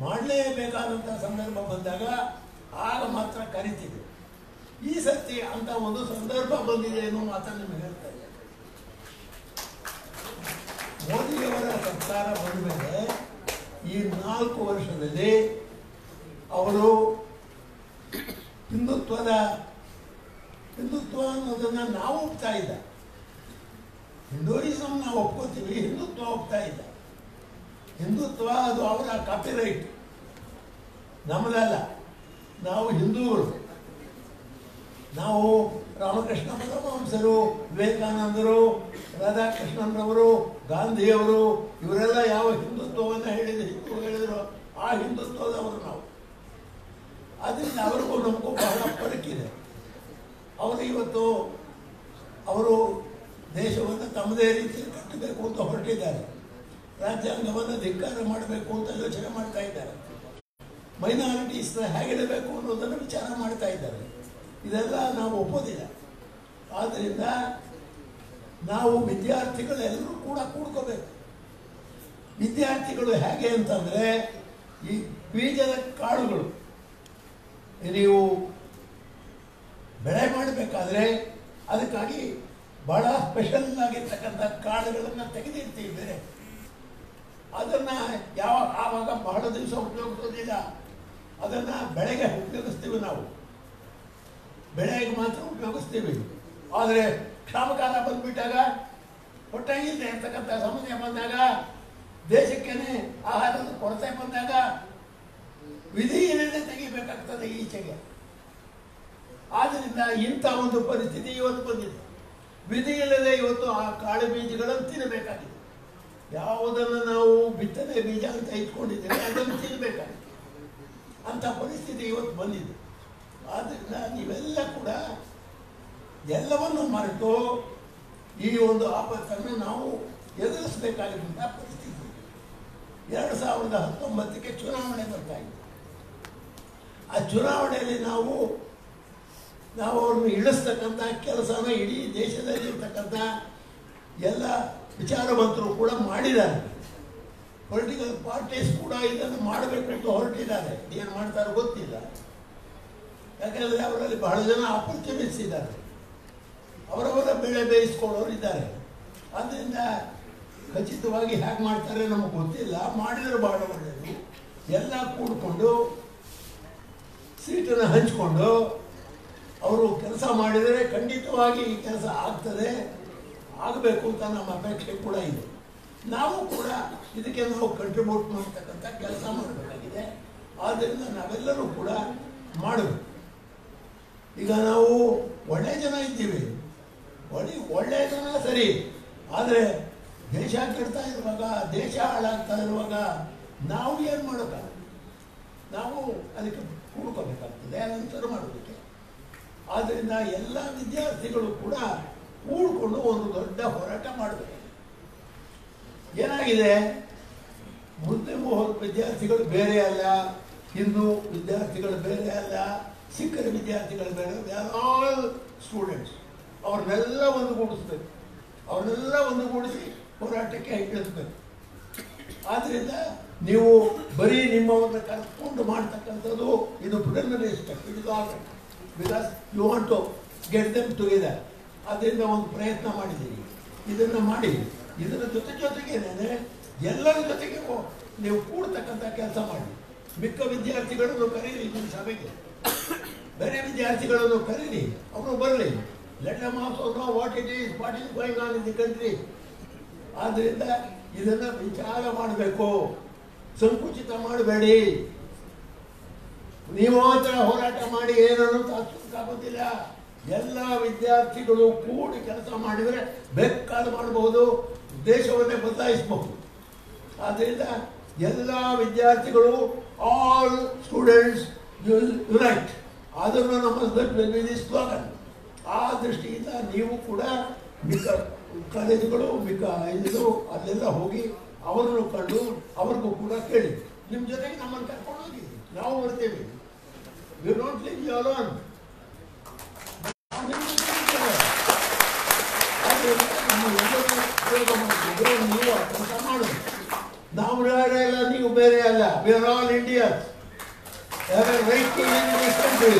ಮಾಡಲೇಬೇಕಾದಂಥ ಸಂದರ್ಭ ಬಂದಾಗ ಆಗ ಮಾತ್ರ ಕರಿತೀವಿ. ಈ ಸರ್ತಿ ಅಂತ ಒಂದು ಸಂದರ್ಭ ಬಂದಿದೆ ಅನ್ನೋ ಮಾತನ್ನು ನಿಮಗೆ ಹೇಳ್ತಾ ಇದ್ದೇನೆ. ಮೋದಿಯವರ ಸರ್ಕಾರ ಬಂದ ಮೇಲೆ ಈ 4 ವರ್ಷದಲ್ಲಿ ಅವರು ಹಿಂದುತ್ವ ಅನ್ನೋದನ್ನು ನಾವು ಒಪ್ತಾ ಇಲ್ಲ. ಹಿಂದೂಯಿಸಮ್ ನಾವು ಒಪ್ಕೋತೀವಿ, ಹಿಂದುತ್ವ ಒಪ್ತಾ ಇಲ್ಲ. ಹಿಂದುತ್ವ ಅದು ಅವರ ಕಾಪಿರೈಟ್, ನಮ್ಮದಲ್ಲ. ನಾವು ಹಿಂದೂಗಳು. ನಾವು ರಾಮಕೃಷ್ಣ ಪರಮಹಂಸರು, ವಿವೇಕಾನಂದರು, ರಾಧಾಕೃಷ್ಣನ್ರವರು, ಗಾಂಧಿಯವರು ಇವರೆಲ್ಲ ಯಾವ ಹಿಂದುತ್ವವನ್ನು ಹೇಳಿದ್ರು ಆ ಹಿಂದುತ್ವದವರು ನಾವು. ಅದರಿಂದ ಅವ್ರಿಗೂ ನಮಗೂ ಬಹಳ ಫರಕ್ಕಿದೆ. ಅವರು ಇವತ್ತು ಅವರು ದೇಶವನ್ನು ತಮ್ಮದೇ ರೀತಿಯಲ್ಲಿ ಕಟ್ಟಬೇಕು ಅಂತ ಹೊರಟಿದ್ದಾರೆ. ರಾಜ್ಯಾಂಗವನ್ನು ಧಿಕ್ಕಾರ ಮಾಡಬೇಕು ಅಂತ ಯೋಚನೆ ಮಾಡ್ತಾ ಇದ್ದಾರೆ. ಮೈನಾರಿಟೀಸ್ ಹೇಗಿಡಬೇಕು ಅನ್ನೋದನ್ನು ವಿಚಾರ ಮಾಡ್ತಾ ಇದ್ದಾರೆ. ಇದೆಲ್ಲ ನಾವು ಒಪ್ಪೋದಿಲ್ಲ. ಆದ್ದರಿಂದ ನಾವು ವಿದ್ಯಾರ್ಥಿಗಳೆಲ್ಲರೂ ಕೂಡ ಕೂಡ್ಕೋಬೇಕು. ವಿದ್ಯಾರ್ಥಿಗಳು ಹೇಗೆ ಅಂತಂದರೆ, ಈ ಬೀಜದ ಕಾಳುಗಳು ನೀವು ಬೆಳೆ ಮಾಡಬೇಕಾದ್ರೆ ಅದಕ್ಕಾಗಿ ಬಹಳ ಸ್ಪೆಷಲ್ ಆಗಿರ್ತಕ್ಕಂಥ ಕಾಳುಗಳನ್ನು ತೆಗೆದಿರ್ತೀವಿ ಬೇರೆ. ಅದನ್ನು ಆವಾಗ ಬಹಳ ದಿವಸ ಉಪಯೋಗಿಸೋದಿಲ್ಲ. ಅದನ್ನು ಬೆಳೆಗೆ ಉಪಯೋಗಿಸ್ತೀವಿ, ನಾವು ಬೆಳೆಗೆ ಮಾತ್ರ ಉಪಯೋಗಿಸ್ತೀವಿ. ಆದರೆ ಕ್ಷಾಮಕಾಲ ಬಂದ್ಬಿಟ್ಟಾಗ, ಹೊಟ್ಟೆಗಿಲ್ಲದೆ ಇರ್ತಕ್ಕಂಥ ಸಮಸ್ಯೆ ಬಂದಾಗ, ದೇಶಕ್ಕೇನೆ ಆಹಾರದ ಕೊರತೆ ಬಂದಾಗ ವಿಧಿ ಇಲ್ಲದೆ ತೆಗಿಬೇಕಾಗ್ತದೆ ಈಚೆಗೆ. ಆದ್ದರಿಂದ ಇಂಥ ಒಂದು ಪರಿಸ್ಥಿತಿ ಇವತ್ತು ಬಂದಿದೆ. ವಿಧಿ ಇಲ್ಲದೆ ಇವತ್ತು ಆ ಕಾಳು ಬೀಜಗಳನ್ನು ತಿನ್ನಬೇಕಾಗಿದೆ. ಯಾವುದನ್ನು ನಾವು ಬಿತ್ತನೆ ಬೀಜ ಅಂತ ಇಟ್ಕೊಂಡಿದ್ದೇವೆ ಅದನ್ನು ತಿನ್ನಬೇಕಾಗಿದೆ. ಅಂಥ ಪರಿಸ್ಥಿತಿ ಇವತ್ತು ಬಂದಿದೆ. ಆದ್ದರಿಂದ ನೀವೆಲ್ಲ ಕೂಡ ಎಲ್ಲವನ್ನು ಮರೆತು ಈ ಒಂದು ಆಪತ್ತನ್ನು ನಾವು ಎದುರಿಸಬೇಕಾಗಿದ್ದ ಪರಿಸ್ಥಿತಿ. 2019ಕ್ಕೆ ಚುನಾವಣೆ ಬರ್ತಾ ಇದೆ. ಆ ಚುನಾವಣೆಯಲ್ಲಿ ನಾವು ಅವ್ರನ್ನ ಇಳಿಸ್ತಕ್ಕಂಥ ಕೆಲಸನ ಇಡೀ ದೇಶದಲ್ಲಿ ಇರ್ತಕ್ಕಂಥ ಎಲ್ಲ ವಿಚಾರವಂತರು ಕೂಡ ಮಾಡಿದ್ದಾರೆ. ಪೊಲಿಟಿಕಲ್ ಪಾರ್ಟೀಸ್ ಕೂಡ ಇದನ್ನು ಮಾಡಬೇಕು ಅಂತ ಹೊರಟಿದ್ದಾರೆ. ಏನು ಮಾಡ್ತಾರೋ ಗೊತ್ತಿಲ್ಲ. ಯಾಕೆಂದರೆ ಅವರಲ್ಲಿ ಬಹಳ ಜನ ಆಪರ್ಚುನಿಟೀಸ್ ಇದ್ದಾರೆ, ಅವರವರ ಬೆಳೆ ಬೇಯಿಸ್ಕೊಳ್ಳೋರು ಇದ್ದಾರೆ. ಆದ್ದರಿಂದ ಖಚಿತವಾಗಿ ಹೇಗೆ ಮಾಡ್ತಾರೆ ನಮಗೆ ಗೊತ್ತಿಲ್ಲ. ಮಾಡಿದರೆ ಬಹಳ ಒಳ್ಳೆಯದು. ಎಲ್ಲ ಕೂಡಿಕೊಂಡು ಸೀಟನ್ನು ಹಂಚಿಕೊಂಡು ಅವರು ಕೆಲಸ ಮಾಡಿದರೆ ಖಂಡಿತವಾಗಿ ಈ ಕೆಲಸ ಆಗ್ತದೆ, ಆಗಬೇಕು ಅಂತ ನಮ್ಮ ಅಪೇಕ್ಷೆ ಕೂಡ ಇದೆ. ನಾವು ಕೂಡ ಇದಕ್ಕೆ ನಾವು ಕಂಟ್ರಿಬ್ಯೂಟ್ ಮಾಡ್ತಕ್ಕಂಥ ಕೆಲಸ ಮಾಡಬೇಕಾಗಿದೆ. ಆದ್ದರಿಂದ ನಾವೆಲ್ಲರೂ ಕೂಡ ಮಾಡಬೇಕು. ಈಗ ನಾವು ಒಳ್ಳೆಯ ಜನ ಇದ್ದೀವಿ, ಒಳ್ಳೆಯ ಜನ ಸರಿ. ಆದರೆ ದೇಶ ಕೆಡ್ತಾ ಇರುವಾಗ, ದೇಶ ಹಾಳಾಗ್ತಾ ಇರುವಾಗ ನಾವು ಏನು ಮಾಡೋಕ್ಕಾಗಲ್ಲ. ನಾವು ಅದಕ್ಕೆ ಕೂಡ್ಕೋಬೇಕಾಗ್ತದೆ, ಅದನ್ನು ಸರಿ ಮಾಡೋದಕ್ಕೆ. ಆದ್ದರಿಂದ ಎಲ್ಲ ವಿದ್ಯಾರ್ಥಿಗಳು ಕೂಡ ಕೂಡ್ಕೊಂಡು ಒಂದು ದೊಡ್ಡ ಹೋರಾಟ ಮಾಡಬೇಕು. ಏನಾಗಿದೆ, ಮುಸ್ಲಿಂ ವಿದ್ಯಾರ್ಥಿಗಳು ಬೇರೆ ಅಲ್ಲ, ಹಿಂದೂ ವಿದ್ಯಾರ್ಥಿಗಳು ಬೇರೆ ಅಲ್ಲ, ಸಿಖ್ಖರ ವಿದ್ಯಾರ್ಥಿಗಳು ಬೇರೆ, ಆಲ್ ಸ್ಟೂಡೆಂಟ್ಸ್ ಅವ್ರನ್ನೆಲ್ಲ ಒಂದುಗೂಡಿಸ್ಬೇಕು. ಅವ್ರನ್ನೆಲ್ಲ ಒಂದುಗೂಡಿಸಿ ಹೋರಾಟಕ್ಕೆ ಇಳಿಸ್ಬೇಕು. ಆದ್ದರಿಂದ ನೀವು ಬರೀ ನಿಮ್ಮವ್ರನ್ನ ಕರ್ಕೊಂಡು ಮಾಡ್ತಕ್ಕಂಥದ್ದು ಇದು preliminary step. It is all because you want to get them together. ಅದರಿಂದ ಒಂದು ಪ್ರಯತ್ನ ಮಾಡಿದ್ದೀರಿ. ಇದನ್ನು ಮಾಡಿ ಇದರ ಜೊತೆಗೇನೆ ಎಲ್ಲರ ಜೊತೆಗೆ ನೀವು ಕೂಡ್ತಕ್ಕಂಥ ಕೆಲಸ ಮಾಡಿ. ಮಿಕ್ಕ ವಿದ್ಯಾರ್ಥಿಗಳನ್ನು ಕರೀರಿ ನಿಮ್ಮ ಸಭೆಗೆ, ಬೇರೆ ವಿದ್ಯಾರ್ಥಿಗಳನ್ನು ಕರೀರಿ, ಅವರು ಬರಲಿ. Let them also know what is going on in the country. ಆದ್ದರಿಂದ ಇದನ್ನು ವಿಚಾರ ಮಾಡಬೇಕು, ಸಂಕುಚಿತ ಮಾಡಬೇಡಿ. ನೀವು ಮಾತ್ರ ಹೋರಾಟ ಮಾಡಿ ಏನನ್ನು ಸಾಧಿಸೋಕ್ಕಾಗೋದಿಲ್ಲ. ಎಲ್ಲ ವಿದ್ಯಾರ್ಥಿಗಳು ಕೂಡಿ ಕೆಲಸ ಮಾಡಿದರೆ ಬೇಕಾದ ಮಾಡಬಹುದು, ದೇಶವನ್ನೇ ಬದಲಾಯಿಸಬಹುದು. ಆದ್ದರಿಂದ ಎಲ್ಲ ವಿದ್ಯಾರ್ಥಿಗಳು, ಆಲ್ ಸ್ಟೂಡೆಂಟ್ಸ್ ಯುನೈಟ್. ಅದನ್ನು ನಮ್ಮ ಸ್ಲೋಗನ್. ಆ ದೃಷ್ಟಿಯಿಂದ ನೀವು ಕೂಡ ಮಿಕ್ಕ ಕಾಲೇಜುಗಳು, ಮಿಕ್ಕ ಇದು ಅಲ್ಲೆಲ್ಲ ಹೋಗಿ ಅವರನ್ನು ಕಂಡು ಅವ್ರಿಗೂ ಕೂಡ ಕೇಳಿ. ನಿಮ್ಮ ಜೊತೆಗೆ ನಮ್ಮನ್ನು ಕರ್ಕೊಂಡು ಹೋಗಿ, ನಾವು ಬರ್ತೇವೆ. We don't leave you alone. ನೀವು ಕೆಲಸ ಮಾಡೋದು. ನಾವು ಬೇರೆ ಅಲ್ಲ, ನೀವು ಬೇರೆ ಅಲ್ಲ. We are all Indians. have a right to live in this country.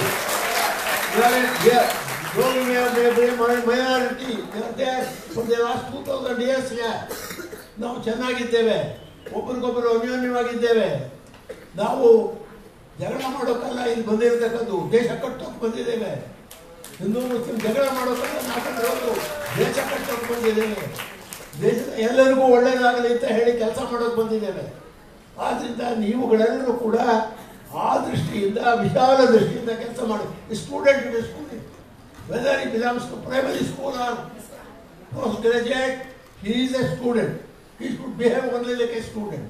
We are here. Though we are a minority, we are there for the last 2000 years here. ನಾವು ಚೆನ್ನಾಗಿದ್ದೇವೆ, ಒಬ್ಬರಿಗೊಬ್ಬರು ಅನ್ಯೋನ್ಯವಾಗಿದ್ದೇವೆ. ನಾವು ಜಗಳ ಮಾಡೋಕ್ಕಲ್ಲ ಇಲ್ಲಿ ಬಂದಿರತಕ್ಕದ್ದು, ದೇಶ ಕಟ್ಟೋಕೆ ಬಂದಿದ್ದೇವೆ. ಹಿಂದೂ ಮುಸ್ಲಿಂ ಜಗಳ ಮಾಡೋಕ್ಕಲ್ಲ ನಾವು ದೇಶ ಕಟ್ಟೋಕೆ ಬಂದಿದ್ದೇವೆ. ದೇಶದ ಎಲ್ಲರಿಗೂ ಒಳ್ಳೆಯದಾಗಲಿ ಅಂತ ಹೇಳಿ ಕೆಲಸ ಮಾಡೋಕೆ ಬಂದಿದ್ದೇವೆ. ಆದ್ದರಿಂದ ನೀವುಗಳೆಲ್ಲರೂ ಕೂಡ ಆ ದೃಷ್ಟಿಯಿಂದ, ವಿಶಾಲ ದೃಷ್ಟಿಯಿಂದ ಕೆಲಸ ಮಾಡಿ. Student is student, whether he belongs to primary school or postgraduate, he is a student. He should behave only like a student.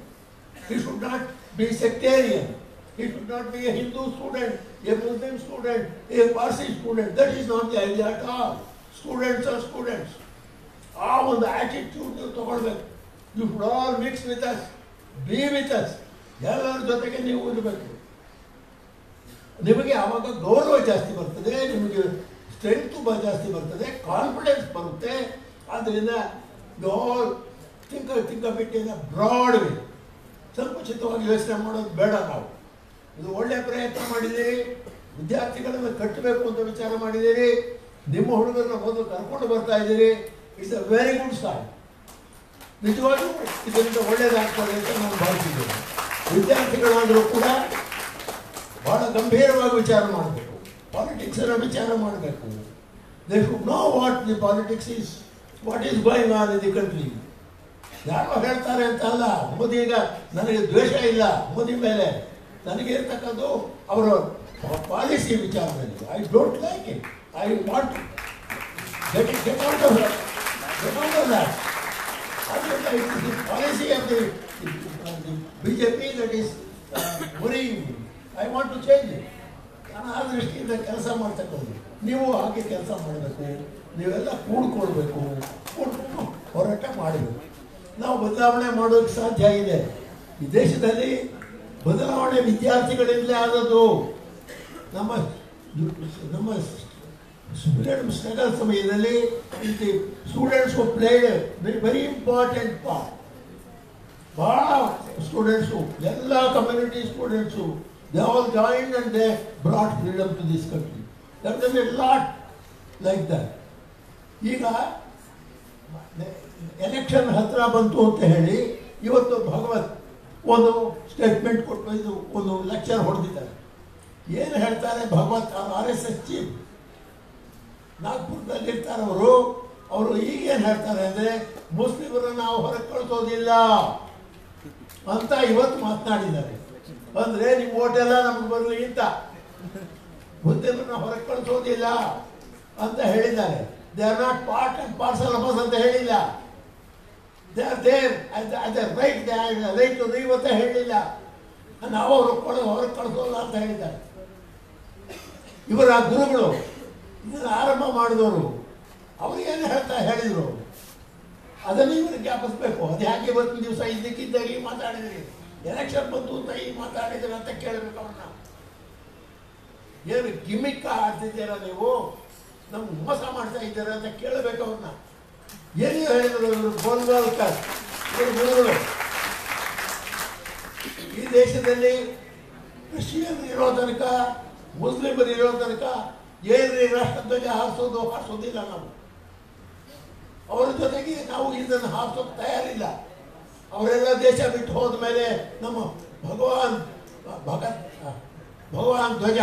He should not be sectarian. He should not be a Hindu student, a Muslim student, a Parsi student. That is not the idea at all. Students are students. ಆ ಒಂದು attitude ನೀವು ತಗೊಳ್ಬೇಕು. You should all mix with us, be with us. ಎಲ್ಲರ ಜೊತೆಗೆ ನೀವು ಇರಬೇಕು. ನಿಮಗೆ ಆವಾಗ ಗೌರವ ಜಾಸ್ತಿ ಬರ್ತದೆ, ನಿಮಗೆ ಸ್ಟ್ರೆಂತ್ ತುಂಬ ಜಾಸ್ತಿ ಬರ್ತದೆ, ಕಾನ್ಫಿಡೆನ್ಸ್ ಬರುತ್ತೆ. ಆದ್ದರಿಂದ ಯು ಆಲ್ ತಿಂಕ ಬಿಟ್ಟಿನ ಬ್ರಾಡ್ ವೇ, ಸಂಕುಚಿತವಾಗಿ ಯೋಚನೆ ಮಾಡೋದು ಬೇಡ. ನಾವು ಇದು ಒಳ್ಳೆಯ ಪ್ರಯತ್ನ ಮಾಡಿದ್ದೀರಿ. ವಿದ್ಯಾರ್ಥಿಗಳನ್ನು ಕಟ್ಟಬೇಕು ಅಂತ ವಿಚಾರ ಮಾಡಿದ್ದೀರಿ. ನಿಮ್ಮ ಹುಡುಗರನ್ನ ಬಂದು ಕರ್ಕೊಂಡು ಬರ್ತಾ ಇದ್ದೀರಿ. It's a very good start. ನಿಜವಾಗ್ಲೂ ಇದರಿಂದ ಒಳ್ಳೆಯದಾಗ್ತದೆ ಅಂತ ನಾನು ಭಾವಿಸಿದ್ದೇನೆ. ವಿದ್ಯಾರ್ಥಿಗಳಾದರೂ ಕೂಡ ಬಹಳ ಗಂಭೀರವಾಗಿ ವಿಚಾರ ಮಾಡಬೇಕು, ಪಾಲಿಟಿಕ್ಸನ್ನು ವಿಚಾರ ಮಾಡಬೇಕು. They should know what the politics is, what is going on in the country. ಯಾರೋ ಹೇಳ್ತಾರೆ ಅಂತ ಅಲ್ಲ. ಮೋದಿ, ಈಗ ನನಗೆ ದ್ವೇಷ ಇಲ್ಲ ಮೋದಿ ಮೇಲೆ, ನನಗೆ ಇರ್ತಕ್ಕದ್ದು ಅವರ ಪಾಲಿಸಿ ವಿಚಾರದಲ್ಲಿ. I don't like it. I want get out of that. It is the policy of the BJP that is worrying me. I want to change it. ನಾನು ಆ ದೃಷ್ಟಿಯಿಂದ ಕೆಲಸ ಮಾಡ್ತಕ್ಕದ್ದು. ನೀವು ಹಾಗೆ ಕೆಲಸ ಮಾಡಬೇಕು. ನೀವೆಲ್ಲ ಕೂಡ್ಕೊಳ್ಬೇಕು, ಕೂಡ್ಕೊಂಡು ಹೋರಾಟ ಮಾಡಬೇಕು. ನಾವು ಬದಲಾವಣೆ ಮಾಡೋಕ್ಕೆ ಸಾಧ್ಯ ಇದೆ. ಈ ದೇಶದಲ್ಲಿ ಬದಲಾವಣೆ ವಿದ್ಯಾರ್ಥಿಗಳಿಂದಲೇ ಆದದ್ದು. ನಮ್ಮ freedom struggle ಸಮಯದಲ್ಲಿ students played very important part. ಬಹಳ ಸ್ಟೂಡೆಂಟ್ಸು, ಎಲ್ಲ community students, they all joined and they brought freedom to this country. That is a lot like that. ಈಗ ಎಲೆಕ್ಷನ್ ಹತ್ರ ಬಂತು ಅಂತ ಹೇಳಿ ಇವತ್ತು ಭಗವತ್ ಒಂದು ಸ್ಟೇಟ್ಮೆಂಟ್ ಕೊಟ್ಟು ಇದು ಒಂದು ಲೆಕ್ಚರ್ ಹೊಡೆದಿದ್ದಾರೆ. ಏನು ಹೇಳ್ತಾರೆ ಭಗವತ್? RSS ಚೀಫ್ ನಾಗ್ಪುರದಲ್ಲಿ ಇರ್ತಾರೆ ಅವರು ಈಗೇನು ಹೇಳ್ತಾರೆ ಅಂದರೆ ಮುಸ್ಲಿಮರನ್ನು ನಾವು ಹೊರಗೆ ಕಳಿಸೋದಿಲ್ಲ ಅಂತ ಇವತ್ತು ಮಾತನಾಡಿದ್ದಾರೆ. ಅಂದರೆ ನಿಮ್ಮ ಓಟೆಲ್ಲ ನಮ್ಗೆ ಬರಲಿ ಅಂತ, ಮುಸ್ಲಿಮರನ್ನ ಹೊರಗೆ ಕಳಿಸೋದಿಲ್ಲ ಅಂತ ಹೇಳಿದ್ದಾರೆ. They are not part and parcel of us ಅಂತ ಹೇಳಿಲ್ಲ. They are there at the right, they are right to leave ಅಂತ ಹೇಳಿಲ್ಲ. ನಾವು ಹೊರಗೆ ಕಳಿಸೋಲ್ಲ ಅಂತ ಹೇಳಿದ್ದಾರೆ. ಇವರ ಗುರುಗಳು ಇದನ್ನು ಆರಂಭ ಮಾಡಿದವರು ಅವ್ರಿಗೇನು ಹೇಳಿದರು ಅದನ್ನು ಇವರು ಜ್ಞಾಪಿಸ್ಬೇಕು. ಅದು ಯಾಕೆ ಇವತ್ತಿನ ದಿವಸ ಇದ್ದಕ್ಕಿದ್ದಾಗಿ ಮಾತಾಡಿದ್ರಿ, ಎಲೆಕ್ಷನ್ ಬಂತು ಅಂತ ಈಗ ಮಾತಾಡಿದ್ರಿ ಅಂತ ಕೇಳಬೇಕು ಅವ್ರನ್ನ. ಏನು ಗಿಮಿಕ್ ಆಡ್ತಿದ್ದೀರಾ ನೀವು, ನಮ್ಗೆ ಮೋಸ ಮಾಡ್ತಾ ಇದ್ದೀರಾ ಅಂತ ಕೇಳಬೇಕು ಅವ್ರನ್ನ. ಏನು ಹೇಳಿದರು ಇವರು? ಗೋಲ್ವಾಲ್ಕರ್ ಇವರು ಗುರುಗಳು. ಈ ದೇಶದಲ್ಲಿ ಕ್ರಿಶ್ಚಿಯನ್ ಇರೋ ತನಕ, ಮುಸ್ಲಿಮರು ಇರೋ ತನಕ ಏನ್ರಿ ರಾಷ್ಟ್ರಧ್ವಜ ಹಾರಿಸೋದಿಲ್ಲ ನಾವು. ಅವರ ಜೊತೆಗೆ ನಾವು ಇದನ್ನು ಹಾರಿಸೋಕೆ ತಯಾರಿಲ್ಲ. ಅವರೆಲ್ಲ ದೇಶ ಬಿಟ್ಟು ಹೋದ ಮೇಲೆ ನಮ್ಮ ಭಗವಾನ್ ಧ್ವಜ,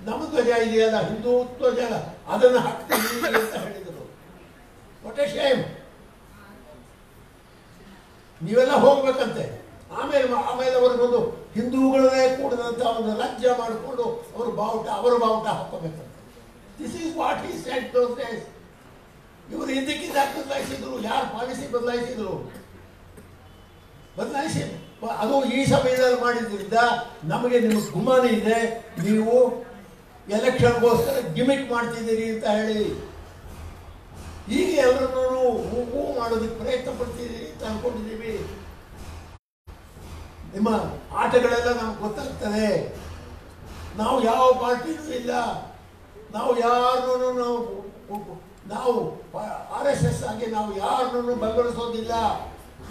ನಮ್ಮ ಧ್ವಜ ಇದೆಯಲ್ಲ, ಹಿಂದೂ ಧ್ವಜ ಅಲ್ಲ, ಅದನ್ನು ಹಾಕ್ತೀವಿ ಅಂತ ಹೇಳಿದರು. What A Shem. ನೀವೆಲ್ಲ ಹೋಗ್ಬೇಕಂತೆ. ಆಮೇಲೆ ಅವ್ರಿಗೊಂದು ಹಿಂದೂಗಳನ್ನೇ ಕೂಡಿದಂಥ ಒಂದು ರಾಜ್ಯ ಮಾಡಿಕೊಂಡು ಅವರ ಬಾವುಟ ಹಾಕೋಬೇಕಂತೆ. This is what he said those days. ಇವರು ಹಿಂದಕ್ಕಿಂತ ಬದಲಾಯಿಸಿದ್ರು. ಯಾರು ಪಾಲಿಸಿ ಬದಲಾಯಿಸಿದ್ರು? ಅದು ಈ ಸಮಯದಲ್ಲಿ ಮಾಡಿದ್ರಿಂದ ನಮಗೆ ನಿಮಗೆ ಗುಮಾನ ಇದೆ, ನೀವು ಎಲೆಕ್ಷನ್ಗೋಸ್ಕರ ಗಿಮಿಕ್ ಮಾಡ್ತಿದ್ದೀರಿ ಅಂತ ಹೇಳಿ. ಈಗ ಎಲ್ಲರನ್ನೂ ಹೂ ಮಾಡೋದಕ್ಕೆ ಪ್ರಯತ್ನ ಪಡ್ತಿದ್ದೀರಿ ಅಂತ ಅನ್ಕೊಂಡಿದ್ದೀವಿ. ನಿಮ್ಮ ಆಟಗಳೆಲ್ಲ ನಮ್ಗೆ ಗೊತ್ತಾಗ್ತದೆ. ನಾವು ಯಾವ ಪಾರ್ಟಿನೂ ಇಲ್ಲ, ನಾವು ಯಾರನ್ನೂ ನಾವು RSS ಆಗಿ ನಾವು ಯಾರನ್ನೂ ಬೆಂಬಲಿಸೋದಿಲ್ಲ.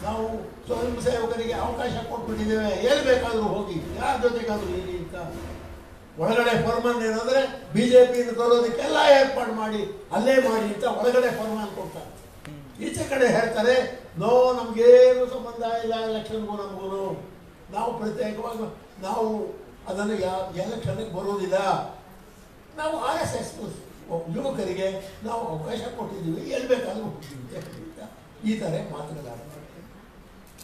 ನಾವು ಸ್ವಯಂ ಸೇವಕರಿಗೆ ಅವಕಾಶ ಕೊಟ್ಬಿಟ್ಟಿದ್ದೇವೆ. ಎಲ್ಲಿ ಬೇಕಾದರೂ ಹೋಗಿ, ಯಾರ ಜೊತೆಗಾದರೂ ಇರಿ ಅಂತ. ಒಳಗಡೆ ಫರ್ಮಾನ್ ಏನಂದ್ರೆ BJPಯನ್ನು ತರೋದಕ್ಕೆಲ್ಲ ಏರ್ಪಾಡು ಮಾಡಿ ಅಲ್ಲೇ ಮಾಡಿ ಅಂತ ಒಳಗಡೆ ಫರ್ಮಾನ್ ಕೊಡ್ತಾರೆ. ಈಚೆ ಕಡೆ ಹೇಳ್ತಾರೆ ನೋ, ನಮಗೇನು ಸಂಬಂಧ ಇಲ್ಲ ಎಲೆಕ್ಷನ್ಗೂ ನಮಗೂ, ನಾವು ಪ್ರತ್ಯೇಕವಾಗಿ ನಾವು ಅದನ್ನು ಎಲೆಕ್ಷನ್ಗೆ ಬರೋದಿಲ್ಲ. ನಾವು RSS ಯುವಕರಿಗೆ ನಾವು ಅವಕಾಶ ಕೊಟ್ಟಿದ್ದೀವಿ, ಎಲ್ಲಿ ಬೇಕಾದರೂ ಹೋಗ್ತೀವಿ ಅಂತ ಈ ಥರ ಮಾತುಗಳಾಡ್ತಾರೆ.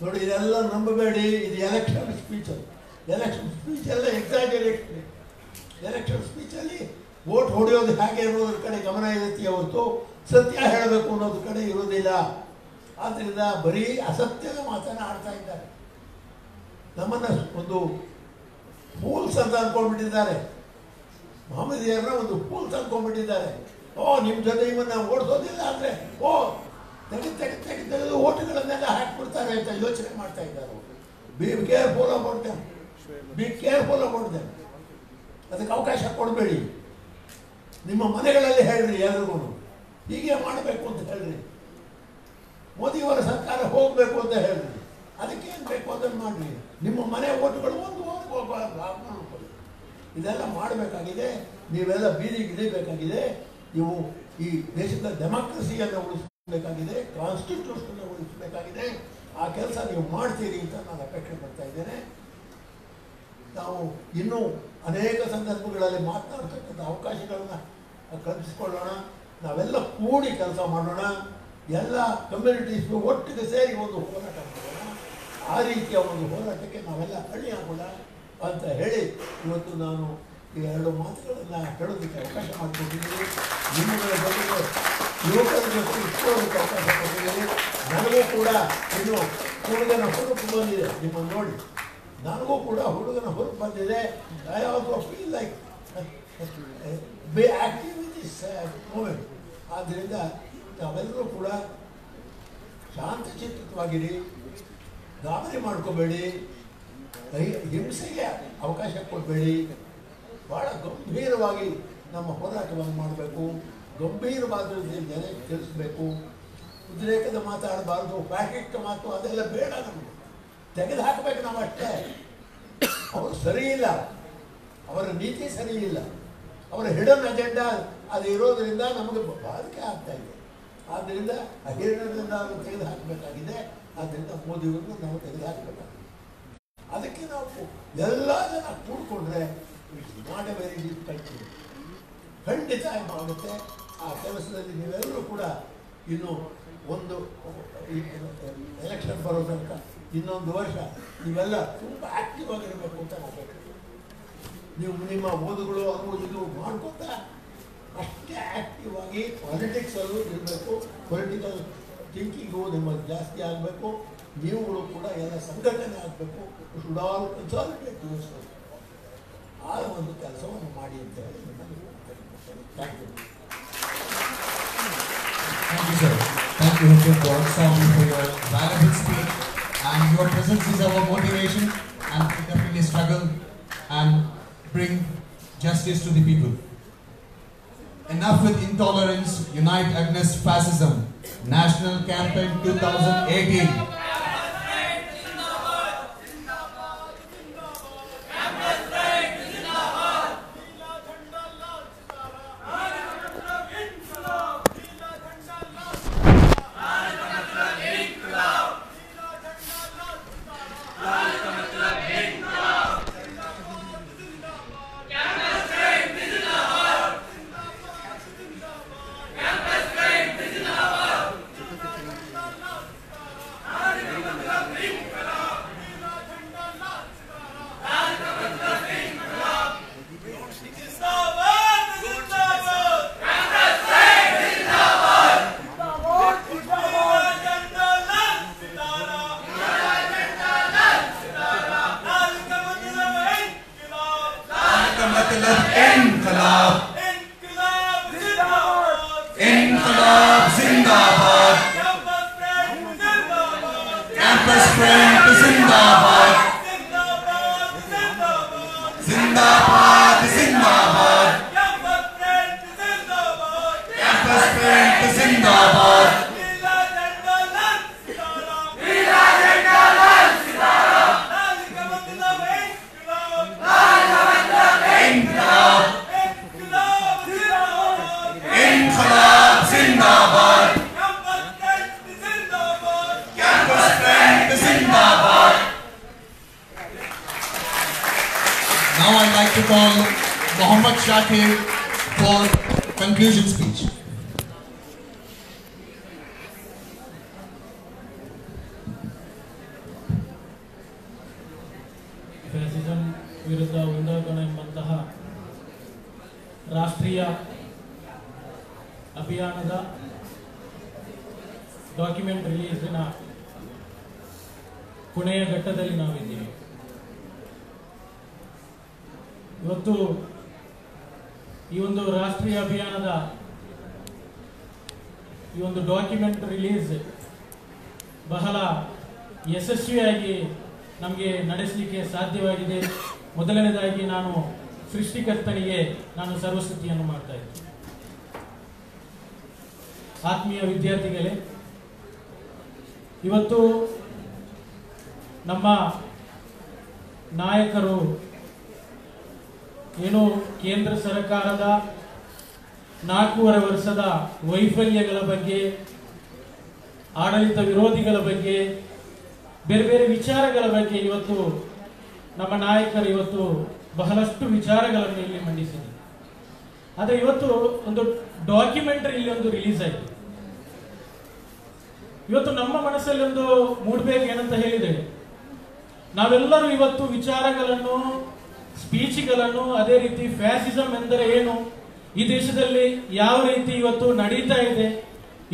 ನೋಡಿ, ಇದೆಲ್ಲ ನಂಬಬೇಡಿ, ಇದು ಎಲೆಕ್ಷನ್ ಸ್ಪೀಚ್. ಎಲೆಕ್ಷನ್ ಸ್ಪೀಚ್ ಎಲ್ಲ ಎಕ್ಸಾಜರೇಷನ್. ಎಲೆಕ್ಷನ್ ಸ್ಪೀಚಲ್ಲಿ ವೋಟ್ ಹೊಡೆಯೋದು ಹೇಗೆ ಅನ್ನೋದ್ರ ಕಡೆ ಗಮನ ಇರುತ್ತೆ ಹೊರತು ಸತ್ಯ ಹೇಳಬೇಕು ಅನ್ನೋದ್ರ ಕಡೆ ಇರೋದಿಲ್ಲ. ಆದ್ದರಿಂದ ಬರೀ ಅಸತ್ಯದ ಮಾತನ್ನು ಆಡ್ತಾ ಇದ್ದಾರೆ. ನಮ್ಮನ್ನು ಒಂದು ಫೂಲ್ಸ್ ಅಂತ ಅಂದ್ಕೊಂಡ್ಬಿಟ್ಟಿದ್ದಾರೆ. ಮಹಮ್ಮದಿಯರನ್ನ ಒಂದು ಫೂಲ್ಸ್ ಅಂದ್ಕೊಂಡ್ಬಿಟ್ಟಿದ್ದಾರೆ. ನಿಮ್ಮ ಜೊತೆ ಇವನ್ನ ಓಡಿಸೋದಿಲ್ಲ ಅಂದರೆ ತೆಗೆದು ಓಟುಗಳನ್ನೆಲ್ಲ ಹಾಕ್ಬಿಡ್ತಾರೆ ಅಂತ ಯೋಚನೆ ಮಾಡ್ತಾ ಇದ್ದಾರೆ. Be careful about them, be careful about them. ಅದಕ್ಕೆ ಅವಕಾಶ ಕೊಡಬೇಡಿ. ನಿಮ್ಮ ಮನೆಗಳಲ್ಲಿ ಹೇಳ್ರಿ, ಎಲ್ರಿಗೂ ಹೀಗೆ ಮಾಡಬೇಕು ಅಂತ ಹೇಳ್ರಿ. ಮೋದಿಯವರ ಸರ್ಕಾರ ಹೋಗಬೇಕು ಅಂತ ಹೇಳ್ರಿ. ಅದಕ್ಕೇನು ಬೇಕು ಅದನ್ನು ಮಾಡ್ರಿ. ನಿಮ್ಮ ಮನೆ ಓಟುಗಳು ಒಂದು ಇದೆಲ್ಲ ಮಾಡಬೇಕಾಗಿದೆ. ನೀವೆಲ್ಲ ಬೀದಿಗೆ ಇಳಿಬೇಕಾಗಿದೆ. ನೀವು ಈ ದೇಶದ ಡೆಮಾಕ್ರಸಿಯನ್ನು ಉಳಿಸಬೇಕಾಗಿದೆ, ಕಾನ್ಸ್ಟಿಟ್ಯೂಷನ್ ಉಳಿಸಬೇಕಾಗಿದೆ. ಆ ಕೆಲಸ ನೀವು ಮಾಡ್ತೀರಿ ಅಂತ ನಾನು ಅಪೇಕ್ಷೆ ಪಡ್ತಾ ಇದ್ದೇನೆ. ನಾವು ಇನ್ನೂ ಅನೇಕ ಸಂದರ್ಭಗಳಲ್ಲಿ ಮಾತನಾಡ್ತಕ್ಕಂಥ ಅವಕಾಶಗಳನ್ನು ಕಲ್ಪಿಸಿಕೊಳ್ಳೋಣ. ನಾವೆಲ್ಲ ಕೂಡಿ ಕೆಲಸ ಮಾಡೋಣ. ಎಲ್ಲ ಕಮ್ಯುನಿಟೀಸ್ ಒಟ್ಟಿಗೆ ಸೇರಿ ಒಂದು ಹೋರಾಟ ಮಾಡೋಣ. ಆ ರೀತಿಯ ಒಂದು ಹೋರಾಟಕ್ಕೆ ನಾವೆಲ್ಲ ಅಣಿಯಾಗೋಣ ಅಂತ ಹೇಳಿ ಇವತ್ತು ನಾನು ಈ ಎರಡು ಮಾತುಗಳನ್ನು ಹೇಳೋದಕ್ಕೆ ಅವಕಾಶ ಮಾಡಿಕೊಟ್ಟಿದ್ದೀನಿ. ನಿಮ್ಮಗಳ ಜೊತೆಗೆ ಯುವಕರ ಜೊತೆ ಇಟ್ಕೊಳ್ಳೋದಕ್ಕೆ ಅವಕಾಶ ಕೊಟ್ಟಿದ್ದೀನಿ. ನನಗೂ ಕೂಡ ಇನ್ನು ಹುಡುಗನ ಹುರುಪು ಬಂದಿದೆ. ನಿಮ್ಮನ್ನು ನೋಡಿ ನನಗೂ ಕೂಡ ಹುಡುಗನ ಹುರುಪು ಬಂದಿದೆ. I also feel like be active in this movement. ಆದ್ದರಿಂದ ತಾವೆಲ್ಲರೂ ಕೂಡ ಶಾಂತಚಿತ್ತವಾಗಿರಿ, ಗಾಬರಿ ಮಾಡ್ಕೋಬೇಡಿ, ಹಿಂಸೆಗೆ ಅವಕಾಶ ಕೊಡಬೇಡಿ. ಭಾಳ ಗಂಭೀರವಾಗಿ ನಮ್ಮ ಹೋರಾಟವನ್ನು ಮಾಡಬೇಕು. ಗಂಭೀರವಾದ ಜನ ತಿಳಿಸ್ಬೇಕು. ಉದ್ರೇಕದ ಮಾತಾಡಬಾರ್ದು, ಫ್ಯಾಕ್ಟ್ ಮಾತು ಅದೆಲ್ಲ ಬೇಡ. ನಮಗೆ ತೆಗೆದು ಹಾಕಬೇಕು. ನಾವು ಅಷ್ಟೇ. ಅವರು ಸರಿ ಇಲ್ಲ, ಅವರ ನೀತಿ ಸರಿ ಇಲ್ಲ, ಅವರ ಹಿಡನ್ ಅಜೆಂಡಾ ಅದು ಇರೋದರಿಂದ ನಮಗೆ ಬಾಧಿಕೆ ಆಗ್ತಾ ಇದೆ. ಆದ್ದರಿಂದ ಆ ಹಿಡನ್ನಿಂದ ನಾವು ತೆಗೆದು ಹಾಕಬೇಕಾಗಿದೆ. ಆದ್ದರಿಂದ ಮೋದಿಯವ್ರನ್ನ ನಾವು ತೆಗೆದು ಹಾಕಬೇಕಾಗಿದೆ. ಅದಕ್ಕೆ ನಾವು ಎಲ್ಲ ಜನ ಕೂಡಿಕೊಂಡ್ರೆ ನಾಟ್ ಎ ವೆರಿ ಡಿಫಿಕಲ್ಟ್. ಖಂಡಿತ ಆಗುತ್ತೆ. ಆ ಕೆಲಸದಲ್ಲಿ ನೀವೆಲ್ಲರೂ ಕೂಡ ಇನ್ನು ಒಂದು ಎಲೆಕ್ಷನ್ ಬರೋ ತನಕ ಇನ್ನೊಂದು ವರ್ಷ ನೀವೆಲ್ಲ ತುಂಬ ಆ್ಯಕ್ಟಿವ್ ಆಗಿರಬೇಕು ಅಂತ ನಾವು ಹೇಳ್ತೀವಿ. ನೀವು ನಿಮ್ಮ ಓದುಗಳು ಅದು ಇದು ಮಾಡ್ಕೊತಾ ಅಷ್ಟೇ ಆ್ಯಕ್ಟಿವ್ ಆಗಿ ಪಾಲಿಟಿಕ್ಸಲ್ಲೂ ಇರಬೇಕು. ಪೊಲಿಟಿಕಲ್ ಥಿಂಕಿಂಗು ನಿಮ್ಮಲ್ಲಿ ಜಾಸ್ತಿ ಆಗಬೇಕು. ನೀವುಗಳು ಕೂಡ ಎಲ್ಲ ಸಂಘಟನೆ ಆಗಬೇಕು. ಶುಡ್ ಆಲ್ ಕನ್ಸಾಲಿಡೇಟ್ ಟುವರ್ಡ್ಸ್ ಆ ಒಂದು ಕೆಲಸವನ್ನು ಮಾಡಿ ಅಂತ ಹೇಳಿ ನಿಮ್ಮಲ್ಲಿ thank you. Thank you, sir. Thank you, Mr. Goswami, for your valuable speech. And your presence is our motivation, and we definitely struggle and bring justice to the people. Enough with intolerance, unite against fascism. National Campaign 2018. Now I'd like to call Mohammad Shakir for conclusion speech. Fascism ವಿರುದ್ಧ ಒಂದಾಗೋಣ ಎಂಬಂತಹ ರಾಷ್ಟ್ರೀಯ ಅಭಿಯಾನದ document ರಿಲೀಸಿನ ಕೊನೆಯ ಘಟ್ಟದಲ್ಲಿ ನಾವಿದ್ದೀವಿ. ಇವತ್ತು ಈ ಒಂದು ರಾಷ್ಟ್ರೀಯ ಅಭಿಯಾನದ ಈ ಒಂದು ಡಾಕ್ಯುಮೆಂಟ್ ರಿಲೀಸ್ ಬಹಳ ಯಶಸ್ವಿಯಾಗಿ ನಮಗೆ ನಡೆಸಲಿಕ್ಕೆ ಸಾಧ್ಯವಾಗಿದೆ. ಮೊದಲನೇದಾಗಿ ನಾನು ಸೃಷ್ಟಿಕರ್ತನಿಗೆ ನಾನು ಸರ್ವಸ್ತುತಿಯನ್ನು ಮಾಡ್ತಾ ಇದ್ದೀನಿ. ಆತ್ಮೀಯ ವಿದ್ಯಾರ್ಥಿಗಳೇ, ಇವತ್ತು ನಮ್ಮ ನಾಯಕರು ಏನು ಕೇಂದ್ರ ಸರ್ಕಾರದ 4.5 ವರ್ಷದ ವೈಫಲ್ಯಗಳ ಬಗ್ಗೆ, ಆಡಳಿತ ವಿರೋಧಿಗಳ ಬಗ್ಗೆ, ಬೇರೆ ಬೇರೆ ವಿಚಾರಗಳ ಬಗ್ಗೆ ಇವತ್ತು ನಮ್ಮ ನಾಯಕರು ಇವತ್ತು ಬಹಳಷ್ಟು ವಿಚಾರಗಳನ್ನು ಇಲ್ಲಿ ಮಂಡಿಸಿದರು. ಆದರೆ ಇವತ್ತು ಒಂದು ಡಾಕ್ಯುಮೆಂಟರಿ ಇಲ್ಲಿ ಒಂದು ರಿಲೀಸ್ ಆಯಿತು. ಇವತ್ತು ನಮ್ಮ ಮನಸ್ಸಲ್ಲಿ ಒಂದು ಮೂಡಬೇಕು ಏನಂತ ಹೇಳಿದ್ದೇವೆ, ನಾವೆಲ್ಲರೂ ಇವತ್ತು ವಿಚಾರಗಳನ್ನು, ಸ್ಪೀಚ್ಗಳನ್ನು, ಅದೇ ರೀತಿ ಫ್ಯಾಸಿಸಂ ಎಂದರೆ ಏನು, ಈ ದೇಶದಲ್ಲಿ ಯಾವ ರೀತಿ ಇವತ್ತು ನಡೀತಾ ಇದೆ,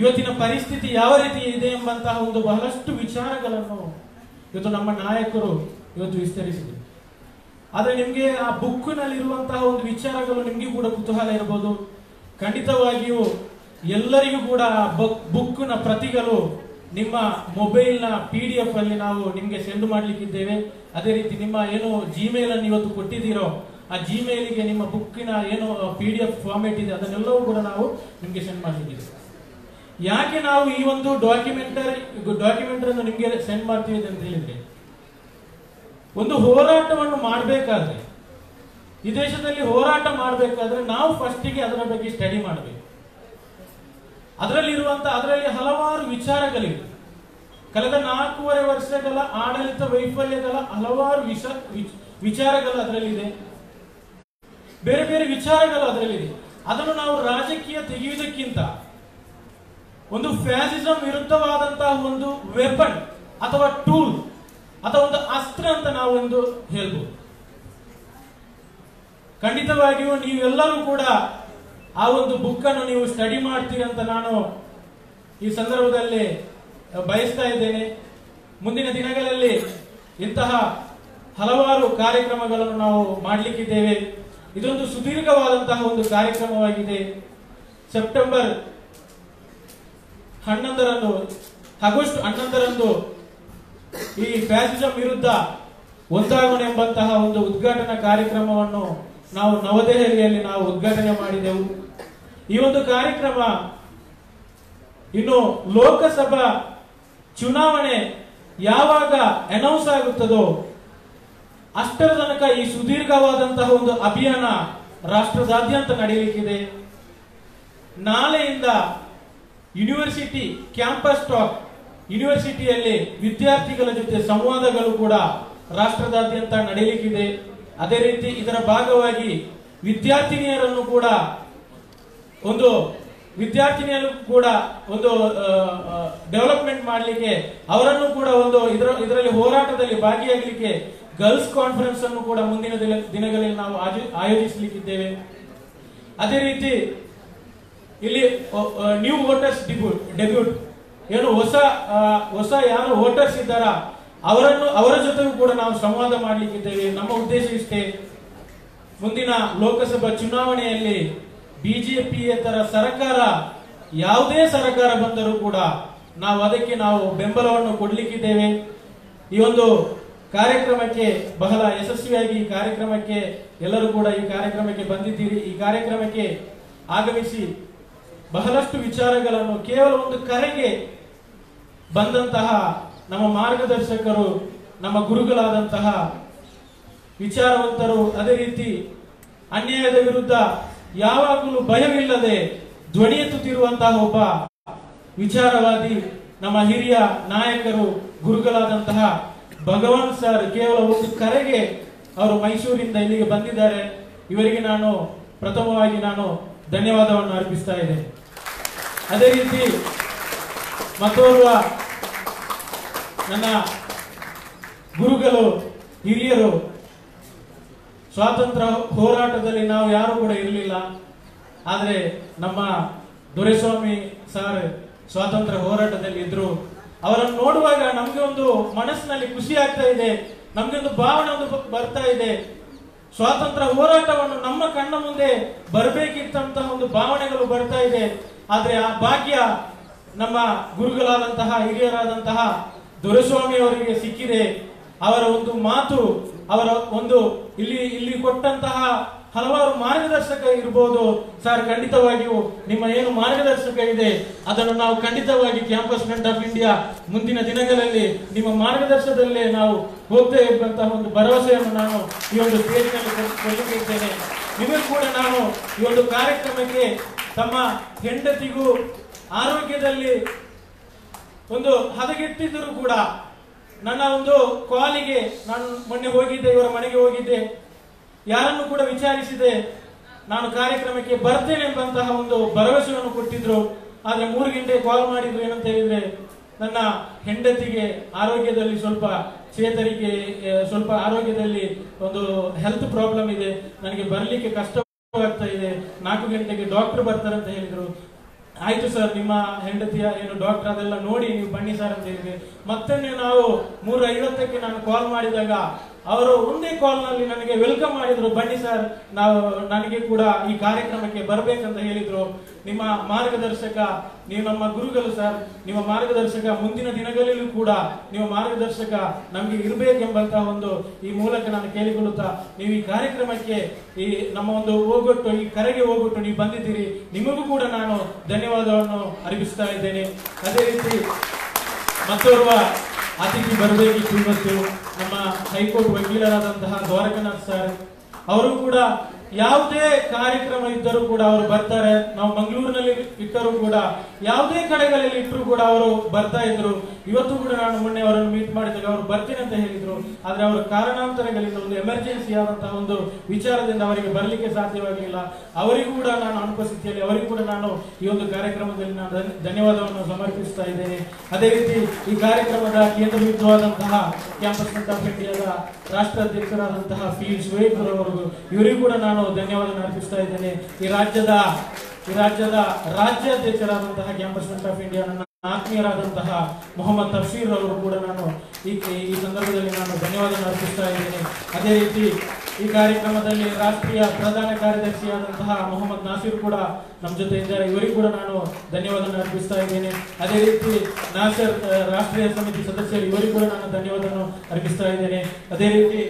ಇವತ್ತಿನ ಪರಿಸ್ಥಿತಿ ಯಾವ ರೀತಿ ಇದೆ ಎಂಬಂತಹ ಒಂದು ಬಹಳಷ್ಟು ವಿಚಾರಗಳನ್ನು ಇವತ್ತು ನಮ್ಮ ನಾಯಕರು ಇವತ್ತು ವಿಸ್ತರಿಸಿದರು. ಆದರೆ ನಿಮಗೆ ಆ ಬುಕ್ನಲ್ಲಿರುವಂತಹ ಒಂದು ವಿಚಾರಗಳು ನಿಮಗೆ ಕೂಡ ಕುತೂಹಲ ಇರಬಹುದು. ಖಂಡಿತವಾಗಿಯೂ ಎಲ್ಲರಿಗೂ ಕೂಡ ಬುಕ್ನ ಪ್ರತಿಗಳು ನಿಮ್ಮ ಮೊಬೈಲ್ನ PDF ಅಲ್ಲಿ ನಾವು ನಿಮಗೆ ಸೆಂಡ್ ಮಾಡ್ಲಿಕ್ಕಿದ್ದೇವೆ. ಅದೇ ರೀತಿ ನಿಮ್ಮ ಏನು ಜಿಮೇಲ್ ಅನ್ನು ಇವತ್ತು ಕೊಟ್ಟಿದ್ದೀರೋ ಆ ಜಿಮೇಲ್ಗೆ ನಿಮ್ಮ ಬುಕ್ಕಿನ ಏನು PDF ಫಾರ್ಮೇಟ್ ಇದೆ ಅದನ್ನೆಲ್ಲವೂ ಕೂಡ ನಾವು ನಿಮಗೆ ಸೆಂಡ್ ಮಾಡ್ಲಿಕ್ಕಿದ್ದೇವೆ. ಯಾಕೆ ನಾವು ಈ ಒಂದು ಡಾಕ್ಯುಮೆಂಟನ್ನು ನಿಮಗೆ ಸೆಂಡ್ ಮಾಡ್ತೀವಿ ಅಂತ ಹೇಳಿದ್ರೆ, ಒಂದು ಹೋರಾಟವನ್ನು ಮಾಡಬೇಕಾದ್ರೆ, ಈ ದೇಶದಲ್ಲಿ ಹೋರಾಟ ಮಾಡಬೇಕಾದ್ರೆ ನಾವು ಫಸ್ಟಿಗೆ ಅದರ ಬಗ್ಗೆ ಸ್ಟಡಿ ಮಾಡಬೇಕು. ಅದರಲ್ಲಿ ಹಲವಾರು ವಿಚಾರಗಳಿವೆ. ಕಳೆದ 4.5 ವರ್ಷಗಳ ಆಡಳಿತ ವೈಫಲ್ಯಗಳ ಹಲವಾರು ವಿಚಾರಗಳು ಅದರಲ್ಲಿದೆ, ಬೇರೆ ಬೇರೆ ವಿಚಾರಗಳು ಅದರಲ್ಲಿದೆ. ಅದನ್ನು ನಾವು ರಾಜಕೀಯ ತೆಗೆಯುವುದಕ್ಕಿಂತ ಒಂದು ಫ್ಯಾಸಿಸಂ ವಿರುದ್ಧವಾದಂತಹ ಒಂದು ವೆಪನ್ ಅಥವಾ ಟೂಲ್ ಅಥವಾ ಒಂದು ಅಸ್ತ್ರ ಅಂತ ನಾವು ಒಂದು ಹೇಳ್ಬೋದು. ಖಂಡಿತವಾಗಿಯೂ ನೀವೆಲ್ಲರೂ ಕೂಡ ಆ ಒಂದು ಬುಕ್ ಅನ್ನು ನೀವು ಸ್ಟಡಿ ಮಾಡ್ತೀರಿ ಅಂತ ನಾನು ಈ ಸಂದರ್ಭದಲ್ಲಿ ಬಯಸ್ತಾ ಇದ್ದೇನೆ. ಮುಂದಿನ ದಿನಗಳಲ್ಲಿ ಇಂತಹ ಹಲವಾರು ಕಾರ್ಯಕ್ರಮಗಳನ್ನು ನಾವು ಮಾಡಲಿಕ್ಕಿದ್ದೇವೆ. ಇದೊಂದು ಸುದೀರ್ಘವಾದಂತಹ ಒಂದು ಕಾರ್ಯಕ್ರಮವಾಗಿದೆ. ಸೆಪ್ಟೆಂಬರ್ 11ರಂದು, ಆಗಸ್ಟ್ 11ರಂದು ಈ ಫ್ಯಾಸಿಸಂ ವಿರುದ್ಧ ಒಂದಾಗೋಣ ಎಂಬಂತಹ ಒಂದು ಉದ್ಘಾಟನಾ ಕಾರ್ಯಕ್ರಮವನ್ನು ನಾವು ನವದೆಹಲಿಯಲ್ಲಿ ನಾವು ಉದ್ಘಾಟನೆ ಮಾಡಿದೆವು. ಈ ಒಂದು ಕಾರ್ಯಕ್ರಮ ಇನ್ನು ಲೋಕಸಭಾ ಚುನಾವಣೆ ಯಾವಾಗ ಅನೌನ್ಸ್ ಆಗುತ್ತದೋ ಅಷ್ಟರ ತನಕ ಈ ಸುದೀರ್ಘವಾದಂತಹ ಒಂದು ಅಭಿಯಾನ ರಾಷ್ಟ್ರದಾದ್ಯಂತ ನಡೆಯಲಿಕ್ಕಿದೆ. ನಾಳೆಯಿಂದ ಯೂನಿವರ್ಸಿಟಿ ಕ್ಯಾಂಪಸ್ ಟಾಕ್, ಯೂನಿವರ್ಸಿಟಿಯಲ್ಲಿ ವಿದ್ಯಾರ್ಥಿಗಳ ಜೊತೆ ಸಂವಾದಗಳು ಕೂಡ ರಾಷ್ಟ್ರದಾದ್ಯಂತ ನಡೆಯಲಿಕ್ಕಿದೆ. ಅದೇ ರೀತಿ ಇದರ ಭಾಗವಾಗಿ ವಿದ್ಯಾರ್ಥಿನಿಯರನ್ನು ಕೂಡ ಒಂದು ಡೆವಲಪ್ಮೆಂಟ್ ಮಾಡಲಿಕ್ಕೆ, ಅವರನ್ನು ಕೂಡ ಒಂದು ಇದರಲ್ಲಿ ಹೋರಾಟದಲ್ಲಿ ಭಾಗಿಯಾಗಲಿಕ್ಕೆ ಗರ್ಲ್ಸ್ ಕಾನ್ಫರೆನ್ಸ್ ಅನ್ನು ಕೂಡ ಮುಂದಿನ ದಿನಗಳಲ್ಲಿ ನಾವು ಆಯೋಜಿಸಲಿಕ್ಕಿದ್ದೇವೆ. ಅದೇ ರೀತಿ ಇಲ್ಲಿ ನ್ಯೂ ವೋಟರ್ಸ್ ಡೆಬ್ಯೂಟ್ ಏನು ಹೊಸ ಯಾರು ವೋಟರ್ಸ್ ಇದ್ದಾರ ಅವರ ಜೊತೆಗೂ ಕೂಡ ನಾವು ಸಂವಾದ ಮಾಡಲಿಕ್ಕಿದ್ದೇವೆ. ನಮ್ಮ ಉದ್ದೇಶ ಇಷ್ಟೇ, ಮುಂದಿನ ಲೋಕಸಭಾ ಚುನಾವಣೆಯಲ್ಲಿ ಬಿಜೆಪಿಯೇತರ ಸರ್ಕಾರ ಯಾವುದೇ ಸರ್ಕಾರ ಬಂದರೂ ಕೂಡ ಅದಕ್ಕೆ ನಾವು ಬೆಂಬಲವನ್ನು ಕೊಡಲಿಕ್ಕಿದ್ದೇವೆ. ಈ ಒಂದು ಕಾರ್ಯಕ್ರಮಕ್ಕೆ ಬಹಳ ಯಶಸ್ವಿಯಾಗಿ ಈ ಕಾರ್ಯಕ್ರಮಕ್ಕೆ ಎಲ್ಲರೂ ಕೂಡ ಈ ಕಾರ್ಯಕ್ರಮಕ್ಕೆ ಬಂದಿದ್ದೀರಿ. ಈ ಕಾರ್ಯಕ್ರಮಕ್ಕೆ ಆಗಮಿಸಿ ಬಹಳಷ್ಟು ವಿಚಾರಗಳನ್ನು ಕೇವಲ ಒಂದು ಕರೆಗೆ ಬಂದಂತಹ ನಮ್ಮ ಮಾರ್ಗದರ್ಶಕರು, ನಮ್ಮ ಗುರುಗಳಾದಂತಹ ವಿಚಾರವಂತರು, ಅದೇ ರೀತಿ ಅನ್ಯಾಯದ ವಿರುದ್ಧ ಯಾವಾಗಲೂ ಭಯವಿಲ್ಲದೆ ಧ್ವನಿ ಎತ್ತುತ್ತಿರುವಂತಹ ಒಬ್ಬ ವಿಚಾರವಾದಿ, ನಮ್ಮ ಹಿರಿಯ ನಾಯಕರು, ಗುರುಗಳಾದಂತಹ ಭಗವಾನ್ ಸರ್ ಕೇವಲ ಒಂದು ಕರೆಗೆ ಅವರು ಮೈಸೂರಿನಿಂದ ಇಲ್ಲಿಗೆ ಬಂದಿದ್ದಾರೆ. ಇವರಿಗೆ ನಾನು ಪ್ರಥಮವಾಗಿ ಧನ್ಯವಾದವನ್ನು ಅರ್ಪಿಸ್ತಾ ಇದ್ದೇನೆ. ಅದೇ ರೀತಿ ಮತ್ತೋರ್ವ ನನ್ನ ಗುರುಗಳು, ಹಿರಿಯರು, ಸ್ವಾತಂತ್ರ್ಯ ಹೋರಾಟದಲ್ಲಿ ನಾವು ಯಾರು ಕೂಡ ಇರಲಿಲ್ಲ. ಆದರೆ ನಮ್ಮ ದೊರೆಸ್ವಾಮಿ ಸರ್ ಸ್ವಾತಂತ್ರ್ಯ ಹೋರಾಟದಲ್ಲಿ ಇದ್ರು. ಅವರನ್ನು ನೋಡುವಾಗ ನಮ್ಗೆ ಒಂದು ಮನಸ್ಸಿನಲ್ಲಿ ಖುಷಿ ಆಗ್ತಾ ಇದೆ, ನಮ್ಗೆ ಒಂದು ಭಾವನೆ ಒಂದು ಬರ್ತಾ ಇದೆ. ಸ್ವಾತಂತ್ರ್ಯ ಹೋರಾಟವನ್ನು ನಮ್ಮ ಕಣ್ಣ ಮುಂದೆ ಬರಬೇಕಿತ್ತಂತಹ ಒಂದು ಭಾವನೆಗಳು ಬರ್ತಾ ಇದೆ. ಆದ್ರೆ ಆ ಭಾಗ್ಯ ನಮ್ಮ ಗುರುಗಳಾದಂತಹ ಹಿರಿಯರಾದಂತಹ ದೊರೆಸ್ವಾಮಿ ಅವರಿಗೆ ಸಿಕ್ಕಿದೆ. ಅವರ ಒಂದು ಮಾತು, ಅವರ ಒಂದು ಇಲ್ಲಿ ಕೊಟ್ಟಂತಹ ಹಲವಾರು ಮಾರ್ಗದರ್ಶಕ ಇರಬಹುದು ಸರ್. ಖಂಡಿತವಾಗಿಯೂ ನಿಮ್ಮ ಏನು ಮಾರ್ಗದರ್ಶಕ ಇದೆ ಅದನ್ನು ನಾವು ಖಂಡಿತವಾಗಿ ಕ್ಯಾಂಪಸ್ ಫ್ರಂಟ್ ಆಫ್ ಇಂಡಿಯಾ ಮುಂದಿನ ದಿನಗಳಲ್ಲಿ ನಿಮ್ಮ ಮಾರ್ಗದರ್ಶನದಲ್ಲೇ ನಾವು ಹೋಗ್ತೇವೆ ಎಂಬಂತಹ ಒಂದು ಭರವಸೆಯನ್ನು ನಾನು ಈ ಒಂದು ಸ್ಟೇಜ್ನಲ್ಲಿ ಕೊಡಲಿಕ್ಕೆ ಇದ್ದೇನೆ. ನಿಮಗೂ ಕೂಡ ನಾನು ಈ ಒಂದು ಕಾರ್ಯಕ್ರಮಕ್ಕೆ ತಮ್ಮ ಹೆಂಡತಿಗೂ ಆರೋಗ್ಯದಲ್ಲಿ ಒಂದು ಹದಗೆಟ್ಟಿದ್ದರೂ ಕೂಡ ನನ್ನ ಒಂದು ಕಾಲಿಗೆ ನಾನು ಮೊನ್ನೆ ಹೋಗಿದ್ದೆ, ಇವರ ಮನೆಗೆ ಹೋಗಿದ್ದೆ, ಯಾರನ್ನು ಕೂಡ ವಿಚಾರಿಸಿದೆ, ನಾನು ಕಾರ್ಯಕ್ರಮಕ್ಕೆ ಬರ್ತೇನೆ ಎಂಬಂತಹ ಒಂದು ಭರವಸೆಯನ್ನು ಕೊಟ್ಟಿದ್ರು. ಆದ್ರೆ 3 ಗಂಟೆ ಕಾಲ್ ಮಾಡಿದ್ರು. ಏನಂತ ಹೇಳಿದ್ರೆ, ನನ್ನ ಹೆಂಡತಿಗೆ ಆರೋಗ್ಯದಲ್ಲಿ ಸ್ವಲ್ಪ ಚೇತರಿಕೆ, ಸ್ವಲ್ಪ ಆರೋಗ್ಯದಲ್ಲಿ ಒಂದು ಹೆಲ್ತ್ ಪ್ರಾಬ್ಲಮ್ ಇದೆ, ನನಗೆ ಬರ್ಲಿಕ್ಕೆ ಕಷ್ಟವಾಗ್ತಾ ಇದೆ, 4 ಗಂಟೆಗೆ ಡಾಕ್ಟರ್ ಬರ್ತಾರೆ ಅಂತ ಹೇಳಿದ್ರು. ಆಯ್ತು ಸರ್, ನಿಮ್ಮ ಹೆಂಡತಿಯ ಏನು ಡಾಕ್ಟರ್ ಅದೆಲ್ಲ ನೋಡಿ ನೀವು ಬನ್ನಿ ಸರ್ ಅಂತ ಹೇಳಿದ್ರೆ, ಮತ್ತೆ ನಾವು 3:50ಕ್ಕೆ ನಾನು ಕಾಲ್ ಮಾಡಿದಾಗ ಅವರು ಒಂದೇ ಕಾಲ್ ನಲ್ಲಿ ನನಗೆ ವೆಲ್ಕಮ್ ಮಾಡಿದ್ರು. ಬನ್ನಿ ಸರ್, ನನಗೆ ಕೂಡ ಈ ಕಾರ್ಯಕ್ರಮಕ್ಕೆ ಬರ್ಬೇಕಂತ ಹೇಳಿದ್ರು. ನಿಮ್ಮ ಮಾರ್ಗದರ್ಶಕ, ನೀವು ನಮ್ಮ ಗುರುಗಳು ಸರ್, ನಿಮ್ಮ ಮಾರ್ಗದರ್ಶಕ ಮುಂದಿನ ದಿನಗಳಲ್ಲೂ ಕೂಡ ನಿಮ್ಮ ಮಾರ್ಗದರ್ಶಕ ನಮಗೆ ಇರಬೇಕೆಂಬಂತಹ ಒಂದು ಈ ಮೂಲಕ ನಾನು ಕೇಳಿಕೊಳ್ಳುತ್ತಾ, ನೀವು ಈ ಕಾರ್ಯಕ್ರಮಕ್ಕೆ ಈ ನಮ್ಮ ಒಂದು ಹೋಗೊಟ್ಟು, ಈ ಕರೆಗೆ ಹೋಗೊಟ್ಟು ನೀವು ಬಂದಿದ್ದೀರಿ, ನಿಮಗೂ ಕೂಡ ನಾನು ಧನ್ಯವಾದವನ್ನು ಅರ್ಪಿಸ್ತಾ ಇದ್ದೇನೆ. ಅದೇ ರೀತಿ ಮತ್ತೋರ್ವ ಅತಿಥಿ ಬರಬೇಕಿತ್ತು ಇವತ್ತು, ನಮ್ಮ ಹೈಕೋರ್ಟ್ ವಕೀಲರಾದಂತಹ ದ್ವಾರಕನಾಥ್ ಸರ್. ಅವರು ಕೂಡ ಯಾವುದೇ ಕಾರ್ಯಕ್ರಮ ಇದ್ದರೂ ಕೂಡ ಅವರು ಬರ್ತಾರೆ. ನಾವು ಮಂಗಳೂರಿನಲ್ಲಿ ಇಟ್ಟರೂ ಕೂಡ ಯಾವುದೇ ಕಡೆಗಳಲ್ಲಿ ಇಟ್ಟರು ಕೂಡ ಅವರು ಬರ್ತಾ ಇದ್ರು. ಇವತ್ತು ಕೂಡ ನಾನು ಮೊನ್ನೆ ಅವರನ್ನು ಮೀಟ್ ಮಾಡಿದಾಗ ಅವರು ಬರ್ತೀನಿ ಅಂತ ಹೇಳಿದ್ರು. ಆದ್ರೆ ಅವರ ಕಾರಣಾಂತರಗಳಿಂದ ಒಂದು ಎಮರ್ಜೆನ್ಸಿ ಆದಂತಹ ಒಂದು ವಿಚಾರದಿಂದ ಅವರಿಗೆ ಬರಲಿಕ್ಕೆ ಸಾಧ್ಯವಾಗಲಿಲ್ಲ. ಅವರಿಗೂ ಕೂಡ ನಾನು ಅನುಪಸ್ಥಿತಿಯಲ್ಲಿ ಅವರಿಗೂ ಕೂಡ ನಾನು ಈ ಒಂದು ಕಾರ್ಯಕ್ರಮದಲ್ಲಿ ನಾನು ಧನ್ಯವಾದವನ್ನು ಸಮರ್ಪಿಸ್ತಾ ಇದ್ದೇನೆ. ಅದೇ ರೀತಿ ಈ ಕಾರ್ಯಕ್ರಮದ ಕೇಂದ್ರ ಬಿಂದುವಾದಂತಹ ಕ್ಯಾಂಪಸ್ ಫ್ರಂಟ್ ಆಫ್ ಇಂಡಿಯಾದ ರಾಷ್ಟ್ರಾಧ್ಯಕ್ಷರಾದಂತಹ ಪಿ ಶೋಯಬ್ ಅವರಿಗೂ ಇವರಿಗೂ ಕೂಡ ನಾನು ಧನ್ಯವಾದ ಅರ್ಪಿಸ್ತಾ ಇದ್ದೇನೆ. ಈ ರಾಜ್ಯದ ರಾಜ್ಯಾಧ್ಯಕ್ಷರಾದಂತಹ ಕ್ಯಾಂಪಸ್ ಫ್ರಂಟ್ ಆಫ್ ಇಂಡಿಯಾ ನನ್ನ ಆತ್ಮೀಯರಾದಂತಹ ಮೊಹಮ್ಮದ್ ತಫ್ಸೀರ್ ಅವರು ಕೂಡ ನಾನು ಈ ಸಂದರ್ಭದಲ್ಲಿ ನಾನು ಧನ್ಯವಾದ ಅರ್ಪಿಸ್ತಾ ಇದ್ದೇನೆ. ಅದೇ ರೀತಿ ಈ ಕಾರ್ಯಕ್ರಮದಲ್ಲಿ ರಾಷ್ಟ್ರೀಯ ಪ್ರಧಾನ ಕಾರ್ಯದರ್ಶಿಯಾದಂತಹ ಮೊಹಮ್ಮದ್ ನಾಸಿರ್ ಕೂಡ ನಮ್ಮ ಜೊತೆ ಇದ್ದಾರೆ. ಇವರಿಗೂ ಕೂಡ ನಾನು ಧನ್ಯವಾದ ಅರ್ಪಿಸ್ತಾ ಇದ್ದೇನೆ. ಅದೇ ರೀತಿ ನಾಸರ್ ರಾಷ್ಟ್ರೀಯ ಸಮಿತಿ ಸದಸ್ಯರು, ಇವರಿಗೂ ಕೂಡ ನಾನು ಧನ್ಯವಾದವನ್ನು ಅರ್ಪಿಸ್ತಾ ಇದ್ದೇನೆ. ಅದೇ ರೀತಿ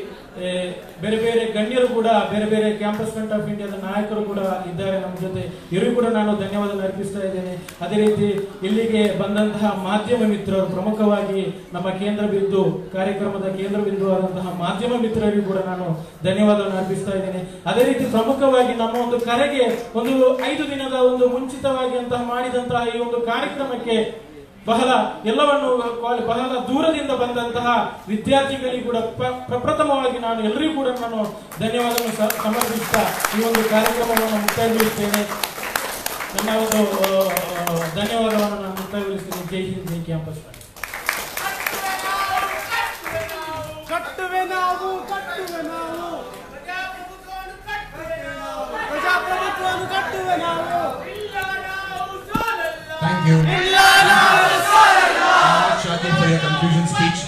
ಬೇರೆ ಬೇರೆ ಗಣ್ಯರು ಕೂಡ, ಬೇರೆ ಬೇರೆ ಕ್ಯಾಂಪಸ್ ಫ್ರಂಟ್ ಆಫ್ ಇಂಡಿಯಾದ ನಾಯಕರು ಕೂಡ ಇದ್ದಾರೆ ನಮ್ಮ ಜೊತೆ, ಇವರಿಗೂ ಕೂಡ ನಾನು ಧನ್ಯವಾದ ಅರ್ಪಿಸ್ತಾ ಇದ್ದೇನೆ. ಅದೇ ರೀತಿ ಇಲ್ಲಿಗೆ ಬಂದಂತಹ ಮಾಧ್ಯಮ ಮಿತ್ರರು, ಪ್ರಮುಖವಾಗಿ ನಮ್ಮ ಕೇಂದ್ರ ಬಿಂದು ಕಾರ್ಯಕ್ರಮದ ಕೇಂದ್ರ ಬಿಂದು ಆದಂತಹ ಮಾಧ್ಯಮ ಮಿತ್ರರಿಗೂ ಕೂಡ ನಾನು ಧನ್ಯವಾದವನ್ನು ಅರ್ಪಿಸ್ತಾ ಇದ್ದೇನೆ. ಅದೇ ರೀತಿ ಪ್ರಮುಖವಾಗಿ ನಮ್ಮ ಒಂದು ಕರೆಗೆ ಒಂದು 5 ದಿನದ ಒಂದು ಮುಂಚಿತವಾಗಿ ಅಂತ ಮಾಡಿದಂತಹ ಈ ಒಂದು ಕಾರ್ಯಕ್ರಮಕ್ಕೆ ಬಹಳ ಎಲ್ಲವನ್ನು ಬಹಳ ದೂರದಿಂದ ಬಂದಂತಹ ವಿದ್ಯಾರ್ಥಿಗಳಿಗೆ ಕೂಡ ಪ್ರಪ್ರಥಮವಾಗಿ ನಾನು ಎಲ್ಲರಿಗೂ ಕೂಡ ನಾನು ಧನ್ಯವಾದವನ್ನು ಸಮರ್ಪಿಸುತ್ತಾ ಈ ಒಂದು ಕಾರ್ಯಕ್ರಮವನ್ನು ಮುಕ್ತಾಯಗೊಳಿಸುತ್ತೇನೆ. ನನ್ನ ಒಂದು ಧನ್ಯವಾದವನ್ನು ನಾನು ಮುಕ್ತಾಯಗೊಳಿಸುತ್ತೇನೆ. ಜೈ ಹಿಂದ್, ಜೈ ಕ್ಯಾಂಪಸ್. ಕಟ್ಟುವೆ ನಾವು ಪ್ರಜಾಪ್ರಭುತ್ವವನ್ನು ಕಟ್ಟುವೆ ನಾವು. Thank you. Shakir for your conclusion speech.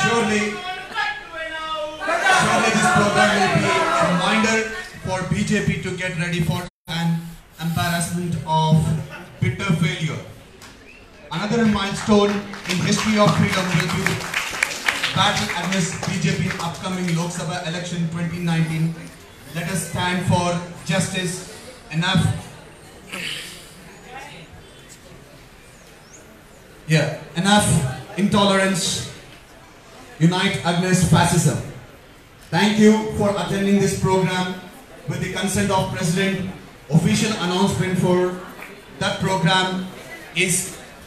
Surely this program will be a reminder for BJP to get ready for an embarrassment of bitter failure. Another milestone in history of freedom will be battle against BJP upcoming Lok Sabha election 2019. Let us stand for justice, enough intolerance, unite against fascism. Thank you for attending this program. With the consent of President, official announcement for that program is,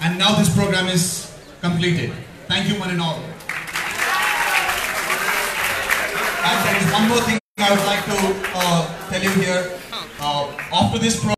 and now this program is completed. Thank you one and all. And there is one more thing I would like to tell you here. After this program,